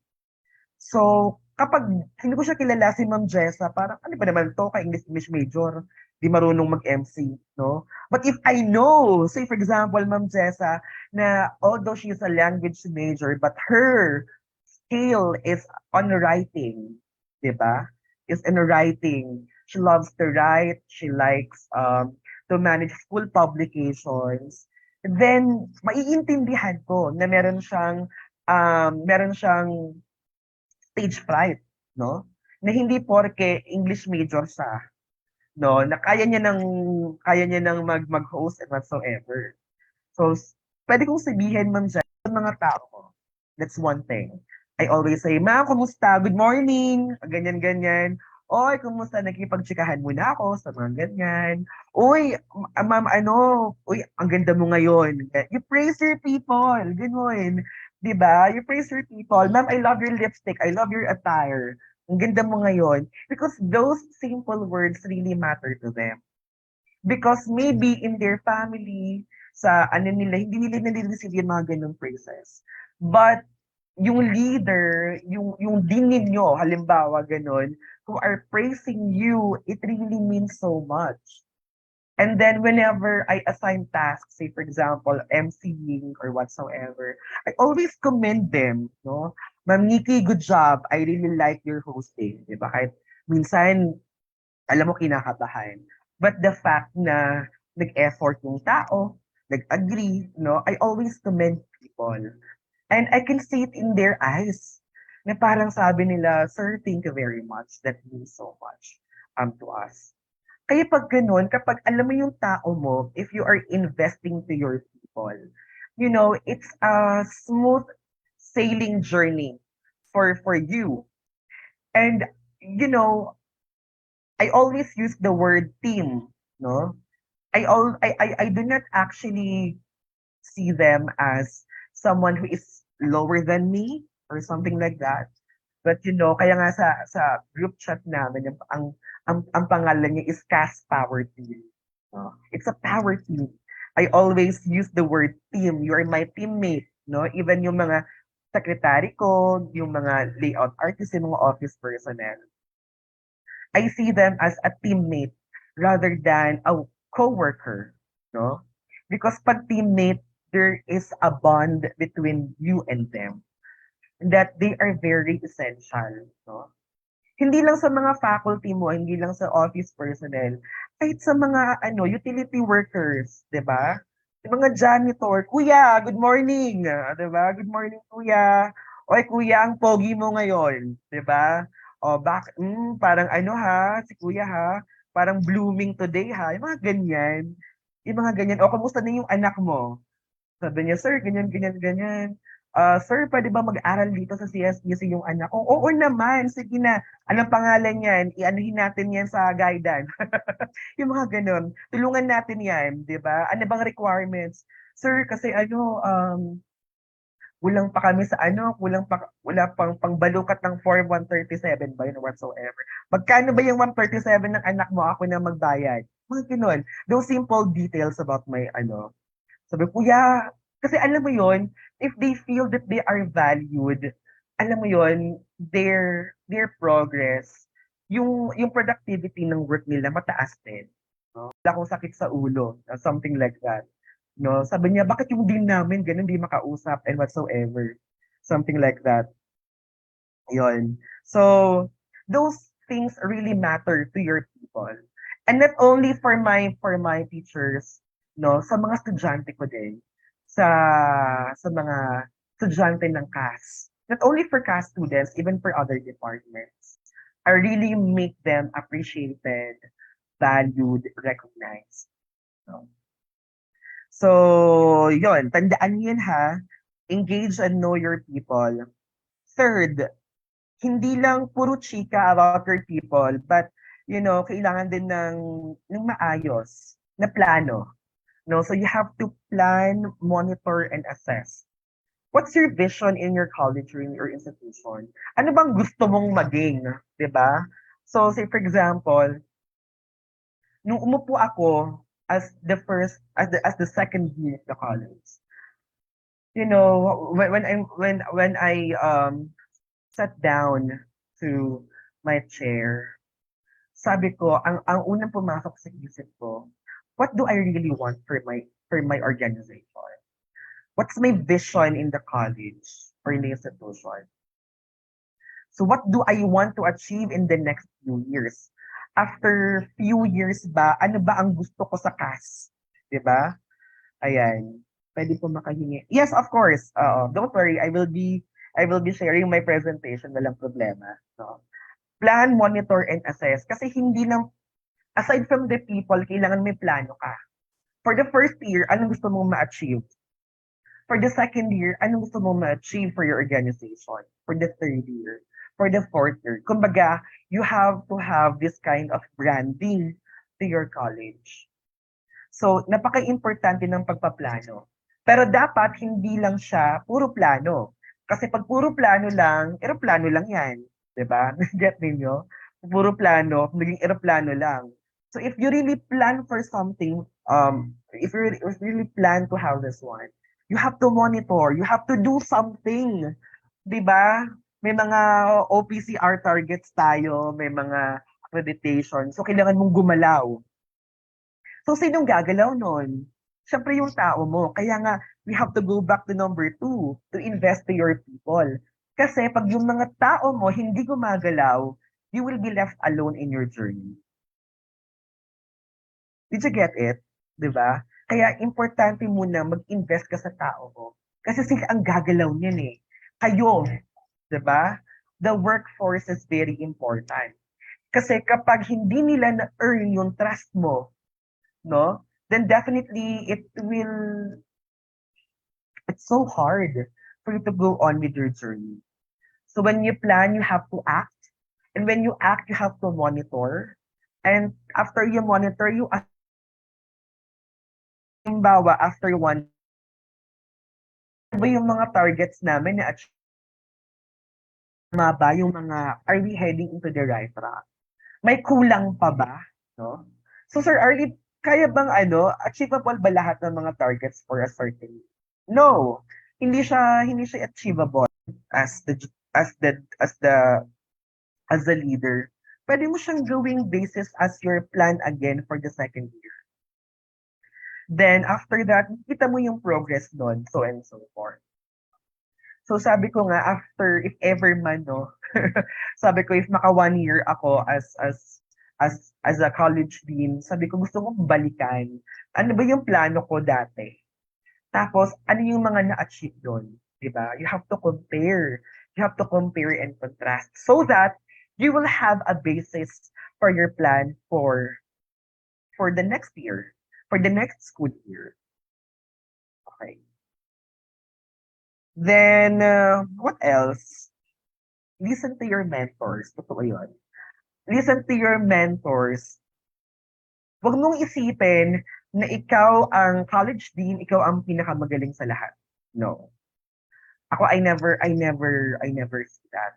Speaker 8: So, kapag hindi ko siya kilala si Ma'am Jessa, parang ano ba naman to, ka-English major, di marunong mag-MC, no? But if I know, say for example, Ma'am Jessa, na although she is a language major, but her skill is on writing, di ba? Is in writing. She loves to write, she likes to manage school publications, then maiintindihan ko na meron siyang stage fright, no? Na hindi porke English major siya, no, na kaya niya nang mag-host and whatsoever. So, pwede kong sabihin, Ma'am Jess, sa mga tao, that's one thing. I always say, Ma'am, kumusta? Good morning! Ganyan-ganyan. Oy, kumusta? Nakipagtsikahan muna ako sa mga ganyan. Uy, ma'am, uy, ang ganda mo ngayon. You praise your people. Gano'n. Diba? You praise your people. Ma'am, I love your lipstick. I love your attire. Ang ganda mo ngayon. Because those simple words really matter to them. Because maybe in their family, hindi nila nare-receive yung mga ganun praises. But yung leader, yung dean ninyo, halimbawa ganun, who are praising you, it really means so much. And then whenever I assign tasks, say for example, emceeing or whatsoever, I always commend them, no? Ma'am Nikki, good job. I really like your hosting. Diba? Kahit minsan, alam mo, kinakabahan. But the fact na nag-effort yung tao, nag-agree, no? I always commend people. And I can see it in their eyes. Na parang sabi nila, Sir, thank you very much. That means so much to us. Kaya pag ganun, kapag alam mo yung tao mo, if you are investing to your people, you know, it's a smooth sailing journey for you. And, you know, I always use the word team, no? I do not actually see them as someone who is lower than me or something like that. But you know, kaya nga sa group chat namin, ang pangalan niya is Cast Power Team. It's a power team. I always use the word team. You are my teammate, no? Even yung mga secretary ko, yung mga layout artists, yung mga office personnel. I see them as a teammate rather than a co-worker, no? Because pag teammate, there is a bond between you and them that they are very essential, no? Hindi lang sa mga faculty mo, hindi lang sa office personnel, kahit sa mga utility workers, 'di ba? Yung mga janitor, kuya, good morning, 'di ba? Good morning, kuya. Oy, kuya, ang pogi mo ngayon, 'di ba? O parang si kuya ha, parang blooming today ha. Yung mga ganyan. Yung mga ganyan. O, kumusta na yung anak mo? Sabi niya, sir, ganyan, ganyan, ganyan. Sir, pwede ba mag-aral dito sa CSBC yung anak ko? Oo naman, sige na. Anong pangalan yan? Ianuhin natin yan sa guidance. Yung mga ganun. Tulungan natin yan, di ba? Ano bang requirements? Sir, kasi kulang pa kami sa wala pang pangbalukat ng Form 137 ba yun or whatsoever. Magkano ba yung 137 ng anak mo? Ako na magbayad. Mga ganun. Those simple details about my sabi, kuya, kasi alam mo yon, if they feel that they are valued, alam mo yon, their progress, yung productivity ng work nila mataas din. No? Wala akong sakit sa ulo, something like that. No, sabi niya, bakit yung dean namin ganun, di makausap and whatsoever. Something like that. Yon. So, those things really matter to your people. And not only for my teachers, no, sa mga estudyante ko din, sa mga estudyante ng CAS. Not only for CAS students, even for other departments. I really make them appreciated, valued, recognized. No? So, yon, tandaan yun ha. Engage and know your people. Third, hindi lang puro chika about your people, but kailangan din ng maayos na plano. No, so you have to plan, monitor, and assess. What's your vision in your college or in your institution? Ano bang gusto mong maging, 'di ba? So, say for example, nung umupo ako as the second year of the college, when I sat down to my chair, sabi ko, ang unang pumasok sa isip ko, what do I really want for my organization? What's my vision in the college or in the institution? So what do I want to achieve in the next few years? After few years ba, ano ba ang gusto ko sa CAS? 'Di ba? Ayan. Pwede po makahingi. Yes, of course. Don't worry, I will be sharing my presentation, walang problema. No? Plan, monitor, and assess. Kasi hindi lang, aside from the people, kailangan may plano ka. For the first year, anong gusto mong ma-achieve? For the second year, anong gusto mong ma-achieve for your organization? For the third year? For the fourth year? Kumbaga, you have to have this kind of branding to your college. So, napaka-importante ng pagpaplano. Pero dapat hindi lang siya puro plano. Kasi pag puro plano lang, eroplano lang yan. 'Di ba? Get ninyo? Puro plano, naging eroplano lang. So if you really plan for something, if you really plan to have this one, you have to monitor, you have to do something. 'Di ba? May mga OPCR targets tayo, may mga accreditation. So kailangan mong gumalaw. So sinong gagalaw nun? Siyempre yung tao mo. Kaya nga, we have to go back to number 2, to invest to your people. Kasi pag yung mga tao mo hindi gumagalaw, you will be left alone in your journey. Did you get it? 'Di ba? Kaya importante muna mag-invest ka sa tao mo. Kasi sila ang gagalaw niyan eh. Kayo, 'di ba? The workforce is very important. Kasi kapag hindi nila na-earn yung trust mo, no? Then definitely it's so hard for you to go on with your journey. So when you plan, you have to act. And when you act, you have to monitor. And after you monitor, halimbawa, after one, ano ba yung mga targets namin na achieve? Ba yung mga, are we heading into the right track? May kulang pa ba? No? So Sir Arlie, kaya bang achievable ba lahat ng mga targets for a certain year? No, hindi siya achievable as the leader. Pwede mo siyang gawing basis as your plan again for the second year. Then after that, kita mo yung progress doon, so and so forth. So sabi ko nga, after, if ever man, no, sabi ko, if maka 1 year ako as a college dean, sabi ko, gusto kong balikan. Ano ba yung plano ko dati? Tapos, ano yung mga na-achieve doon? Diba? You have to compare. You have to compare and contrast so that you will have a basis for your plan for the next year, for the next school year. Okay. Then, what else? Listen to your mentors. Totoo yun. Listen to your mentors. Huwag mong isipin na ikaw ang college dean, ikaw ang pinakamagaling sa lahat. No. Ako, I never see that.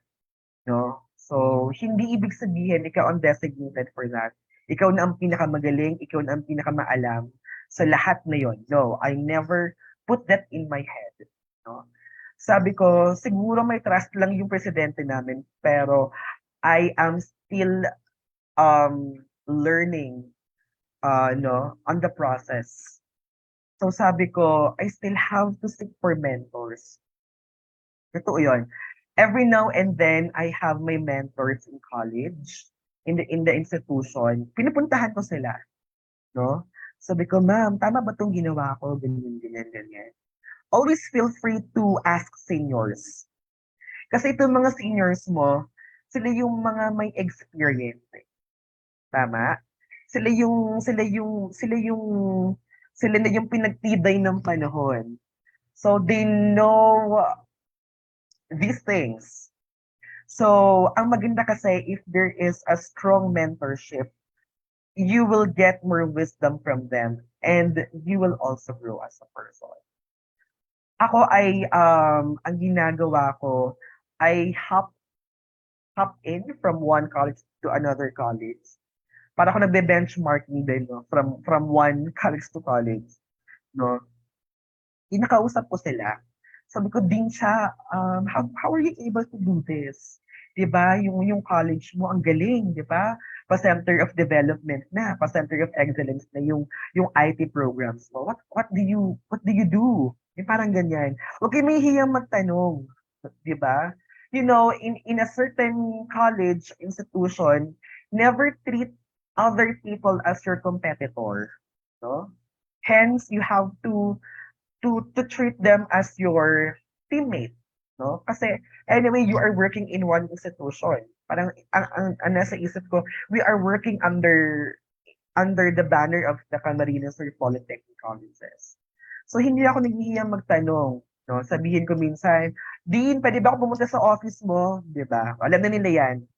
Speaker 8: No? So, hindi ibig sabihin, ikaw ang designated for that. Ikaw na ang pinakamagaling, ikaw na ang pinakamaalam sa lahat na yon. No, I never put that in my head. No? Sabi ko, siguro may trust lang yung presidente namin, pero I am still learning no, on the process. So sabi ko, I still have to seek for mentors. Totoo yun. Every now and then, I have my mentors in college, in the institution. Pinupuntahan ko sila, no? Sabi ko, ma'am, tama ba itong ginawa ko? Ganyan, ganyan, ganyan. Always feel free to ask seniors. Kasi itong mga seniors mo, sila yung mga may experience. Tama? Sila na yung pinagtibay ng panahon. So they know these things. So, ang maganda kasi if there is a strong mentorship, you will get more wisdom from them and you will also grow as a person. Ako ay ang ginagawa ko I hop in from one college to another college. Para ako nagbe-benchmarking din, no? From one college to college, no? Kinakausap ko sila. Sabi ko, din siya, how are you able to do this? 'Di ba? Yung college mo ang galing, 'di ba? Pa-Center of Development na, pa-Center of Excellence na yung IT programs mo. What do you do? Yung parang ganyan. Okay, may hiyang magtanong, 'di ba? You know, in a certain college institution, never treat other people as your competitor, no? Hence, you have to treat them as your teammate, no? Kasi anyway, you are working in one institution. Parang ang nasa isip ko, we are working under the banner of the Camarines or Polytechnic colleges. So hindi ako naghihiyang magtanong, no? Sabihin ko minsan, Dean, pwede ba ako pumunta sa office mo? 'Di ba? Alam na nila 'yan.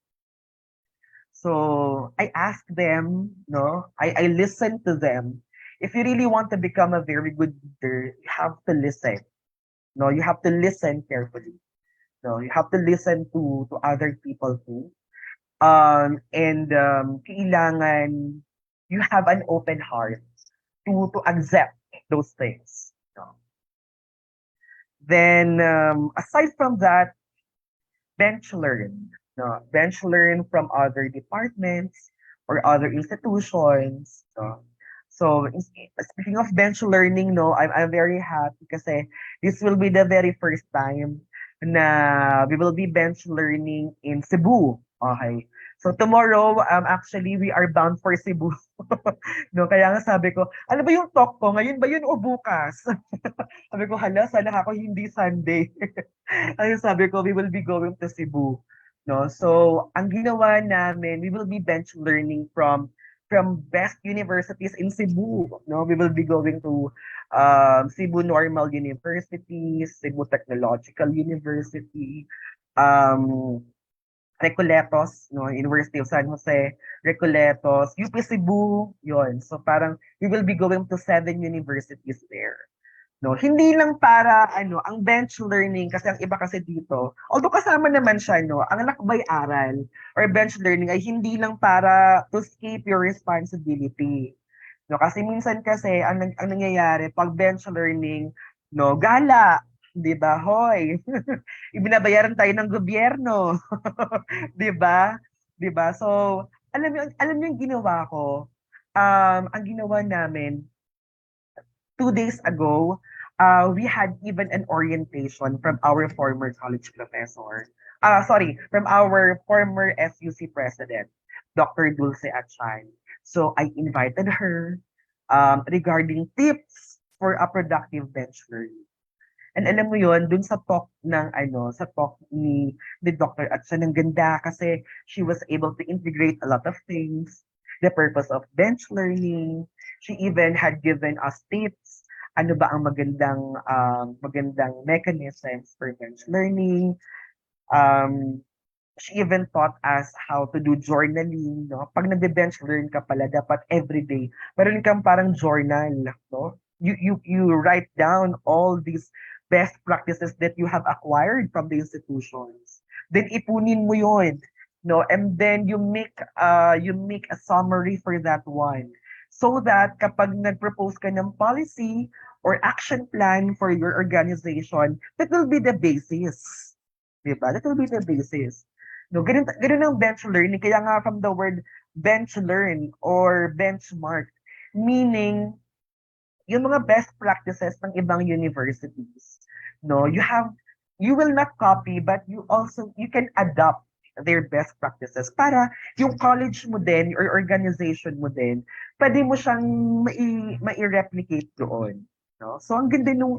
Speaker 8: So I ask them, no? I listen to them. If you really want to become a very good leader, you have to listen. No, you have to listen carefully. No, you have to listen to other people too. And kailangan you have an open heart to accept those things. No? Then aside from that, bench learn. No? Bench learn from other departments or other institutions. No? So speaking of bench learning, no, I'm very happy kasi this will be the very first time na we will be bench learning in Cebu. Okay. So tomorrow, actually, we are bound for Cebu. No, kaya nga sabi ko, ano ba yung talk ko? Ngayon ba yun o bukas? Sabi ko, hala, sana ako hindi Sunday. Ayun sabi ko, we will be going to Cebu. No, so ang ginawa namin, we will be bench learning from best universities in Cebu. No, we will be going to Cebu Normal University, Cebu Technological University, Recoletos, no, University of San Jose, Recoletos, UP Cebu, yon. So parang we will be going to 7 universities there. No, hindi lang para ang bench learning kasi ang iba kasi dito. Although kasama naman siya, no, ang lakbay-aral or bench learning ay hindi lang para to escape your responsibility. No, kasi minsan kasi ang nangyayari pag bench learning, no, gala, 'di ba? Hoy. Ibinabayaran tayo ng gobyerno. 'Di ba? 'Di ba? So, alam niyo yung ginawa ko. Ang ginawa namin 2 days ago, we had even an orientation from our former college professor. From our former SUC president, Dr. Dulce Achan. So I invited her regarding tips for a productive bench learning. And alam mo yon, dun sa talk ni Dr. Achan, ang ganda kasi she was able to integrate a lot of things, the purpose of bench learning. She even had given us tips ano ba ang magandang mechanisms for bench learning. She even taught us how to do journaling, no? Pag nagbe-bench learn ka pala, dapat everyday, meron kang parang journal, no? You write down all these best practices that you have acquired from the institutions. Then ipunin mo yon, no? And then you make a summary for that one. So that kapag nag-propose ka ng policy or action plan for your organization, that will be the basis. Diba? That will be the basis. No, ganun ang bench learning. Kaya nga from the word bench learn or benchmark, meaning yung mga best practices ng ibang universities. No, you will not copy, but you can adopt their best practices para yung college mo din or organization mo din, pwede mo siyang mai-replicate doon. No? So ang ganda nung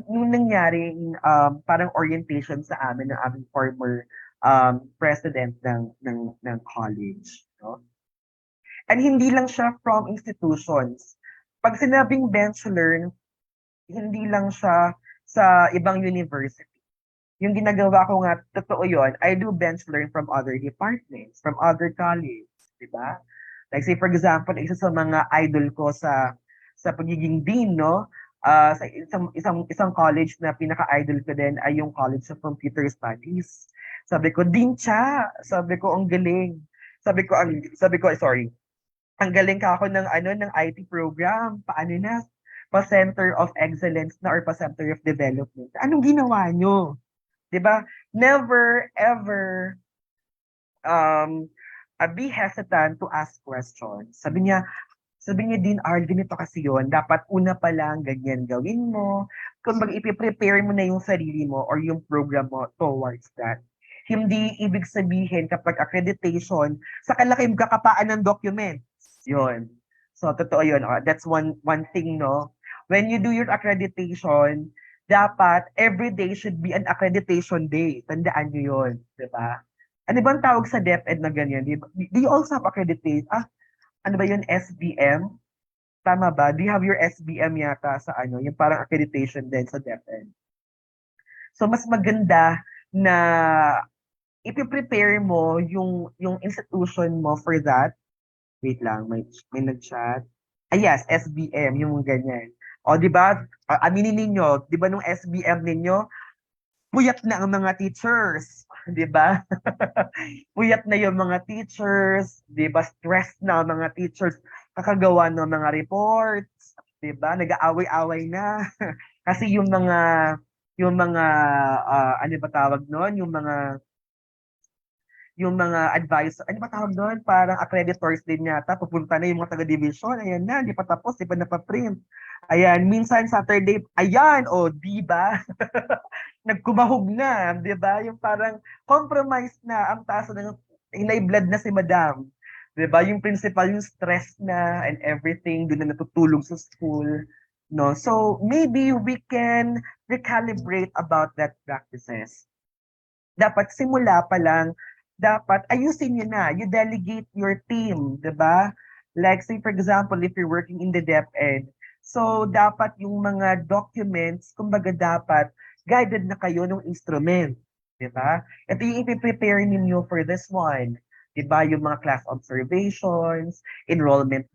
Speaker 8: nangyaring parang orientation sa amin ng aming former president ng college, no? And hindi lang siya from institutions. Pag sinabing bench learn, hindi lang siya sa ibang university. Yung ginagawa ko nga, totoo yun, I do bench learn from other departments, from other colleges, di ba? Like say for example, isa sa mga idol ko sa pagiging dean, no? Sa isang college na pinaka-idol ko din ay yung College of Computer Studies. Sabi ko, Dean Cha, sabi ko ang galing. Sabi ko, sorry. Ang galing ka ako ng IT program. Paano na? Pa-Center of Excellence na or pa-Center of Development. Anong ginawa nyo? 'Di ba? Never ever be hesitant to ask questions. Sabi niya, Dean Ard, ganito kasi yun. Dapat una pa lang ganyan gawin mo. Kung ipiprepare mo na yung sarili mo or yung program mo towards that. Hindi ibig sabihin kapag accreditation, sa kalaki yung kakapaan ng documents. Yun. So, totoo yun. That's one thing, no? When you do your accreditation, dapat every day should be an accreditation day. Tandaan nyo yun. Diba? Ano ba ang tawag sa DepEd na ganyan? Do you also have accreditation? Ano ba yun? SBM? Tama ba? Do you have your SBM yata sa yung parang accreditation din sa DepEd? So, mas maganda na ipiprepare mo yung institution mo for that. Wait lang, may nag-chat. Yes, SBM, yung ganyan. O, di ba? Aminin ninyo, di ba nung SBM ninyo, puyat na ang mga teachers, di ba? Puyat na yung mga teachers, di ba? Stressed na ang mga teachers, kakagawa ng mga reports, di ba? Nag-aaway-away na. Kasi yung mga ano ba tawag noon? Yung mga advisor, ano ba tawag doon? Parang accreditors din yata, pupunta na yung mga taga-division, ayan na, di pa tapos, di pa napaprint. Ayan, minsan Saturday, ayan, di ba? Nagkumahog na, di ba? Yung parang compromise na, ang taas na, inay-blood na si madam. Di ba? Yung principal, yung stress na and everything, doon na natutulog sa school. No? So, maybe we can recalibrate about that practices. Dapat simula pa lang, dapat ayusin nyo na. You delegate your team, di ba? Like say for example, if you're working in the DepEd, so dapat yung mga documents, kumbaga dapat guided na kayo ng instrument, di ba? Ito yung ipiprepare ninyo for this one, di ba? Yung mga class observations, enrollment,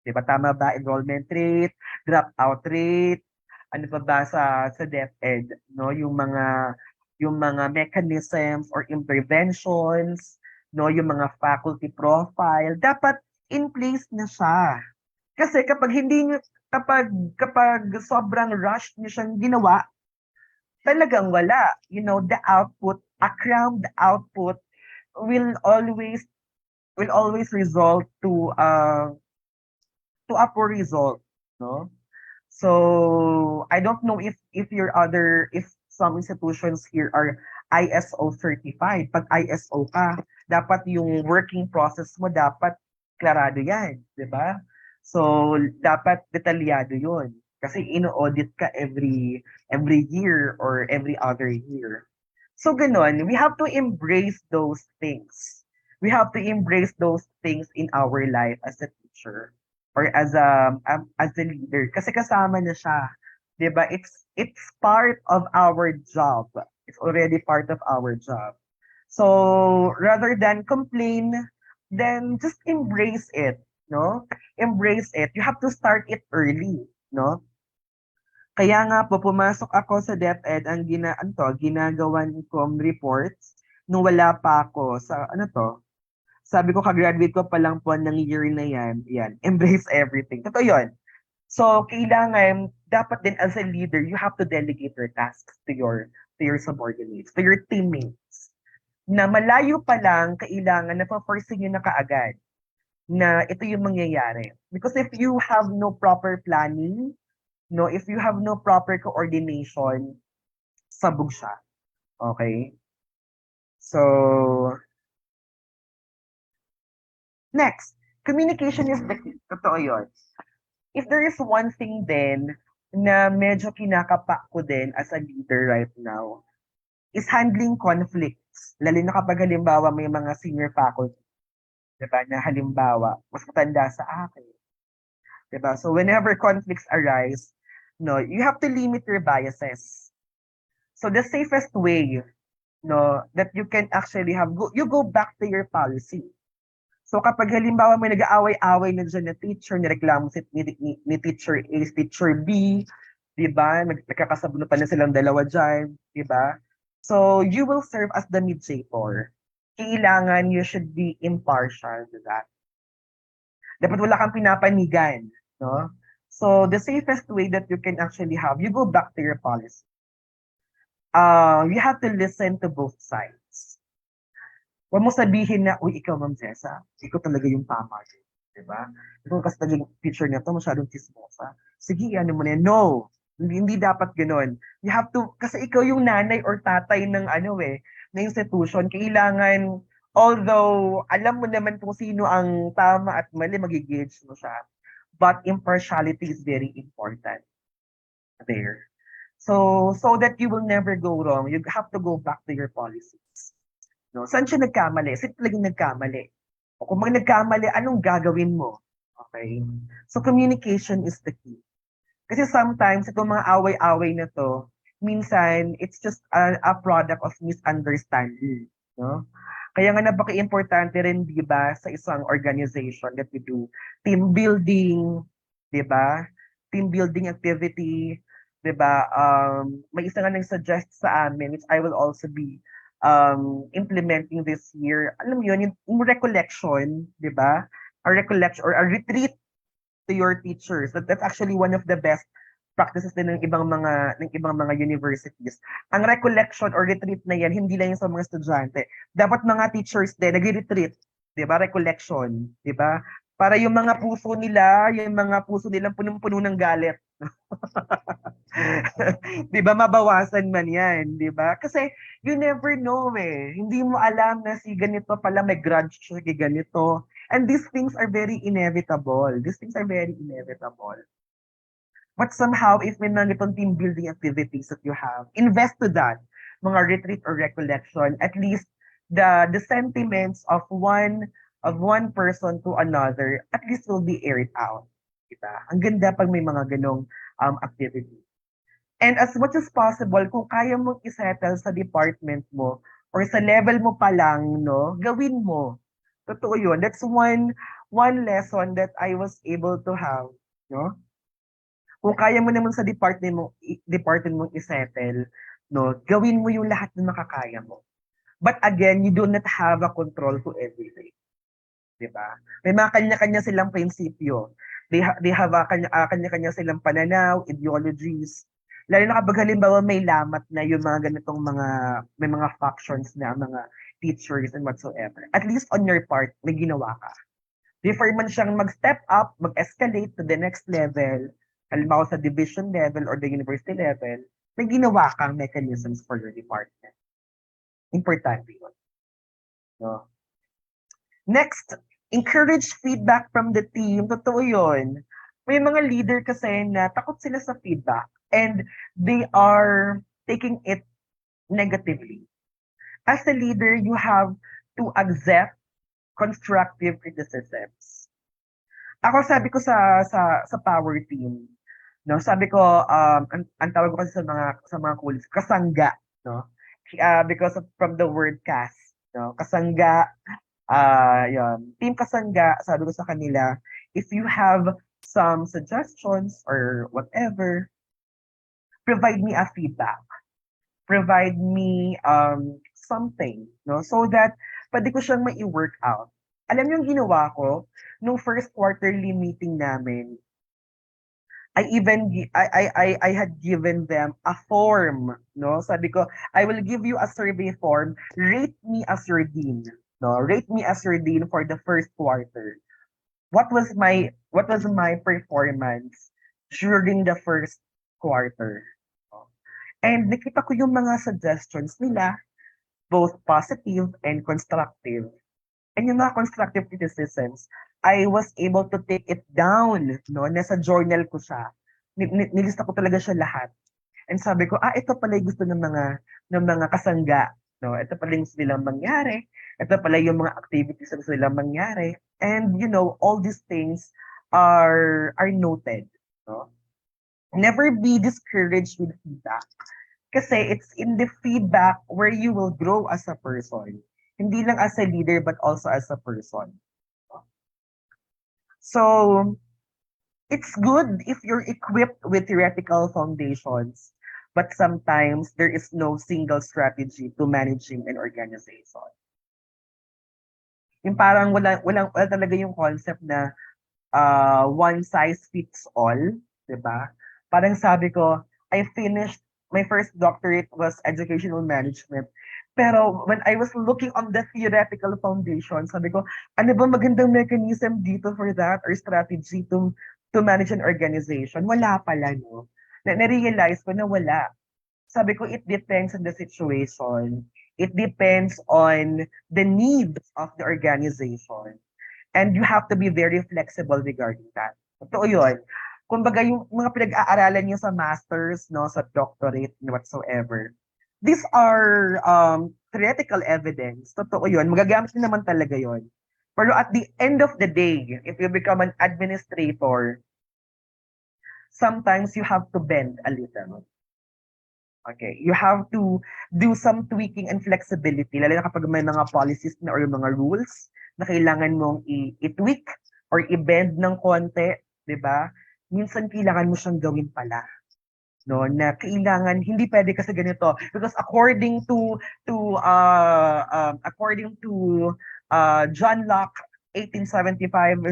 Speaker 8: di ba? Tama ba? Enrollment rate, dropout rate, ano pa ba sa DepEd, no? Yung mga mechanisms or interventions, no, yung mga faculty profile, dapat in place na siya. Kasi kapag sobrang rush niyo siyang ginawa, talagang wala. You know, the output, a crammed output will always result to a poor result, no? So I don't know if some institutions here are ISO certified. Pag ISO ka, dapat yung working process mo dapat klarado yan, di ba? So dapat detalyado yun. Kasi ino-audit ka every year or every other year. So ganon, we have to embrace those things. We have to embrace those things in our life as a teacher or as a leader kasi kasama na siya. 'Di ba? It's part of our job. It's already part of our job. So rather than complain, then just embrace it, no? Embrace it. You have to start it early, no? Kaya nga po pumasok ako sa DepEd ginagawan kong reports nung wala pa ako sa sabi ko ka-graduate ko pa lang po ng year na yan, embrace everything. Totoo yun. So kailangan dapat din as a leader, you have to delegate your tasks to your subordinates, to your teammates. Na malayo pa lang kailangan na pa-forcing nyo na kaagad na ito yung mangyayari. Because if you have no proper planning, no, if you have no proper coordination, sabog siya. Okay? So, next, communication is the key. Totoo yun. If there is one thing then na medyo kinakapa ko din as a leader right now, is handling conflicts. Lalo na kapag halimbawa may mga senior faculty, diba, na halimbawa, mas matanda sa akin. Diba? So whenever conflicts arise, no, you have to limit your biases. So the safest way, no, that you can actually have, you go back to your policy. So kapag halimbawa may nag-aaway-away na dyan na teacher, nireklamo ni teacher A, teacher B, diba? Nagkakasabunutan na silang dalawa dyan, diba? So you will serve as the mediator. Kailangan you should be impartial to that. Dapat wala kang pinapanigan, no? So the safest way that you can actually have, you go back to your policy. You have to listen to both sides. Huwag mo sabihin na, uy, ikaw, Ma'am Jessa, ikaw talaga yung tama. Diba? Ikaw kasi naging teacher na to, masyadong chismosa. Sige, ano mo na yan. No, hindi dapat ganoon. You have to, kasi ikaw yung nanay or tatay ng na institution, kailangan, although alam mo naman kung sino ang tama at mali, magigauge mo siya. But impartiality is very important there. So that you will never go wrong, you have to go back to your policies. No, saan siya nagkamali? Saan talagang nagkamali? O kung nagkamali, anong gagawin mo? Okay? So communication is the key. Kasi sometimes, itong mga away-away na to, minsan, it's just a product of misunderstanding. No? Kaya nga napaka-importante rin, di ba, sa isang organization that we do team building, di ba? Team building activity, di ba? May isa nga nag-suggest sa amin, which I will also be implementing this year. Alam mo yun, yung recollection, di ba? A recollection or a retreat to your teachers. That's actually one of the best practices din ng ibang mga universities. Ang recollection or retreat na yan, hindi lang yung sa mga estudyante. Dapat mga teachers din, nag-retreat, di ba? Recollection, di ba? Para yung mga puso nilang punong-puno ng galit. Di ba? Mabawasan man yan, di ba? Kasi you never know eh. Hindi mo alam na si ganito pala may grudge siya kay ganito. And these things are very inevitable. But somehow, if may mga itong team building activities that you have, invest to that, mga retreat or recollection, at least the sentiments of one person to another, at least will be aired out. Diba? Ang ganda pag may mga ganong activity. And as much as possible, kung kaya mong isettle sa department mo or sa level mo pa lang, no, gawin mo. Totoo yun. That's one lesson that I was able to have, no? Kung kaya mo naman sa department mo isettle, no, gawin mo yung lahat na makakaya mo. But again, you do not have a control to everything. Diba? May mga kanya-kanya silang prinsipyo. They have a kanya-kanya silang pananaw, ideologies. Lalo na kapag halimbawa may lamat na yung mga ganitong may mga factions na mga teachers and whatsoever. At least on your part, may ginawa ka. Before man siyang mag-step up, mag-escalate to the next level, halimbawa sa division level or the university level, may ginawa kang mechanisms for your department. Importante yun. No? Next, encourage feedback from the team. Totoo yun. May mga leader kasi na takot sila sa feedback and they are taking it negatively. As a leader, you have to accept constructive criticisms. Ako sabi ko sa power team, no, sabi ko ang tawag ko kasi sa mga colleagues, kasangga, no? Because from the word cast, no? Kasangga, yun. Team kasangga, sabi ko sa kanila, if you have some suggestions or whatever, provide me a feedback. Provide me something, no? So that pwede ko siyang mai-work out. Alam niyo yung ginawa ko nung first quarterly meeting namin, I had given them a form, no? Sabi ko, I will give you a survey form. Rate me as your dean, no? Rate me as your dean for the first quarter. What was my performance during the first quarter? And nakita ko yung mga suggestions nila, both positive and constructive. And yung mga constructive criticisms, I was able to take it down, no? Nasa journal ko siya. Nilista ko talaga siya lahat. And sabi ko, ito pala yung gusto ng mga kasangga, no? Ito pala yung gusto nilang mangyari. Ito pala yung mga activities na gusto nilang mangyari. And all these things are noted, no? Never be discouraged with feedback. Kasi it's in the feedback where you will grow as a person. Hindi lang as a leader, but also as a person. So, it's good if you're equipped with theoretical foundations, but sometimes there is no single strategy to managing an organization. Yung parang wala talaga yung concept na one size fits all, diba? Parang sabi ko, I finished, my first doctorate was educational management. Pero when I was looking on the theoretical foundation, sabi ko, ano ba magandang mechanism dito for that or strategy to manage an organization? Wala pala, no? Na-realize ko na wala. Sabi ko, it depends on the situation. It depends on the needs of the organization. And you have to be very flexible regarding that. Totoo yun. Kumbaga, yung mga pinag-aaralan niyo sa masters, no, sa doctorate, whatsoever, these are theoretical evidence. Totoo yun. Magagamit din naman talaga yun. Pero at the end of the day, if you become an administrator, sometimes you have to bend a little. Okay, you have to do some tweaking and flexibility, lalo na kapag may mga policies na or mga rules na kailangan mong i-tweak or i-bend ng konti, di ba? Minsan kailangan mo siyang gawin pala. No, na kailangan hindi pwede kasi ganito because according to John Locke 1875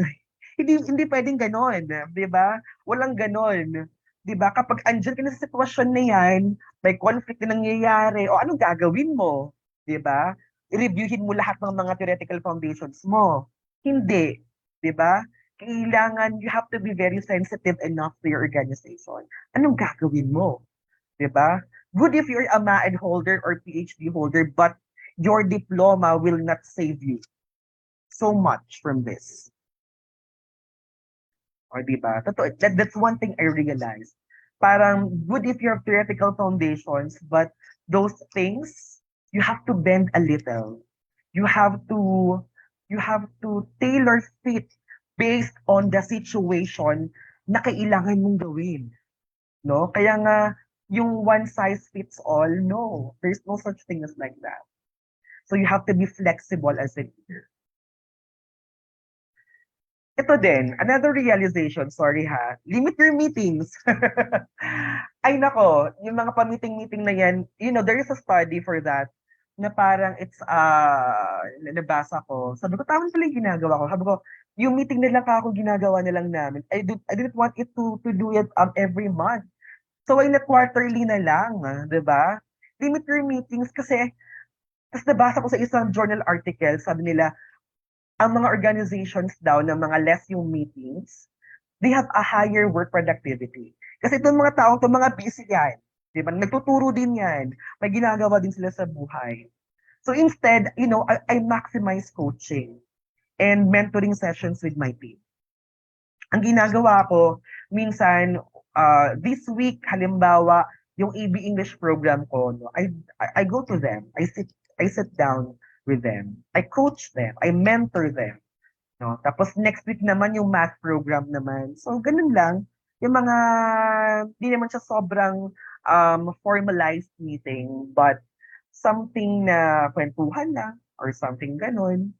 Speaker 8: hindi pwedeng ganoon, 'di ba? Walang ganon. 'Di ba? Kapag andiyan ka na sa sitwasyon na 'yan, may conflict na nangyayari, o anong gagawin mo? 'Di ba? I-reviewin mo lahat ng mga theoretical foundations mo. Hindi, 'di ba? Kailangan you have to be very sensitive enough to your organization. Anong gagawin mo? 'Di ba? Good if you're a MAED holder or PhD holder, but your diploma will not save you so much from this. O, di ba? Totoo, that's one thing I realized. Parang good if you have theoretical foundations, but those things, you have to bend a little. You have to tailor fit based on the situation na kailangan mong gawin. No? Kaya nga, yung one size fits all, no. There's no such thing as like that. So you have to be flexible as a leader. Ito din, another realization, sorry ha, limit your meetings. Ay nako, yung mga pa-meeting-meeting na yan, there is a study for that, na parang it's, nabasa ko. Sabi ko, tama pala yung ginagawa ko. Sabi ko, yung meeting na lang ako ginagawa na lang namin. I didn't want it to do it every month. So, why not quarterly na lang, di ba? Limit your meetings kasi, tapos nabasa ko sa isang journal article, sabi nila, ang mga organizations daw na mga less yung meetings, they have a higher work productivity. Kasi itong mga taong, itong mga busy yan, di ba? Nagtuturo din yan. May ginagawa din sila sa buhay. So instead, I maximize coaching and mentoring sessions with my team. Ang ginagawa ko, minsan, this week, halimbawa, yung AB English program ko, no, I go to them. I sit down with them. I coach them. I mentor them. No? Tapos next week naman yung math program naman. So, ganun lang. Yung mga, di naman siya sobrang formalized meeting, but something na kwentuhan lang or something ganun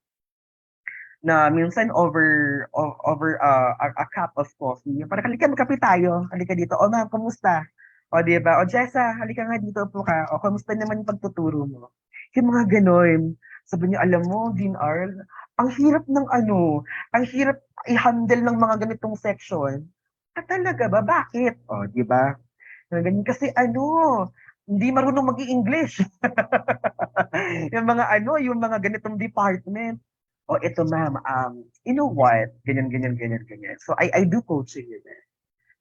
Speaker 8: na minsan over a cup of coffee. Parang halika magkape tayo. Halika dito. O ma'am, kumusta? O di ba? O Jessa, halika nga dito po ka. O kumusta naman yung pagtuturo mo? Yung mga ganon. Sabi niya, alam mo, Dean Arl, ang hirap ng ang hirap i-handle ng mga ganitong section. Talaga ba? Bakit? O, di ba? Ganyan kasi hindi marunong mag-i-English. Yung mga ganitong department. Oh, ito ma'am, you know what? Ganyan, ganyan, ganyan, ganyan. So I do coaching with it.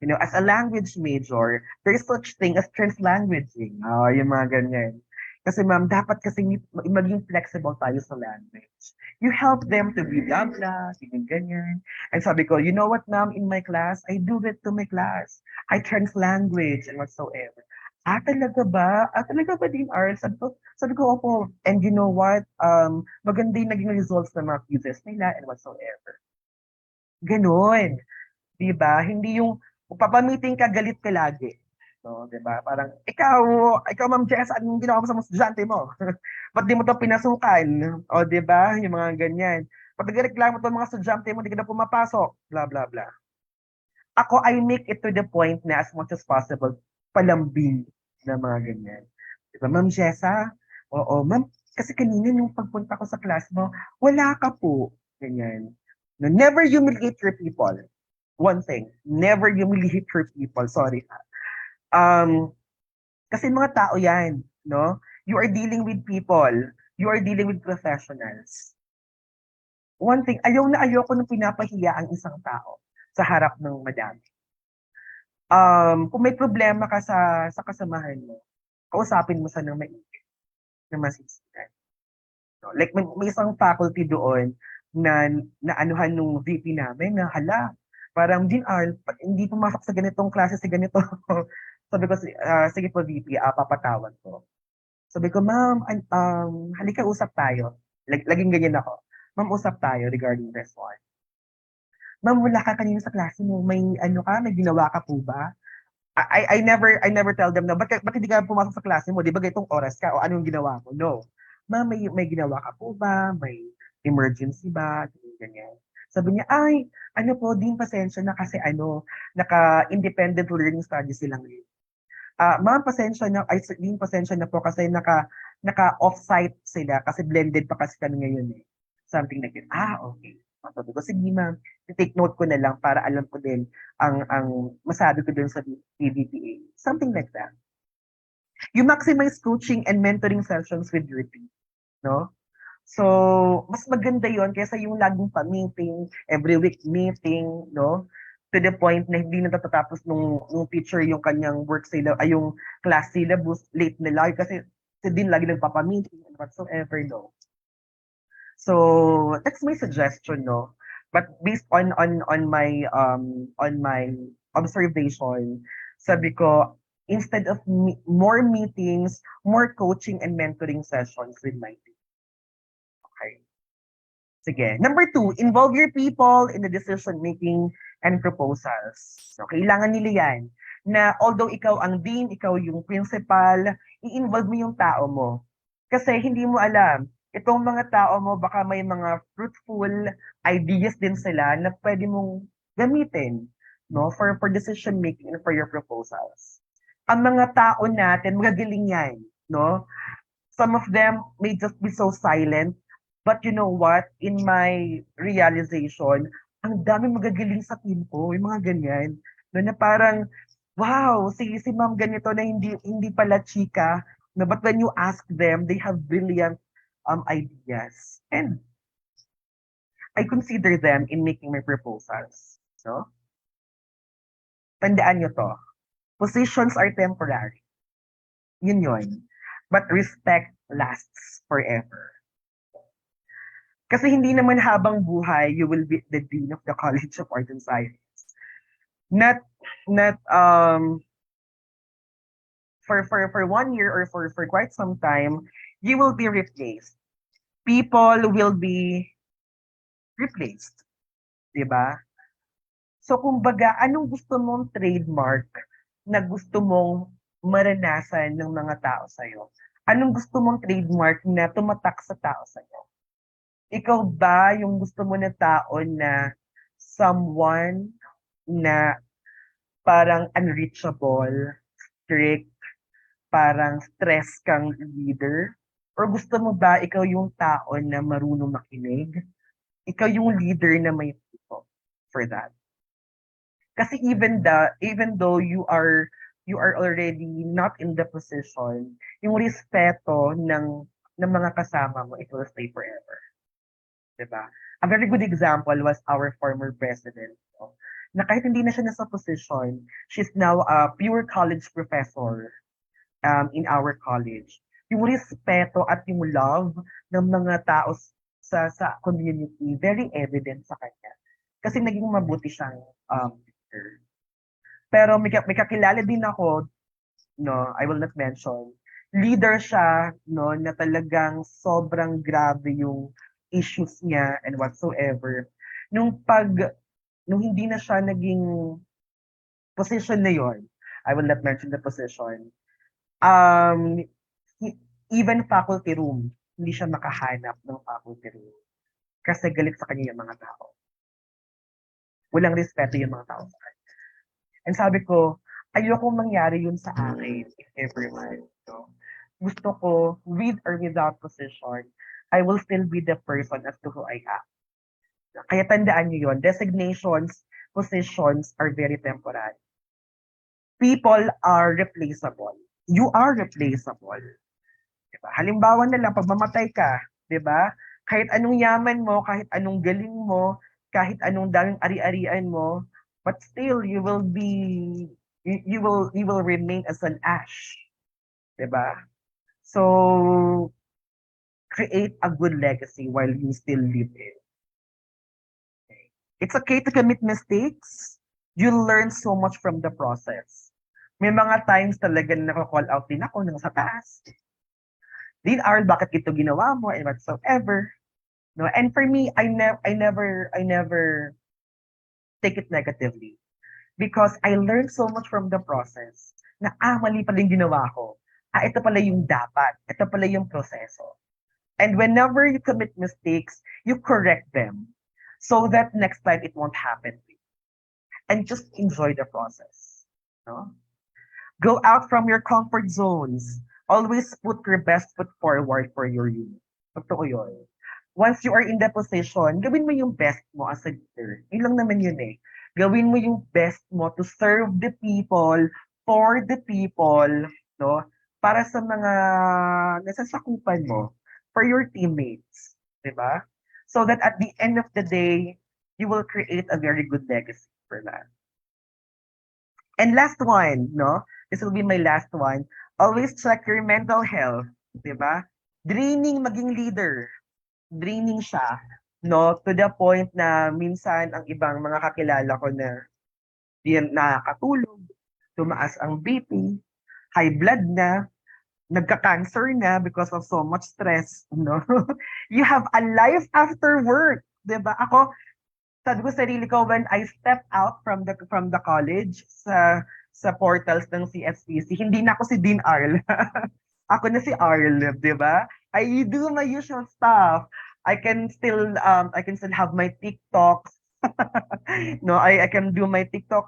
Speaker 8: You know, as a language major, there is such thing as translanguaging. Oh, yung mga ganyan. Kasi ma'am, dapat kasi maging flexible tayo sa language. You help them to be blah, blah, ganyan, ganyan. And sabi ko, you know what ma'am, in my class, I do it to my class. I translanguage and whatsoever. Talaga ba? Talaga ba din, Arl? Sabi ko, opo. And you know what? Maganda yung naging results ng mga quizzes nila and whatsoever. Ganon. Diba? Hindi yung papamiting ka, galit ka lagi. No, diba? Parang, ikaw Ma'am Jess, anong ginawa mo sa mga estudyante mo? Ba't di mo ito pinasukan? O, diba? Yung mga ganyan. Pag nagreklamo ito mga estudyante mo, di ka na pumapasok. Blah, blah, blah. Ako, I make it to the point na as much as possible, palambing na mga ganyan. Diba, Ma'am Jessa? Oo, ma'am, kasi kanina nung pagpunta ko sa class mo, wala ka po. Ganyan. No, never humiliate your people. One thing, never humiliate your people. Sorry. Kasi mga tao yan, no? You are dealing with people. You are dealing with professionals. One thing, ayaw na ayaw ko nung pinapahiya ang isang tao sa harap ng madami. Kung may problema ka sa kasamahan mo, kausapin mo sa nang maigi na masisigan. No? Like may isang faculty doon na anuhan nung VP namin na hala, parang Dean Arl, hindi pumasok sa ganitong klase si ganito. Sabi ko, sige po VP, papatawag ko. Sabi ko, ma'am, halika usap tayo. Laging ganyan ako. Ma'am, usap tayo regarding this one. Ma'am, wala ka kanina sa klase mo. May ginawa ka po ba? I never tell them na, bakit hindi ka pumasok sa klase mo? Di ba ganitong oras ka? O anong ginawa mo? No. Ma'am, may ginawa ka po ba? May emergency ba? Ganyan. Sabi niya, po, din pasensya na kasi naka-independent learning studies silang yun. Ma'am, pasensya na po kasi naka-off-site sila kasi blended pa kasi kami ngayon eh. Something like that. Okay. Sabi ko, sige ma'am, take note ko na lang para alam ko din ang masabi ko dun sa PVPA. Something like that. You maximize coaching and mentoring sessions with your team. No? So, mas maganda yon kaysa yung laging pa-meeting, every week meeting, no? To the point na hindi na natatapos nung teacher yung kanyang yung class syllabus, late na lagi kasi din lagi nagpapa-meeting and whatsoever, no? So, that's my suggestion, no? But based on my observation, sabi ko, instead of more meetings, more coaching and mentoring sessions with my team. Okay. Sige. Number 2, involve your people in the decision making and proposals. So, kailangan nila yan na although ikaw ang dean, ikaw yung principal, i-involve mo yung tao mo. Kasi hindi mo alam, itong mga tao mo, baka may mga fruitful ideas din sila na pwede mong gamitin, no, for decision making and for your proposals. Ang mga tao natin, magagaling yan, no? Some of them may just be so silent, but you know what? In my realization, ang dami magagaling sa team ko, yung mga ganyan, no, na parang, wow, si ma'am ganito na hindi pala chika, no, but when you ask them, they have brilliant ideas. And I consider them in making my proposals. So, tandaan nyo to. Positions are temporary. Yun. But respect lasts forever. Kasi hindi naman habang buhay, you will be the dean of the College of Art and Science. Not for 1 year or for quite some time, you will be replaced. People will be replaced. 'di ba? So kumbaga, anong gusto mong trademark na gusto mong maranasan ng mga tao sa'yo? Anong gusto mong trademark na tumatak sa tao sa'yo? Ikaw ba yung gusto mo na tao na someone na parang unreachable, strict, parang stress kang leader? Or gusto mo ba ikaw yung tao na marunong makinig? Ikaw yung leader na may puso for that. Kasi even though you are already not in the position, yung respeto ng mga kasama mo, it will stay forever. Diba? A very good example was our former president. No? Na kahit hindi na siya nasa position, she's now a pure college professor in our college. Yung respeto at yung love ng mga tao sa community, very evident sa kanya. Kasi naging mabuti siyang leader. Pero may kakilala din ako, no, I will not mention, leader siya, no, na talagang sobrang grabe yung issues niya and whatsoever. Nung hindi na siya naging position na yon, I will not mention the position, even faculty room, hindi siya makahanap ng faculty room. Kasi galit sa kanya yung mga tao. Walang respeto yung mga tao sa kanya. And sabi ko, ayoko mangyari yun sa akin, if everyone. So, gusto ko, with or without position, I will still be the person as to who I am. Kaya tandaan niyo yun, designations, positions are very temporary. People are replaceable. You are replaceable. Diba? Halimbawa na lang, pag mamatay ka, diba? Kahit anong yaman mo, kahit anong galing mo, kahit anong daming ari-arian mo, but still you will remain as an ash. Diba? So create a good legacy while you still live it. It's okay to commit mistakes. You learn so much from the process. May mga times talaga na nako-call out din ako ng sa taas. Din Arl, bakit ito ginawa mo and whatsoever. No, and for me, I never take it negatively because I learned so much from the process na mali pala yung ginawa ko. Ito pala yung dapat. Ito pala yung proseso. And whenever you commit mistakes, you correct them so that next time it won't happen to you. And just enjoy the process. No? Go out from your comfort zones. Always put your best foot forward for your youth. Totoo yun. Once you are in the position, gawin mo yung best mo as a leader. Yun lang naman yun eh. Gawin mo yung best mo to serve the people, for the people, no? Para sa mga nasasakupan mo, for your teammates, di ba? So that at the end of the day, you will create a very good legacy for that. And last one, no? This will be my last one. Always check your mental health, di ba? Draining maging leader. Draining siya, no? To the point na minsan ang ibang mga kakilala ko na di nakakatulog, tumaas ang BP, high blood na, nagka-cancer na because of so much stress, no? You have a life after work, 'di ba? Ako, sabi ko sarili ko when I step out from the college sa portals ng CSPC, hindi na ako si Dean Arl. Ako na si Arl, 'di ba? I do my usual stuff. I can still have my TikToks. No, I can do my TikTok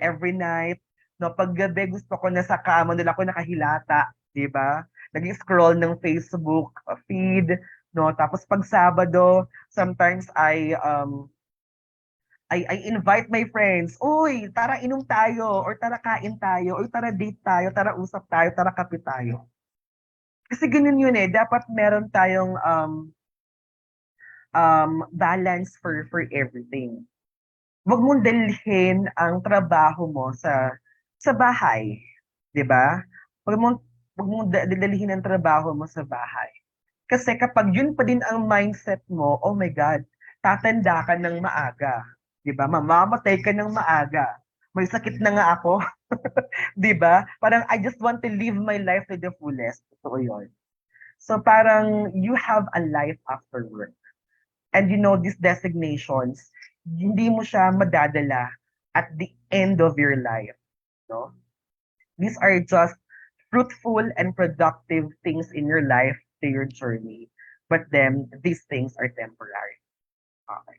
Speaker 8: every night. No, pag gabi gusto ko na sa kama nila ako nakahilata, 'di ba? Nag-scroll ng Facebook feed, no? Tapos pag Sabado, sometimes I invite my friends, "Uy, tara inom tayo or tara kain tayo or tara date tayo, tara usap tayo, tara kape tayo." Kasi ganun yun eh, dapat meron tayong balance for everything. Huwag mong dalhin ang trabaho mo sa bahay, 'di ba? Huwag mong dalhin ang trabaho mo sa bahay. Kasi kapag yun pa din ang mindset mo, oh my God, tatanda ka ng maaga, 'di ba? Mamamatay ka ng maaga. May sakit na nga ako, 'di ba? Parang I just want to live my life to the fullest. Totoo yun. So parang you have a life after work. And you know, these designations, hindi mo siya madadala at the end of your life, no? These are just fruitful and productive things in your life to your journey. But then these things are temporary. Okay.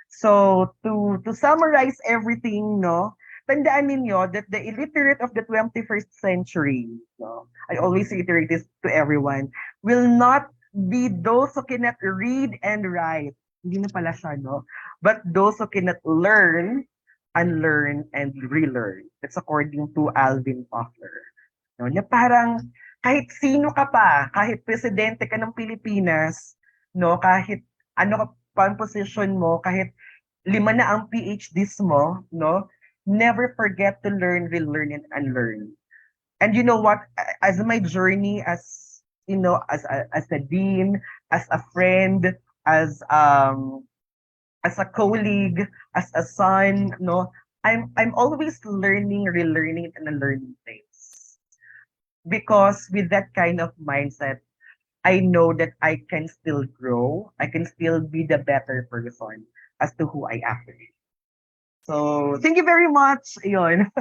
Speaker 8: So to summarize everything, no, tandaan ninyo that the illiterate of the 21st century, no, I always reiterate this to everyone, will not be those who cannot read and write. Hindi na pala siya, no? But those who cannot learn, unlearn, and relearn. That's according to Alvin Toffler. No, na parang kahit sino ka pa, kahit presidente ka ng Pilipinas, no, kahit ano ka pa ang position mo, kahit 5 na ang PhDs mo, no, never forget to learn, relearn, and unlearn. And you know what? As my journey as, you know, as a dean, as a friend, as a colleague, as a son, no, I'm always learning, relearning, and unlearning things. Because with that kind of mindset, I know that I can still grow. I can still be the better person as to who I am today. So, thank you very much. Ayun.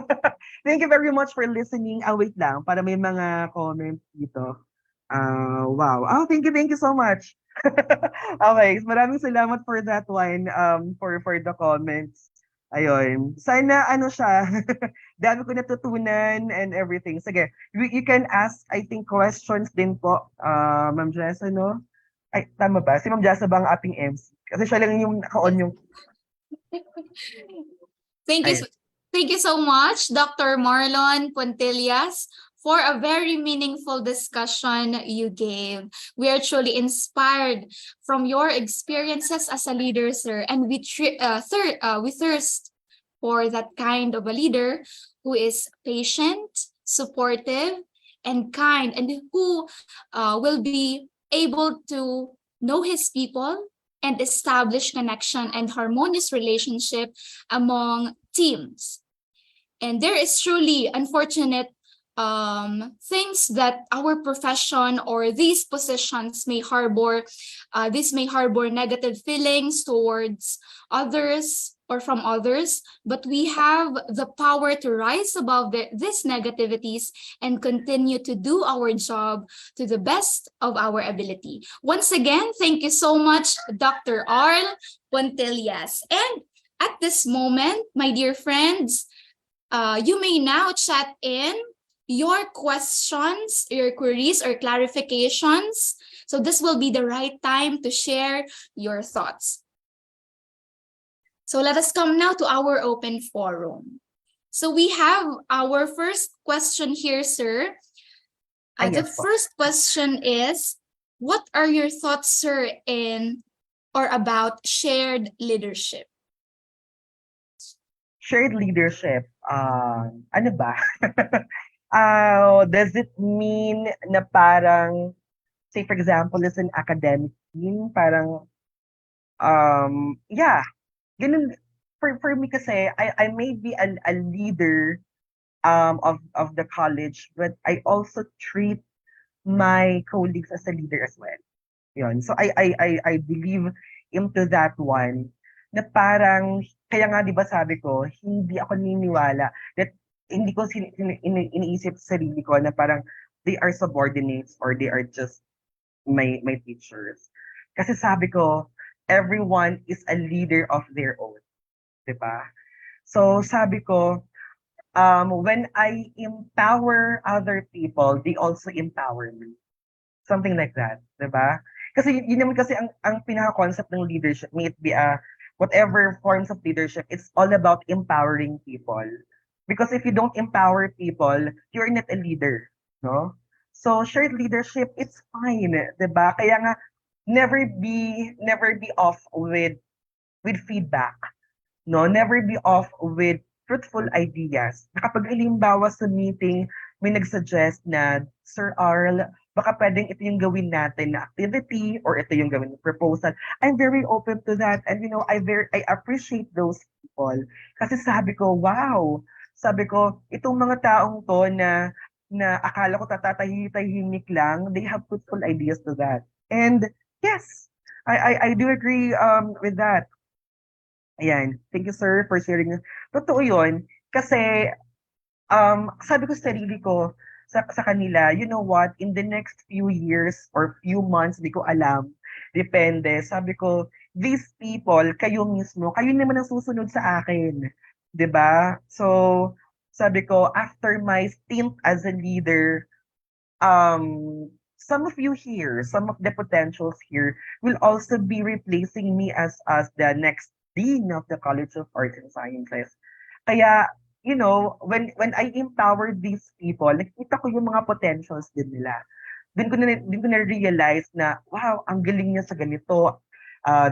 Speaker 8: Thank you very much for listening. Wait lang, para may mga comments dito. Wow. Oh, thank you so much. Okay, maraming salamat for that one, for the comments. Ayun. Sana ano siya, dami ko natutunan and everything. Sige, you can ask, I think, questions din po, Ma'am Jessa, no? Ay, tama ba? Si Ma'am Jessa ba ang ating MC? Kasi siya lang yung naka-on yung...
Speaker 6: Thank you,
Speaker 8: Ayun.
Speaker 6: thank you so much, Dr. Marlon Puntillas, for a very meaningful discussion you gave. We are truly inspired from your experiences as a leader, sir, and we thirst for that kind of a leader who is patient, supportive, and kind, and who will be able to know his people and establish connection and harmonious relationship among teams. And there is truly unfortunate things that our profession or these positions may harbor. This may harbor negative feelings towards others or from others, but we have the power to rise above these negativities and continue to do our job to the best of our ability. Once again, thank you so much, Dr. Arl Puntillas. And at this moment, my dear friends, you may now chat in your questions, your queries, or clarifications. So this will be the right time to share your thoughts. So let us come now to our open forum. So we have our first question here, sir. The
Speaker 8: Yes po.
Speaker 6: first question is, what are your thoughts, sir, in or about shared leadership?
Speaker 8: Shared leadership, ano ba? Does it mean na parang, say for example, as an academic team, parang, yeah, ganun, for me kasi, I may be a leader of the college, but I also treat my colleagues as a leader as well. Yun. So I believe into that one, na parang, kaya nga 'di ba sabi ko, hindi ako naniniwala that hindi ko iniisip sa sarili ko na parang they are subordinates or they are just my teachers. Kasi sabi ko, everyone is a leader of their own, 'di ba? So sabi ko, when I empower other people, they also empower me. Something like that, 'di ba? Kasi yun naman kasi ang pinaka-concept ng leadership, may it be whatever forms of leadership, it's all about empowering people. Because if you don't empower people, you're not a leader, no? So shared leadership, it's fine, 'di ba? Kaya nga never be off with feedback, no? Never be off with fruitful ideas. Kapag halimbawa sa meeting, may nag-suggest na, Sir Arl, baka pwedeng ito yung gawin natin na activity or ito yung gawin na proposal. I'm very open to that. And you know, I appreciate those people. Kasi sabi ko, wow. Sabi ko, itong mga taong to na akala ko tatahimik lang, they have fruitful ideas to that. And yes, I do agree with that. Ayan. Thank you, sir, for sharing. Totoo yun. Kasi, sabi ko sa sarili ko, sa kanila, you know what, in the next few years or few months, di ko alam, depende. Sabi ko, these people, kayo mismo, kayo naman ang susunod sa akin. 'Di ba? So, sabi ko, after my stint as a leader, some of you here, some of the potentials here will also be replacing me as the next dean of the College of Arts and Sciences. Kaya, you know, when I empower these people, nakikita ko yung mga potentials din nila. Din ko na realize na, wow, ang galing niya sa ganito.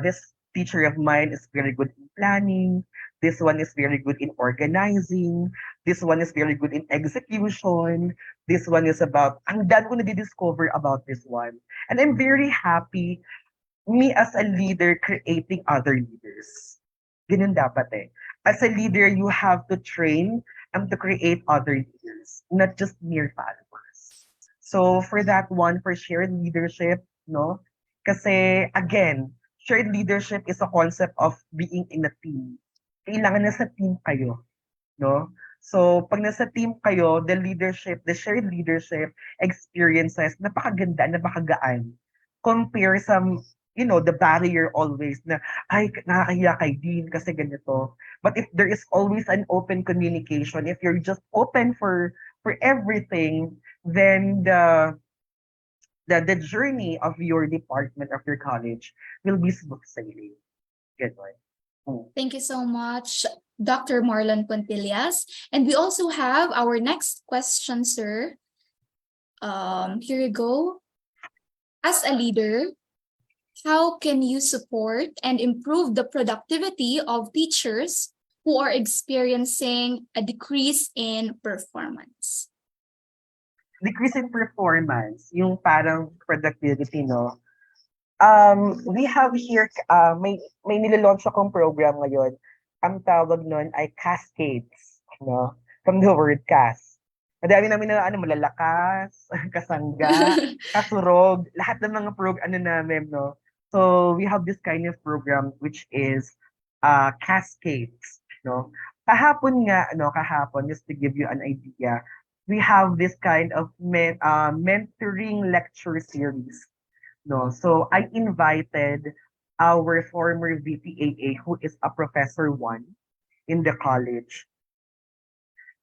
Speaker 8: This teacher of mine is very good in planning. This one is very good in organizing. This one is very good in execution. This one is about, ang dami ko na-discover about this one. And I'm very happy, me as a leader creating other leaders. Ganun dapat eh. As a leader, you have to train and to create other leaders, not just mere followers. So for that one, for shared leadership, no? Kasi again, shared leadership is a concept of being in a team. Kailangan nasa team kayo, no? So pag nasa team kayo, the leadership, the shared leadership experiences, napakaganda, napakagaan. Compare some, you know, the barrier always na, ay, nakakahiya kay Dean kasi ganito. But if there is always an open communication, if you're just open for everything, then the journey of your department, of your college, will be smooth sailing. Good one.
Speaker 6: Thank you so much, Dr. Marlon Pontillas. And we also have our next question, sir. Here you go. As a leader, how can you support and improve the productivity of teachers who are experiencing a decrease in performance?
Speaker 8: Decrease in performance, yung parang productivity, no? We have here, may nilalaunch akong program ngayon. Ang tawag nun ay cascades, no? From the word cast. Madami namin na malalakas, kasangga, kasurog, lahat ng mga namin, no? So we have this kind of program which is cascades, no? Kahapon, just to give you an idea, we have this kind of mentoring lecture series. No, so I invited our former VPAA, who is a Professor 1 in the college.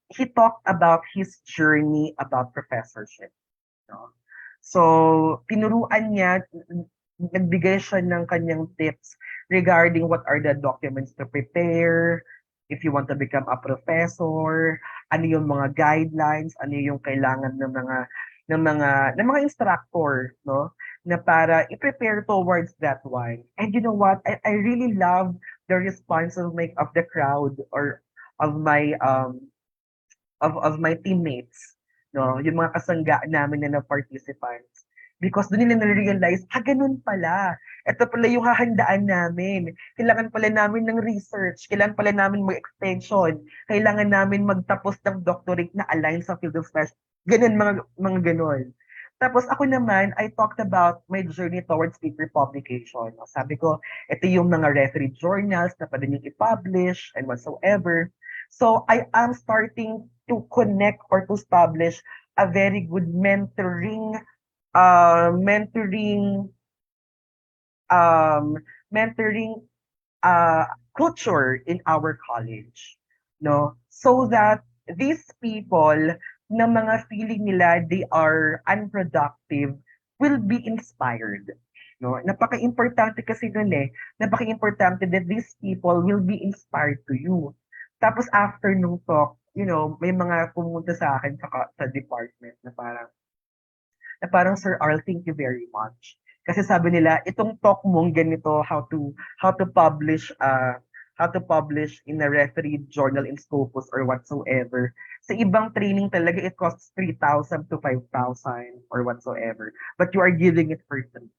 Speaker 8: He talked about his journey about professorship. No? So, tinuruan niya, nagbigay siya ng kanyang tips regarding what are the documents to prepare, if you want to become a professor, ano yung mga guidelines, ano yung kailangan ng mga instructor, no? Na para i-prepare towards that one. And you know what? I really love the response of the crowd or of my teammates, no? Yung mga kasangga namin na participants. Because doon nila na-realize, ganun pala. Ito pala yung hahandaan namin. Kailangan pala namin ng research. Kailangan pala namin mag-extension. Kailangan namin magtapos ng doctorate na align sa field of specialty. Ganun, mga ganun. Tapos ako naman, I talked about my journey towards paper publication. Sabi ko, ito yung mga referee journals na pwede nyo i-publish and whatsoever. So I am starting to connect or to establish a very good mentoring culture in our college, no? So that these people na mga feeling nila they are unproductive will be inspired, no? Napaka-importante kasi nun napaka-importante that these people will be inspired to you. Tapos after nung talk, you know, may mga pumunta sa akin sa department na parang Sir Arl, thank you very much. Kasi sabi nila, itong talk mong ganito, how to publish in a referee journal in Scopus or whatsoever. Sa ibang training talaga, it costs 3,000 to 5,000 or whatsoever. But you are giving it for free.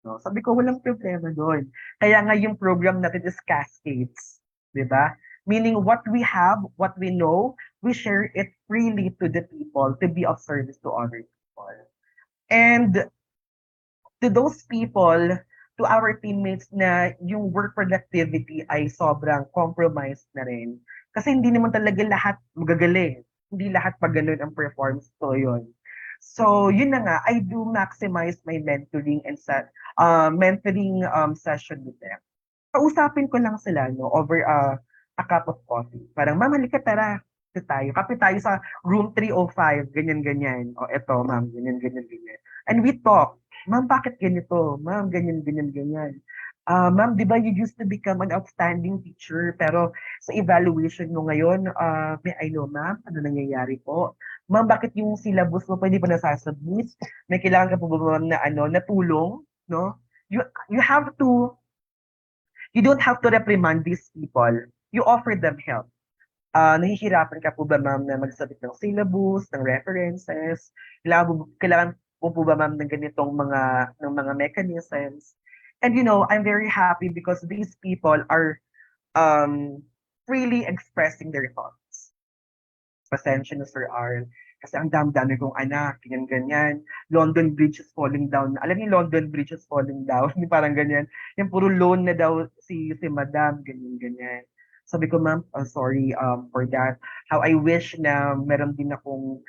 Speaker 8: No? Sabi ko, walang problema doon. Kaya nga yung program natin is cascades. Diba? Meaning what we have, what we know, we share it freely to the people to be of service to other people. And to those people to our teammates na yung work productivity ay sobrang compromised na rin. Kasi hindi naman talaga lahat magagaling. Hindi lahat pag ganun ang performance. So, yun. So, yun na nga, I do maximize my mentoring and mentoring session with them. Kausapin ko lang sila over a cup of coffee. Parang, ma'am, halika tara. Ito tayo. Kape tayo sa room 305. Ganyan-ganyan. O, eto, ma'am. Ganyan-ganyan. And we talk. Ma'am, bakit ganito? Ma'am, ganyan-ganyan. Ma'am, di ba you used to become an outstanding teacher, pero sa evaluation mo ngayon, may I know, ma'am, ano nangyayari po? Ma'am, bakit yung syllabus mo pwede pa nasasubmit? May kailangan ka po ba ma'am, na tulong, no? You have to, you don't have to reprimand these people. You offer them help. Nahihirapan ka po ba ma'am na magsabit ng syllabus, ng references? Kailangan po ba ma'am ng ganitong mga mechanisms? And I'm very happy because these people are freely expressing their thoughts. Pasensya na Sir Arl. Kasi ang dami-dami kong anak, ganyan-ganyan. London Bridge is falling down. Alam niyo, London Bridge is falling down. Parang ganyan. Yung puro loan na daw si Madam, ganyan-ganyan. Sabi ko, ma'am, sorry for that. How I wish na meron din akong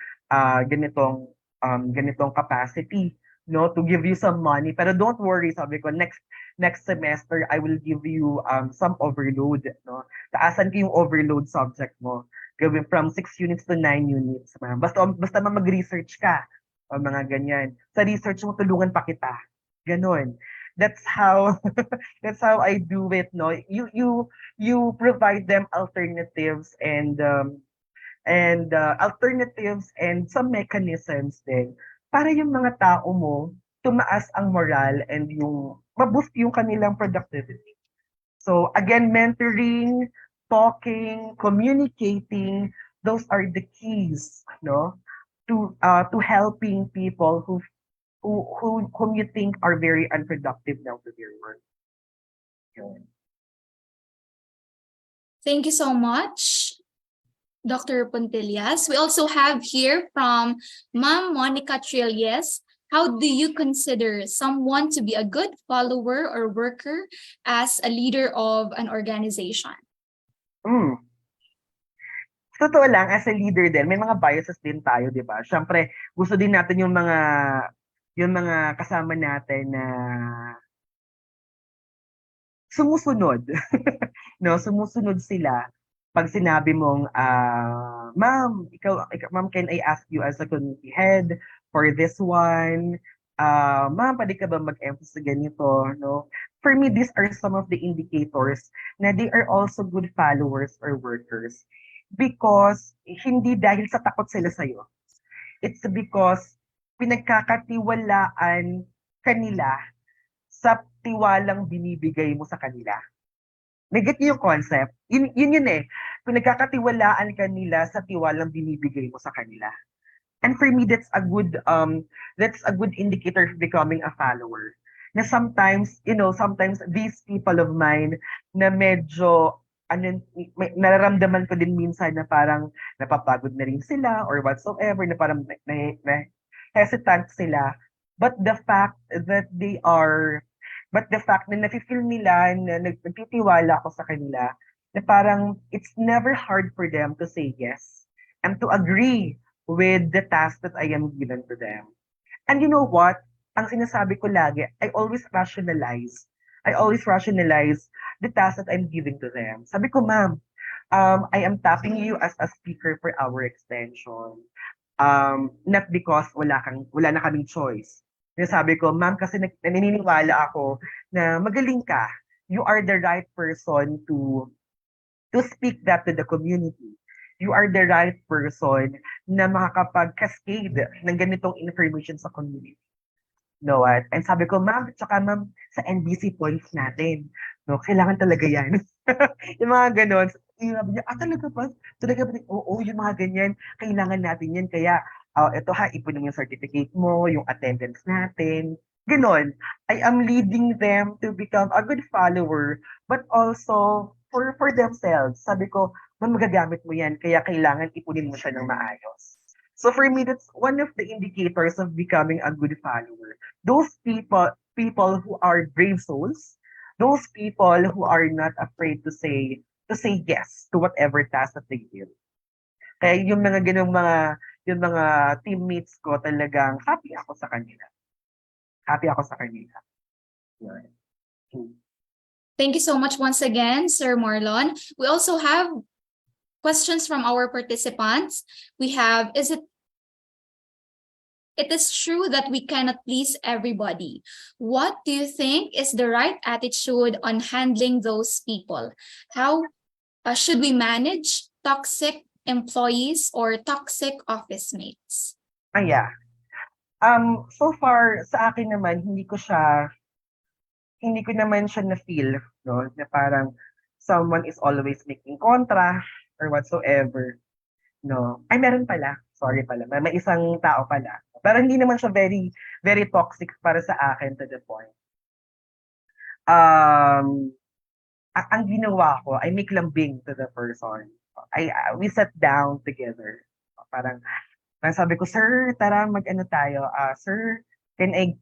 Speaker 8: ganitong capacity, to give you some money. Pero don't worry, sabi ko, next semester, I will give you some overload, no? Taasan ko yung overload subject mo. Gawin from 6 units to 9 units. Basta mag-research ka. O mga ganyan. Sa research mo, tulungan pa kita. Ganon. That's how I do it, no? You provide them alternatives and alternatives and some mechanisms din para yung mga tao mo tumaas ang moral and yung ma-boost yung kanilang productivity. So again, mentoring, talking, communicating, those are the keys, no, to helping people whom you think are very unproductive now to their work. Yun.
Speaker 6: Thank you so much, Dr. Pontillas. We also have here from Ma'am Monica Trilles. How do you consider someone to be a good follower or worker as a leader of an organization?
Speaker 8: Totoo lang, as a leader din, may mga biases din tayo, di ba? Siyempre, gusto din natin yung mga kasama natin na sumusunod. No, sumusunod sila pag sinabi mong, ma'am, ma'am, can I ask you as a community head for this one? Ma'am, pwede ka ba mag-emphasize sa ganito, no? For me, these are some of the indicators na they are also good followers or workers because hindi dahil sa takot sila sa'yo. It's because pinagkakatiwalaan kanila sa tiwalang binibigay mo sa kanila. Nag-get niyo yung concept? Yun eh. Pinagkakatiwalaan kanila sa tiwalang binibigay mo sa kanila. And for me, that's a good indicator of becoming a follower. Na sometimes these people of mine na medyo nararamdaman ko din minsan na parang napapagod na rin sila or whatsoever, na parang na hesitant sila. But the fact na nafe-feel nila na nagtitiwala ako sa kanila, na parang it's never hard for them to say yes and to agree with the task that I am given to them. And you know what? Ang sinasabi ko lagi, I always rationalize the task that I'm giving to them. Sabi ko, ma'am, I am tapping you as a speaker for our extension. Not because wala na kaming choice. Sabi ko, ma'am, kasi naniniwala ako na magaling ka. You are the right person to speak that to the community. You are the right person na makakapag-cascade ng ganitong information sa community. Know what? And sabi ko, ma'am, tsaka ma'am, sa NBC points natin, no, kailangan talaga yan. Yung mga ganon. Sabi niya, talaga ba? Oo, yung mga ganyan, kailangan natin yan. Kaya, ito ipunin mo yung certificate mo, yung attendance natin. Ganon. I am leading them to become a good follower, but also for themselves. Sabi ko, ma'am, magagamit mo yan, kaya kailangan ipunin mo siya ng maayos. So for me, that's one of the indicators of becoming a good follower. Those people, people who are brave souls, those people who are not afraid to say yes to whatever task that they give. Kaya yung mga yung mga teammates ko talagang happy ako sa kanila. Happy ako sa kanila. Yun.
Speaker 6: Thank you so much once again, Sir Marlon. We also have questions from our participants. We have, it is true that we cannot please everybody. What do you think is the right attitude on handling those people? How should we manage toxic employees or toxic office mates?
Speaker 8: Yeah. So far, sa akin naman, hindi ko naman siya na-feel, no? Na parang someone is always making kontra or whatsoever. No. Ay, meron pala. Sorry pala. May isang tao pala. Pero hindi naman siya very, very toxic para sa akin to the point. Ang ginawa ko, I make lambing to the person. We sat down together. Parang sabi ko, sir, tara mag-ano tayo. Sir, can I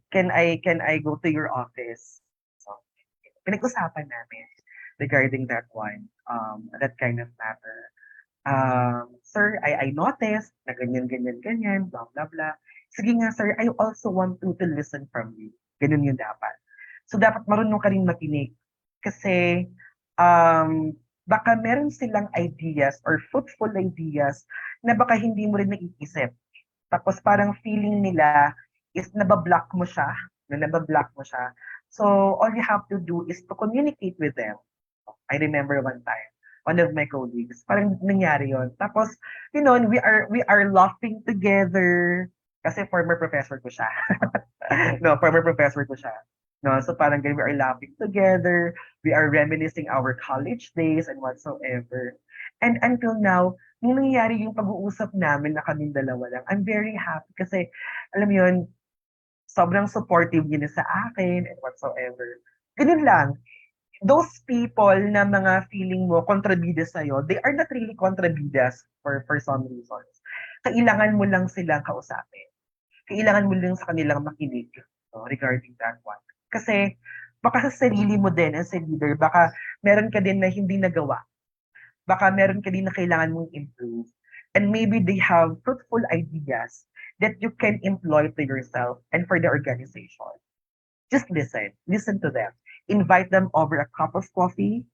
Speaker 8: go to your office? So, pinag-usapan namin regarding that one, that kind of matter. Sir, I noticed na ganyan, blah, blah, blah. Sige nga, sir, I also want to listen from you. Ganun yung dapat. So, dapat marunong ka rin makinig. Kasi, baka meron silang ideas or fruitful ideas na baka hindi mo rin naiisip. Tapos parang feeling nila is nabablock mo siya. So, all you have to do is to communicate with them. I remember one time, one of my colleagues, parang nangyari yon. Tapos, you know, we are laughing together kasi former professor ko siya. Former professor ko siya. No, so parang we are laughing together, we are reminiscing our college days and whatsoever. And until now, nung nangyayari yung pag-uusap namin na kaming dalawa lang, I'm very happy kasi, alam mo yun, sobrang supportive niya sa akin and whatsoever. Ganun lang. Those people na mga feeling mo kontrabida sa'yo, they are not really kontrabidas for some reasons. Kailangan mo lang silang kausapin. Kailangan mo lang sa kanilang makinig, no, regarding that one. Kasi baka sa sarili mo din as a leader, baka meron ka din na hindi nagawa. Baka meron ka din na kailangan mong improve. And maybe they have fruitful ideas that you can employ to yourself and for the organization. Just listen to them. Invite them over a cup of coffee,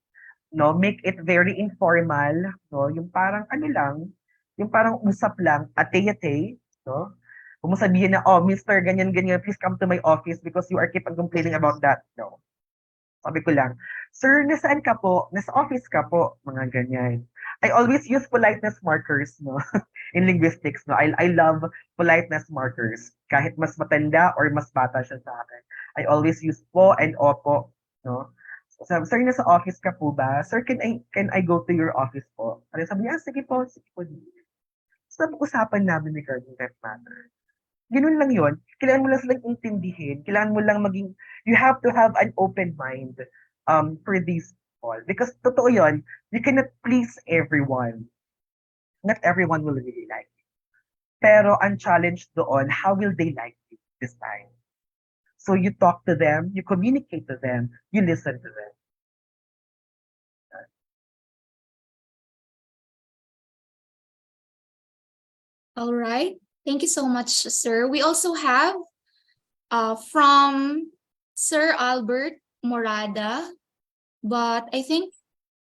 Speaker 8: no, make it very informal, no, yung parang ano lang, yung parang usap lang, ate-ate, no? Kung mo sabihin na, oh, Mr. Ganyan-ganyan, please come to my office because you are keep on complaining about that. No. Sabi ko lang, sir, nasaan ka po? Nasa office ka po? Mga ganyan. I always use politeness markers, no? In linguistics, no? I love politeness markers. Kahit mas matanda or mas bata siya sa akin. I always use po and opo, no? So, sir, nasa office ka po ba? Sir, can I go to your office po? Sabi niya, sige po. So, usapan namin regarding that matter. Ganun lang yun. Kailangan mo lang silang intindihin. Kailangan mo lang you have to have an open mind for these people. Because totoo yun, you cannot please everyone. Not everyone will really like you. Pero ang challenge doon, how will they like you this time? So you talk to them, you communicate to them, you listen to them.
Speaker 6: All right. Thank you so much, sir. We also have from Sir Albert Morada, but I think,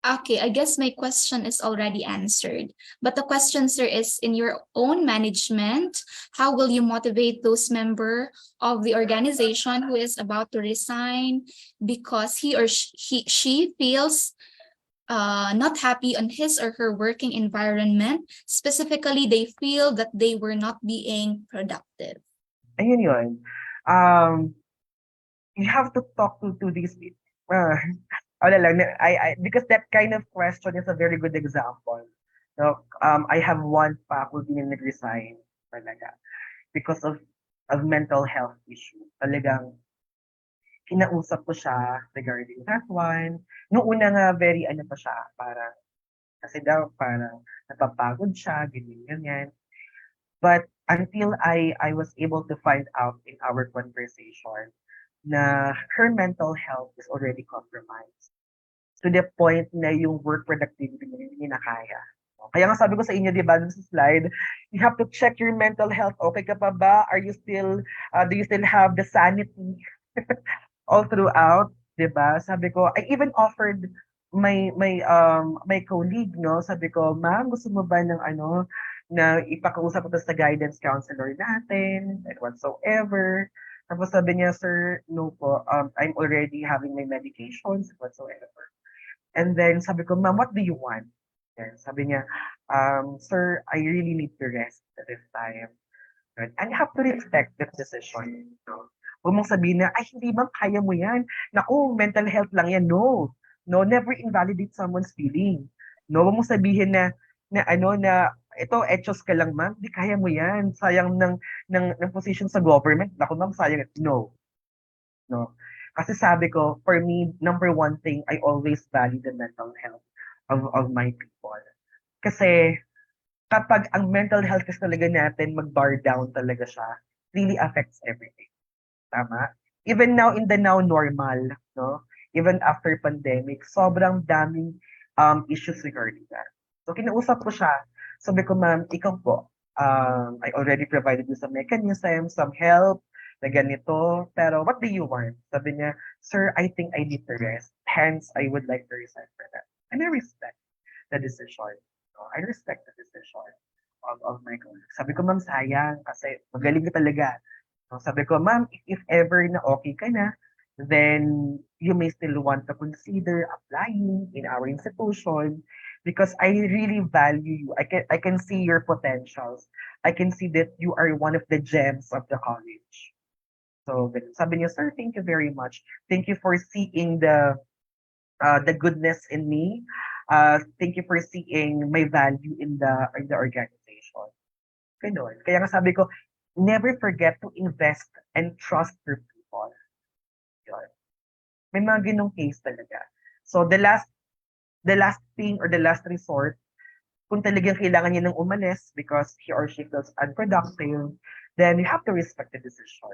Speaker 6: okay, I guess my question is already answered. But the question, sir, is in your own management, how will you motivate those members of the organization who is about to resign because he or she feels not happy on his or her working environment? Specifically, they feel that they were not being productive.
Speaker 8: Ayun yun. You have to talk to these people. Wala lang, because that kind of question is a very good example. No, I have one faculty na nag-resign talaga because of mental health issue. Talagang kinausap ko siya regarding that one. Noong una nga, very ano pa siya, kasi daw parang napapagod siya, ganyan. But until I was able to find out in our conversation na her mental health is already compromised to the point na yung work productivity niya hindi na kaya. Kaya nga sabi ko sa inyo, di ba, sa slide, you have to check your mental health. Okay ka pa ba? Are you still, do you still have the sanity all throughout? Di ba? Sabi ko, I even offered my colleague, no? Sabi ko, ma'am, gusto mo ba ng ano, na ipakausap ko to sa guidance counselor natin, and whatsoever. Tapos sabi niya, sir, no po, I'm already having my medications, whatsoever. And then sabi ko, ma'am, what do you want? And sabi niya, sir, I really need to rest at this time. And you have to respect that decision. No? Huwag mong sabihin na, ay, hindi ma'am, kaya mo yan. Naku, mental health lang yan. No. No, never invalidate someone's feeling. No, huwag mong sabihin na ito, etos ka lang ma'am, hindi kaya mo yan. Sayang ng position sa government. Naku ma'am, sayang. No. No. Kasi sabi ko, for me, number one thing, I always value the mental health of my people. Kasi kapag ang mental health kasi talaga natin mag-bar down talaga siya, really affects everything. Tama? Even now in the now normal, no? Even after pandemic, sobrang daming issues regarding that. So kinausap ko siya. Sabi ko, ma'am, ikaw po, I already provided you some mechanism, some help, na ganito, pero what do you want? Sabi niya, sir, I think I need to rest. Hence, I would like to resign for that. And I respect the decision. No? I respect the decision of my colleague. Sabi ko, ma'am, sayang, kasi magaling ka talaga. So, sabi ko, ma'am, if ever na okay ka na, then you may still want to consider applying in our institution because I really value you. I can see your potentials. I can see that you are one of the gems of the college. So sabi niya, sir, thank you very much. Thank you for seeing the goodness in me. Thank you for seeing my value in the organization. Ganun. Kaya nga sabi ko, never forget to invest and trust your people. Yun. May mga ganong case talaga. So the last thing or the last resort, kung talagang kailangan niya nang umalis because he or she feels unproductive, then you have to respect the decision.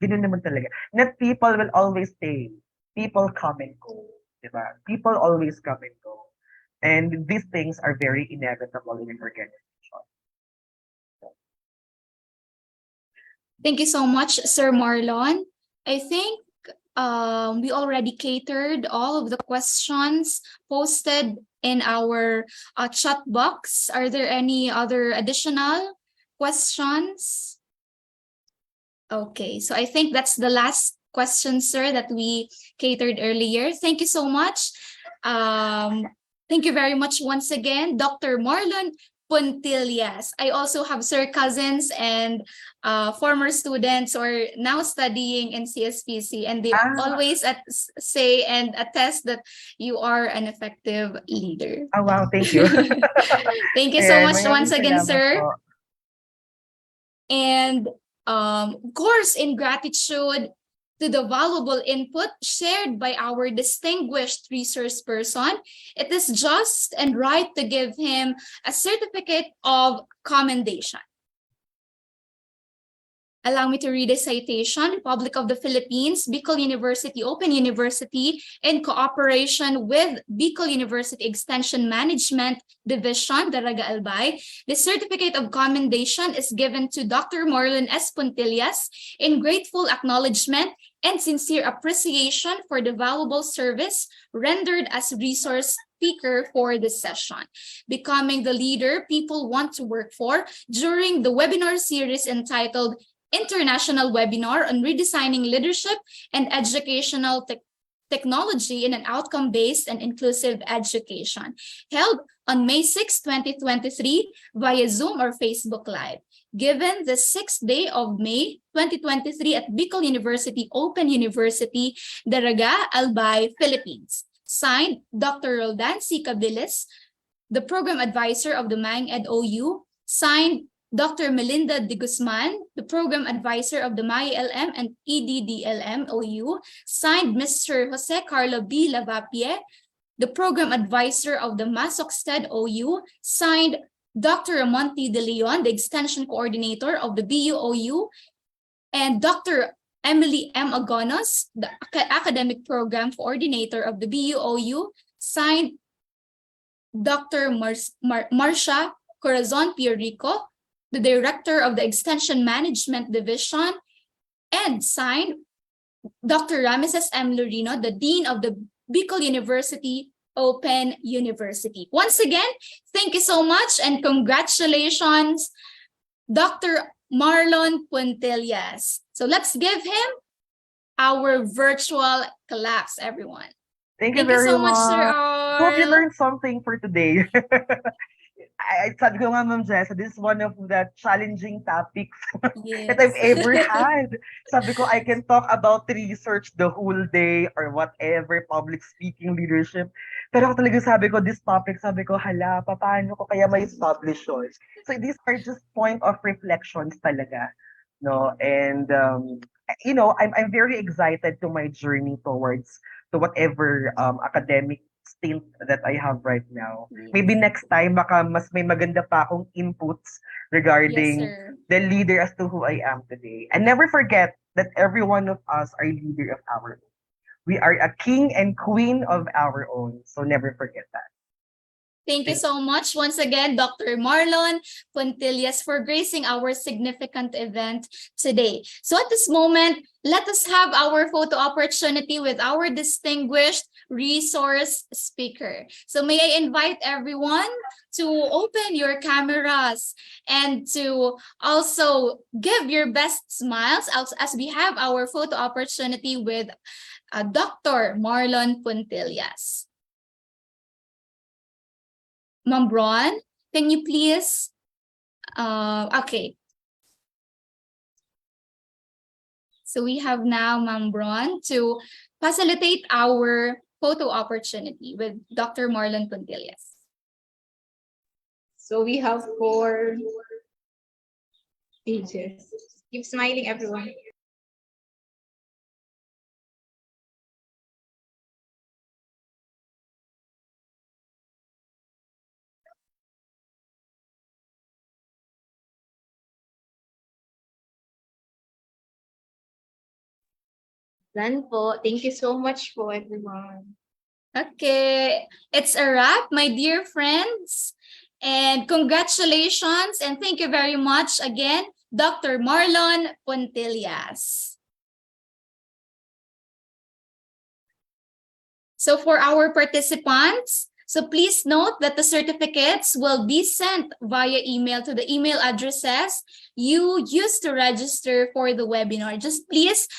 Speaker 8: Ganun naman talaga. Not people will always stay. People come and go. Diba? People always come and go. And these things are very inevitable in an organization.
Speaker 6: Thank you so much, Sir Marlon. I think we already catered all of the questions posted in our chat box. Are there any other additional questions? Okay, so I think that's the last question, sir, that we catered earlier. Thank you so much. Thank you very much once again, Dr. Marlon Puntillas. I also have Sir Cousins and former students who are now studying in CSPC, and they always say and attest that you are an effective leader.
Speaker 8: Oh, wow, thank you.
Speaker 6: Thank you so much once again, sir. And of course, in gratitude to the valuable input shared by our distinguished resource person, it is just and right to give him a certificate of commendation. Allow me to read a citation. Republic of the Philippines, Bicol University Open University, in cooperation with Bicol University Extension Management Division, Daraga Albay. The certificate of commendation is given to Dr. Marlon S. Puntillas in grateful acknowledgement and sincere appreciation for the valuable service rendered as resource speaker for this session, becoming the leader people want to work for during the webinar series entitled International Webinar on Redesigning Leadership and Educational Technology in an Outcome-Based and Inclusive Education, held on May 6, 2023 via Zoom or Facebook Live, given the 6th day of May 2023 at Bicol University Open University, Daraga Albay, Philippines. Signed, Dr. Roldan C. Cabilis, the Program Advisor of the MangEd OU. Signed, Dr. Melinda de Guzman, the Program Advisor of the MyLM and EDDLM OU. Signed, Mr. Jose Carlo B. Lavapie, the Program Advisor of the Masocsted OU. Signed, Dr. Ramonti De Leon, the Extension Coordinator of the BUOU. And Dr. Emily M. Agonos, the Academic Program Coordinator of the BUOU, signed Dr. Marcia Corazon Pierico, the Director of the Extension Management Division, and signed Dr. Rameses M. Lorino, the Dean of the Bicol University Open University. Once again, thank you so much and congratulations, Dr. Marlon Puentellas. So let's give him our virtual claps, everyone.
Speaker 8: Thank you
Speaker 6: Thank you
Speaker 8: very
Speaker 6: so much, Sir
Speaker 8: much. Hope you
Speaker 6: Arl.
Speaker 8: learned something for today. Sabi ko nga, Ma'am Jessa, this is one of the challenging topics that I've ever had. Sabi ko, I can talk about research the whole day or whatever, public speaking, leadership. Pero ako talaga sabi ko, this topic, sabi ko, hala, paano ko kaya may establish yun? So these are just point of reflections talaga. No? And, I'm very excited to my journey towards to whatever academic stint that I have right now. Maybe next time, baka mas may maganda pa akong inputs regarding
Speaker 6: Yes, sir.
Speaker 8: the leader as to who I am today. And never forget that every one of us are leader of our own. We are a king and queen of our own. So never forget that.
Speaker 6: Thank you so much once again, Dr. Marlon Puentellas, for gracing our significant event today. So at this moment, let us have our photo opportunity with our distinguished resource speaker. So may I invite everyone to open your cameras and to also give your best smiles as we have our photo opportunity with Dr. Marlon Puentellas. Ma'am Bron, can you please, okay. So we have now Ma'am Bron to facilitate our photo opportunity with Dr. Marlon Puentellas.
Speaker 2: So we have 4 pages. Keep smiling, everyone. Done po. Thank you so much po, everyone.
Speaker 6: Okay, it's a wrap, my dear friends. And congratulations and thank you very much again, Dr. Marlon Puentellas. So for our participants, so please note that the certificates will be sent via email to the email addresses you used to register for the webinar. Just please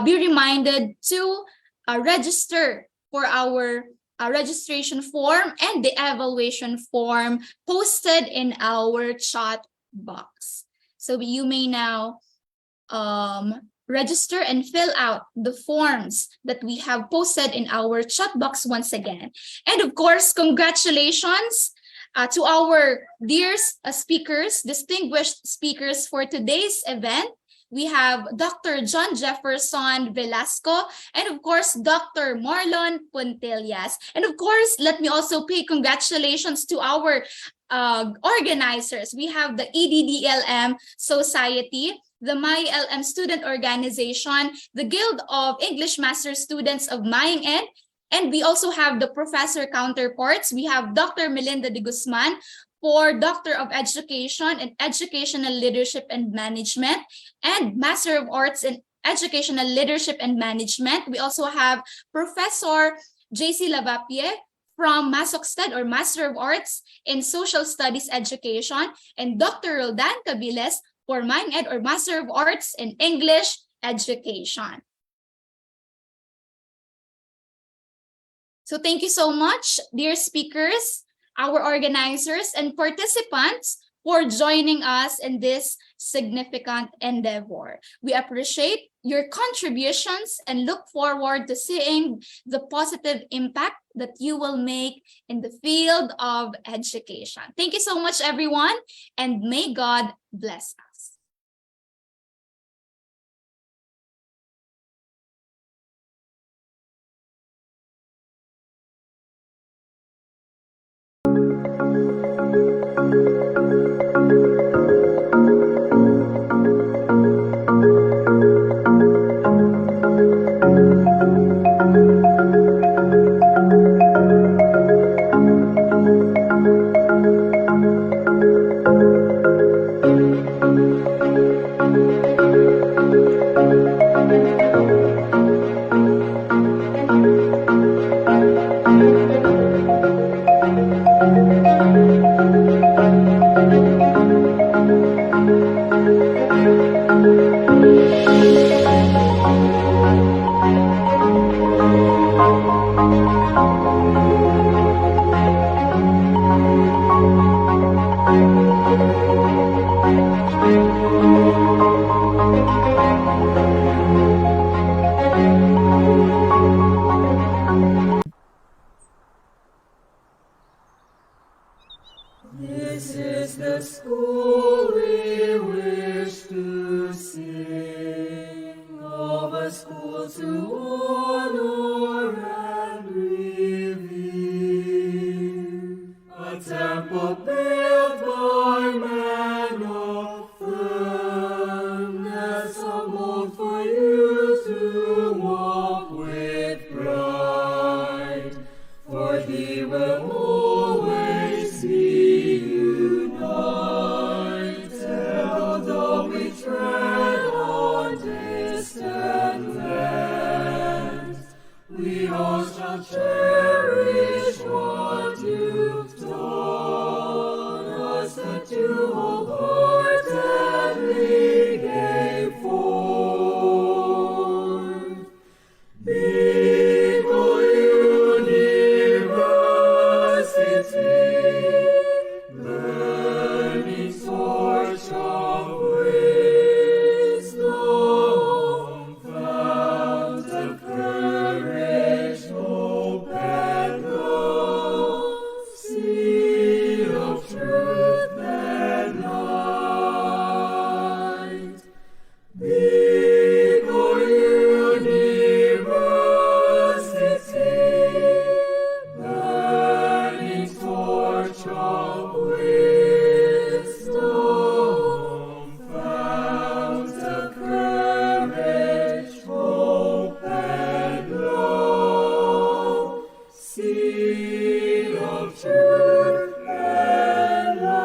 Speaker 6: be reminded to register for our registration form and the evaluation form posted in our chat box. So you may now register and fill out the forms that we have posted in our chat box once again. And of course, congratulations to our dear speakers, distinguished speakers for today's event. We have Dr. John Jefferson Velasco, and of course, Dr. Marlon Puentellas. And of course, let me also pay congratulations to our organizers. We have the EDDLM Society, the MyLM Student Organization, the Guild of English Master Students of Maying Ed, and we also have the professor counterparts. We have Dr. Melinda de Guzman for Doctor of Education and Educational Leadership and Management, and Master of Arts in Educational Leadership and Management. We also have Professor JC Lavapie from MasocStud or Master of Arts in Social Studies Education, and Dr. Roldan Cabiles for Maying Ed or Master of Arts in English Education. So thank you so much, dear speakers, our organizers and participants for joining us in this significant endeavor. We appreciate your contributions and look forward to seeing the positive impact that you will make in the field of education. Thank you so much, everyone, and may God bless us.
Speaker 9: of a school to honor and revere, a temple built by man of firmness, a mold for you to walk with pride, for He will always be united, although we tread on distant lands. We all shall cherish what you've taught us, that you wholeheartedly gave forth. Eagle University, burning torch of wisdom, fount of courage, hope, and love, sea of truth and light. Eagle University, burning torch of wisdom, fount of courage, hope, and love, sea of truth and light.